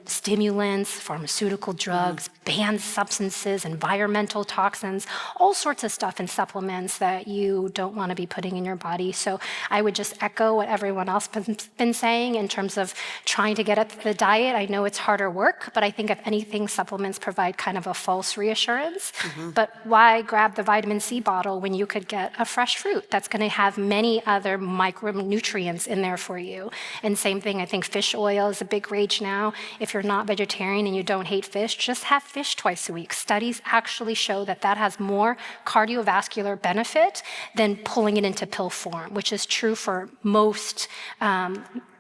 S5: stimulants, pharmaceutical drugs, banned substances, environmental toxins, all sorts of stuff in supplements that you don't want to be putting in your body. So I would just echo what everyone else has been saying in terms of trying to get at the diet. I know it's harder work, but I think if anything, supplements provide kind of a false reassurance. But why grab the vitamin C bottle when you could get a fresh fruit that's going to have many other micronutrients in there for you? And same thing, I think fish oil is a big rage now. If you're not vegetarian and you don't hate fish, just have fish twice a week. Studies actually show that that has more cardiovascular benefit than pulling it into pill form, which is true for most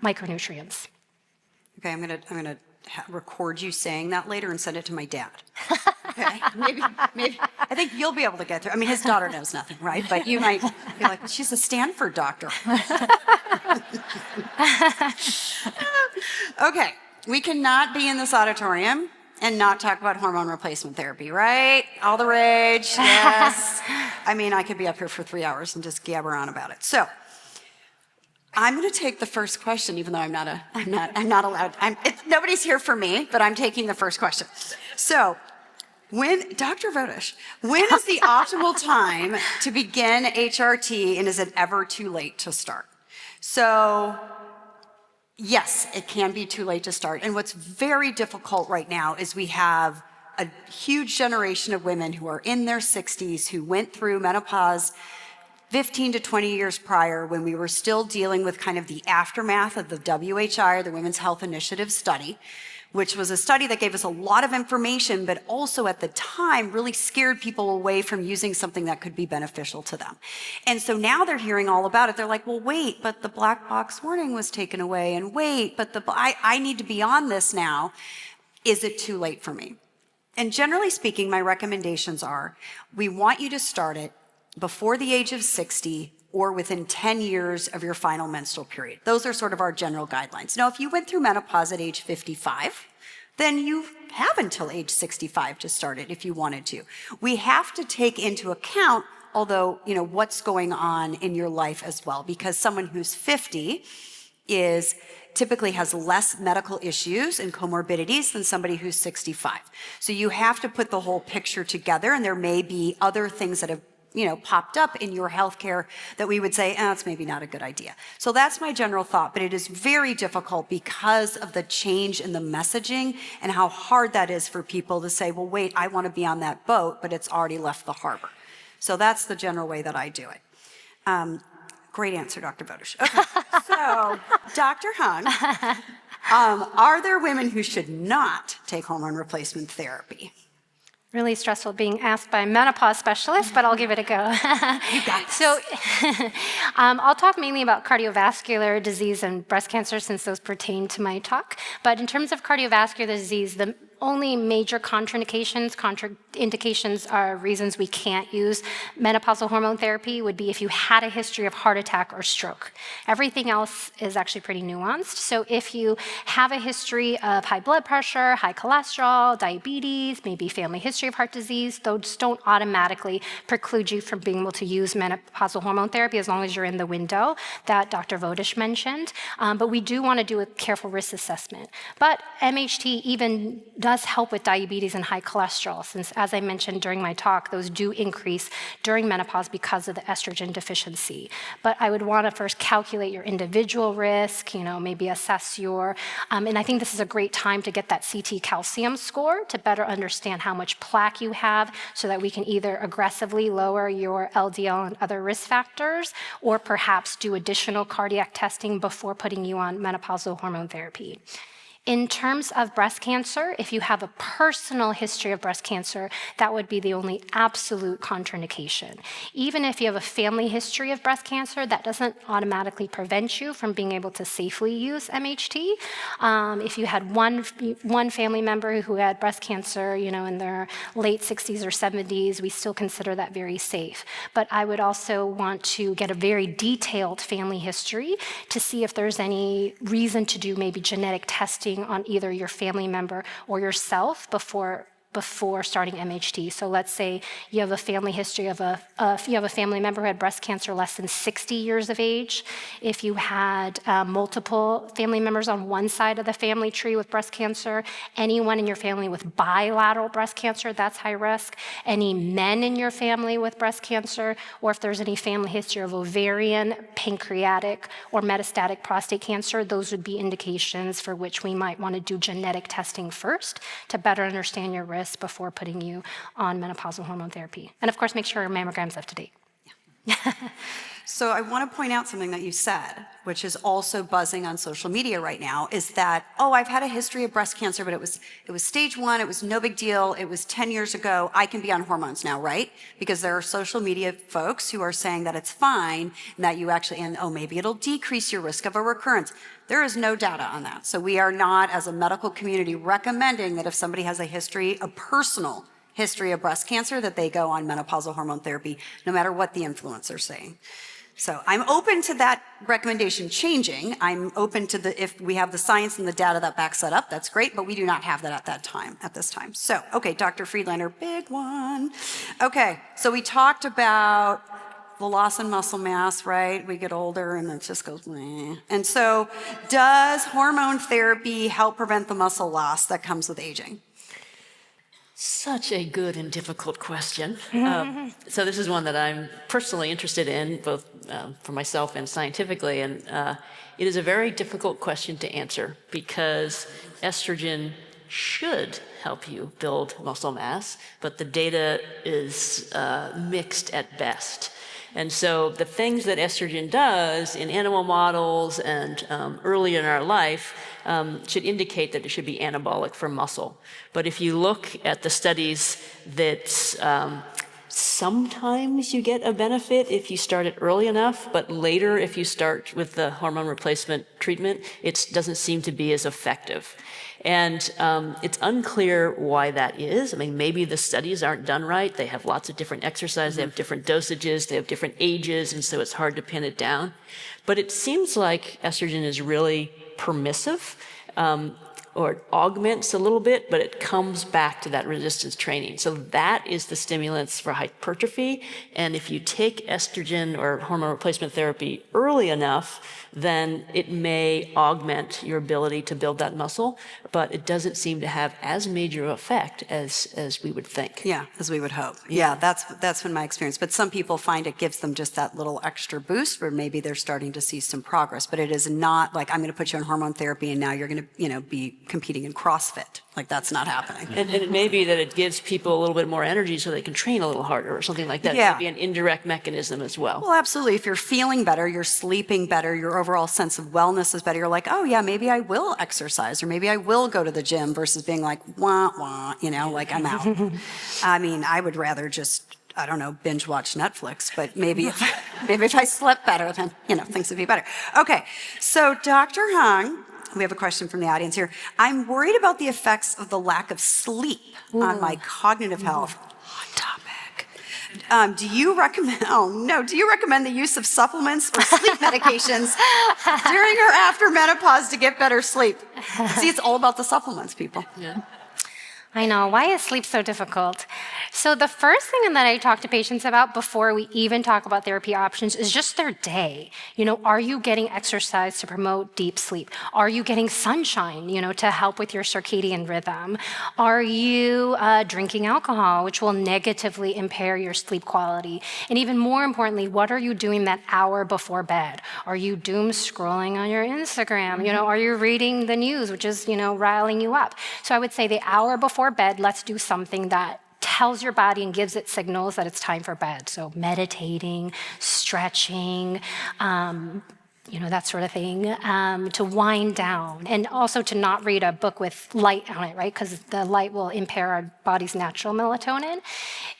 S5: micronutrients.
S1: Okay, I'm gonna record you saying that later and send it to my dad. Okay, maybe. I think you'll be able to get through. I mean, his daughter knows nothing, right? But you might be like, she's a Stanford doctor. Okay, we cannot be in this auditorium and not talk about hormone replacement therapy, right? All the rage, yes. I mean, I could be up here for 3 hours and just gabber on about it. So, I'm going to take the first question, even though I'm not allowed. Nobody's here for me, but I'm taking the first question. So, Dr. Voedisch, when is the optimal time to begin HRT, and is it ever too late to start? So, yes, it can be too late to start. And what's very difficult right now is we have a huge generation of women who are in their 60s who went through menopause 15 to 20 years prior, when we were still dealing with kind of the aftermath of the WHI, or the Women's Health Initiative study, which was a study that gave us a lot of information, but also at the time really scared people away from using something that could be beneficial to them. And so now they're hearing all about it. They're like, well, wait, but the black box warning was taken away, and wait, but I need to be on this now. Is it too late for me? And generally speaking, my recommendations are, we want you to start it before the age of 60 or within 10 years of your final menstrual period. Those are sort of our general guidelines. Now, if you went through menopause at age 55, then you have until age 65 to start it if you wanted to. We have to take into account, although, what's going on in your life as well, because someone who's 50 typically has less medical issues and comorbidities than somebody who's 65. So you have to put the whole picture together, and there may be other things that have popped up in your healthcare that we would say, it's maybe not a good idea. So that's my general thought, but it is very difficult because of the change in the messaging and how hard that is for people to say, well, wait, I want to be on that boat, but it's already left the harbor. So that's the general way that I do it. Great answer, Dr. Voedisch. Okay, so Dr. Hung, are there women who should not take hormone replacement therapy?
S5: Really stressful being asked by a menopause specialist, but I'll give it a go.
S1: You got this.
S5: So I'll talk mainly about cardiovascular disease and breast cancer since those pertain to my talk. But in terms of cardiovascular disease, the only major contraindications are reasons we can't use menopausal hormone therapy would be if you had a history of heart attack or stroke. Everything else is actually pretty nuanced. So if you have a history of high blood pressure, high cholesterol, diabetes, maybe family history of heart disease, those don't automatically preclude you from being able to use menopausal hormone therapy as long as you're in the window that Dr. Voedisch mentioned. But we do want to do a careful risk assessment. But MHT even does help with diabetes and high cholesterol, since, as I mentioned during my talk, those do increase during menopause because of the estrogen deficiency. But I would want to first calculate your individual risk, maybe assess your, and I think this is a great time to get that CT calcium score to better understand how much plaque you have so that we can either aggressively lower your LDL and other risk factors, or perhaps do additional cardiac testing before putting you on menopausal hormone therapy. In terms of breast cancer, if you have a personal history of breast cancer, that would be the only absolute contraindication. Even if you have a family history of breast cancer, that doesn't automatically prevent you from being able to safely use MHT. If you had one family member who had breast cancer, in their late 60s or 70s, we still consider that very safe. But I would also want to get a very detailed family history to see if there's any reason to do maybe genetic testing on either your family member or yourself before starting MHT. So let's say you have a family history of if you have a family member who had breast cancer less than 60 years of age, if you had multiple family members on one side of the family tree with breast cancer, anyone in your family with bilateral breast cancer, that's high risk, any men in your family with breast cancer, or if there's any family history of ovarian, pancreatic, or metastatic prostate cancer, those would be indications for which we might want to do genetic testing first to better understand your risk before putting you on menopausal hormone therapy. And of course, make sure your mammogram's up to date. Yeah.
S1: So I want to point out something that you said, which is also buzzing on social media right now, is that, I've had a history of breast cancer, but it was stage 1, it was no big deal, it was 10 years ago, I can be on hormones now, right? Because there are social media folks who are saying that it's fine, and that you actually, maybe it'll decrease your risk of a recurrence. There is no data on that. So we are not, as a medical community, recommending that if somebody has a personal history of breast cancer, that they go on menopausal hormone therapy, no matter what the influencer's saying. So I'm open to that recommendation changing. I'm open to if we have the science and the data that backs that up, that's great, but we do not have that at this time. So, okay, Dr. Friedlander, big one. Okay, so we talked about the loss in muscle mass, right? We get older and it just goes, meh. And so does hormone therapy help prevent the muscle loss that comes with aging?
S2: Such a good and difficult question. So this is one that I'm personally interested in, both for myself and scientifically, and it is a very difficult question to answer because estrogen should help you build muscle mass, but the data is mixed at best. And so the things that estrogen does in animal models and early in our life should indicate that it should be anabolic for muscle. But if you look at the studies that sometimes you get a benefit if you start it early enough, but later if you start with the hormone replacement treatment, it doesn't seem to be as effective. And it's unclear why that is. I mean, maybe the studies aren't done right. They have lots of different exercises, they have different dosages, they have different ages, and so it's hard to pin it down. But it seems like estrogen is really permissive, or it augments a little bit, but it comes back to that resistance training. So that is the stimulants for hypertrophy. And if you take estrogen or hormone replacement therapy early enough, then it may augment your ability to build that muscle, but it doesn't seem to have as major effect as we would think.
S1: Yeah, as we would hope. Yeah, that's been my experience. But some people find it gives them just that little extra boost where maybe they're starting to see some progress. But it is not like I'm going to put you on hormone therapy and now you're going to, be competing in CrossFit. Like, that's not happening.
S2: And it may be that it gives people a little bit more energy so they can train a little harder or something like that.
S1: Yeah.
S2: It may be an indirect mechanism as well.
S1: Well, absolutely. If you're feeling better, you're sleeping better, your overall sense of wellness is better. You're like, oh yeah, maybe I will exercise, or maybe I will go to the gym, versus being like, wah, wah, like I'm out. I mean, I would rather just, I don't know, binge watch Netflix, but maybe if I slept better, then, things would be better. Okay, so Dr. Hung, we have a question from the audience here. I'm worried about the effects of the lack of sleep on my cognitive health. Hot topic. Do you recommend the use of supplements or sleep medications during or after menopause to get better sleep? See, it's all about the supplements, people.
S2: Yeah.
S5: I know. Why is sleep so difficult? So the first thing that I talk to patients about before we even talk about therapy options is just their day. Are you getting exercise to promote deep sleep? Are you getting sunshine, to help with your circadian rhythm? Are you drinking alcohol, which will negatively impair your sleep quality? And even more importantly, what are you doing that hour before bed? Are you doom scrolling on your Instagram? Are you reading the news, which is, riling you up? So I would say the hour before bed, let's do something that tells your body and gives it signals that it's time for bed. So meditating, stretching, that sort of thing, to wind down, and also to not read a book with light on it, right? Because the light will impair our body's natural melatonin.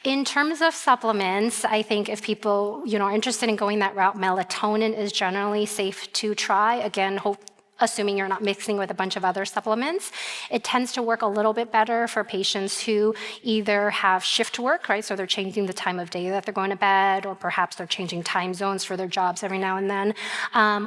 S5: In terms of supplements, I think if people, are interested in going that route, melatonin is generally safe to try. Again, assuming you're not mixing with a bunch of other supplements. It tends to work a little bit better for patients who either have shift work, right? So they're changing the time of day that they're going to bed, or perhaps they're changing time zones for their jobs every now and then.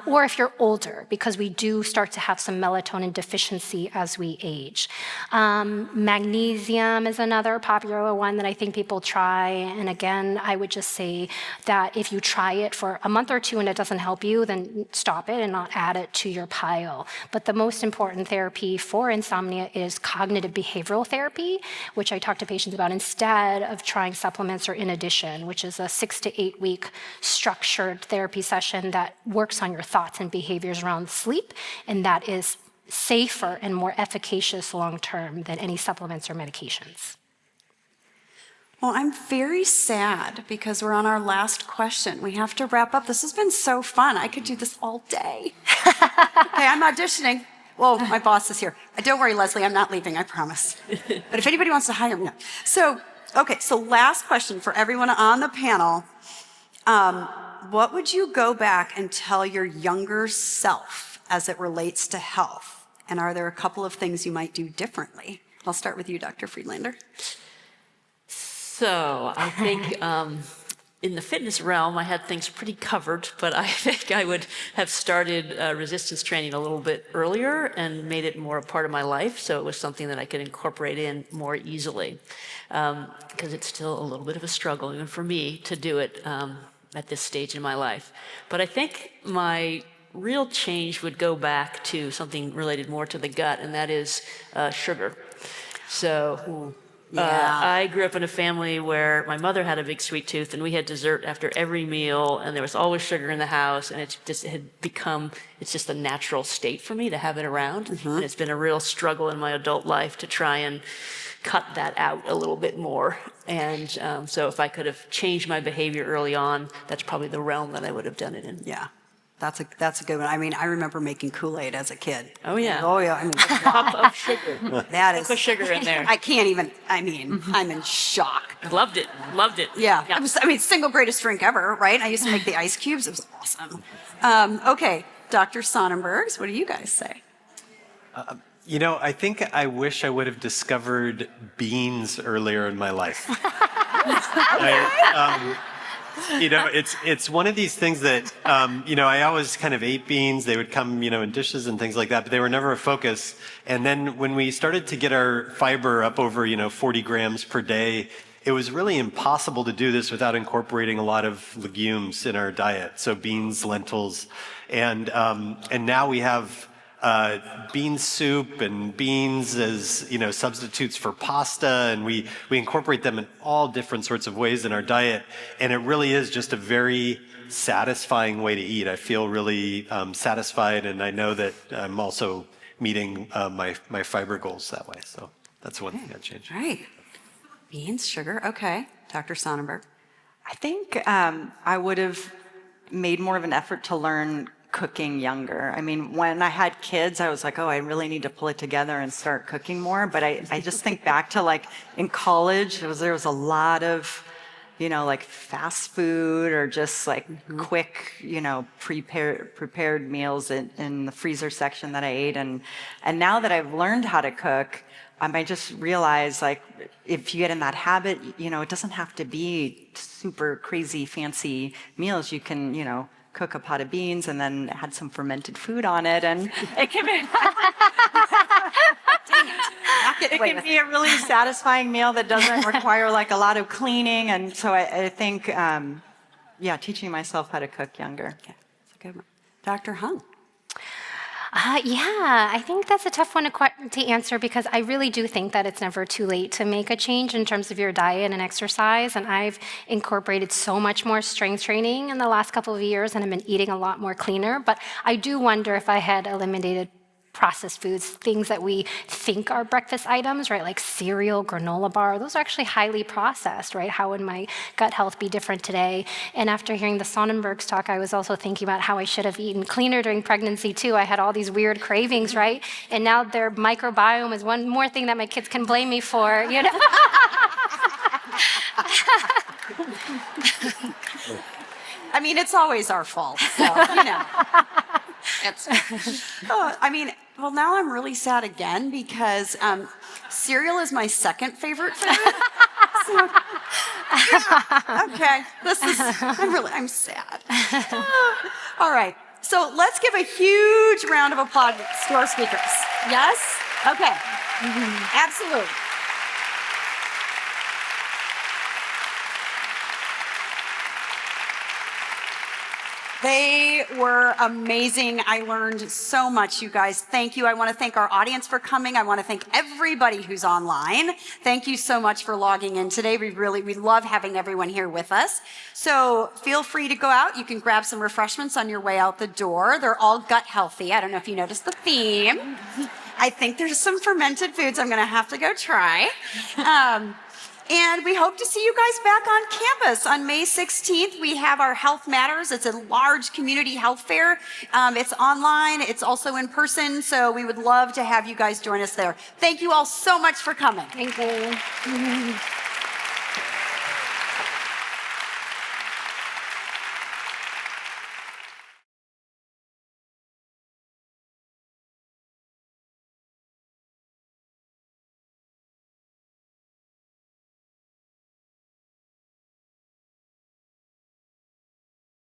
S5: Or if you're older, because we do start to have some melatonin deficiency as we age. Magnesium is another popular one that I think people try. And again, I would just say that if you try it for a month or two and it doesn't help you, then stop it and not add it to your pile. But the most important therapy for insomnia is cognitive behavioral therapy, which I talk to patients about instead of trying supplements or in addition, which is a 6 to 8 week structured therapy session that works on your thoughts and behaviors around sleep, and that is safer and more efficacious long-term than any supplements or medications.
S1: Well, I'm very sad because we're on our last question. We have to wrap up. This has been so fun. I could do this all day. Okay, I'm auditioning. Well, my boss is here. Don't worry, Leslie, I'm not leaving, I promise. But if anybody wants to hire me, no. So last question for everyone on the panel. What would you go back and tell your younger self as it relates to health? And are there a couple of things you might do differently? I'll start with you, Dr. Friedlander.
S2: So I think in the fitness realm, I had things pretty covered, but I think I would have started resistance training a little bit earlier and made it more a part of my life, so it was something that I could incorporate in more easily, because it's still a little bit of a struggle, even for me, to do it at this stage in my life. But I think my real change would go back to something related more to the gut, and that is sugar. So I grew up in a family where my mother had a big sweet tooth, and we had dessert after every meal, and there was always sugar in the house, and it's just a natural state for me to have it around. And it's been a real struggle in my adult life to try and cut that out a little bit more. And so if I could have changed my behavior early on, that's probably the realm that I would have done it in.
S1: Yeah. That's a good one. I mean, I remember making Kool-Aid as a kid.
S2: Oh, yeah.
S1: Oh, yeah. I mean,
S2: Cup of sugar.
S1: that is.
S2: Put sugar in there.
S1: I can't even, I'm in shock.
S2: Loved it.
S1: Yeah. Single greatest drink ever, right? I used to make the ice cubes. It was awesome. Okay, Dr. Sonnenburg, what do you guys say?
S3: I think I wish I would have discovered beans earlier in my life. It's one of these things that, I always kind of ate beans. They would come, in dishes and things like that, but they were never a focus. And then when we started to get our fiber up over, 40 grams per day, it was really impossible to do this without incorporating a lot of legumes in our diet. So beans, lentils, and now we have bean soup and beans as substitutes for pasta, and we incorporate them in all different sorts of ways in our diet, and it really is just a very satisfying way to eat. I feel really satisfied, and I know that I'm also meeting my fiber goals that way. So that's one thing I'd change.
S1: Right. Beans, sugar, okay. Dr. Sonnenburg.
S4: I think I would have made more of an effort to learn cooking younger. I mean, when I had kids, I was like, oh, I really need to pull it together and start cooking more. But I just think back to like in college, there was a lot of, like fast food or just like quick, prepared meals in the freezer section that I ate. And now that I've learned how to cook, I just realize like if you get in that habit, it doesn't have to be super crazy fancy meals. You can, cook a pot of beans and then add some fermented food on it, and it can be it can be a really satisfying meal that doesn't require like a lot of cleaning. And so I think, teaching myself how to cook younger.
S1: Okay, that's a good one. Dr. Hung.
S5: I think that's a tough one to answer because I really do think that it's never too late to make a change in terms of your diet and exercise. And I've incorporated so much more strength training in the last couple of years, and I've been eating a lot more cleaner. But I do wonder if I had eliminated processed foods, things that we think are breakfast items, right? Like cereal, granola bar, those are actually highly processed, right? How would my gut health be different today? And after hearing the Sonnenberg's talk, I was also thinking about how I should have eaten cleaner during pregnancy too. I had all these weird cravings, right? And now their microbiome is one more thing that my kids can blame me for,
S1: I mean, it's always our fault, so, now I'm really sad again because cereal is my second favorite food. So, okay, I'm sad. All right, so let's give a huge round of applause to our speakers. Yes? Okay, absolutely. They were amazing. I learned so much, you guys. Thank you. I want to thank our audience for coming. I want to thank everybody who's online. Thank you so much for logging in today. We love having everyone here with us. So feel free to go out. You can grab some refreshments on your way out the door. They're all gut healthy. I don't know if you noticed the theme. I think there's some fermented foods I'm going to have to go try. And we hope to see you guys back on campus on May 16th. We have our Health Matters. It's a large community health fair. It's online. It's also in person. So we would love to have you guys join us there. Thank you all so much for coming.
S5: Thank you.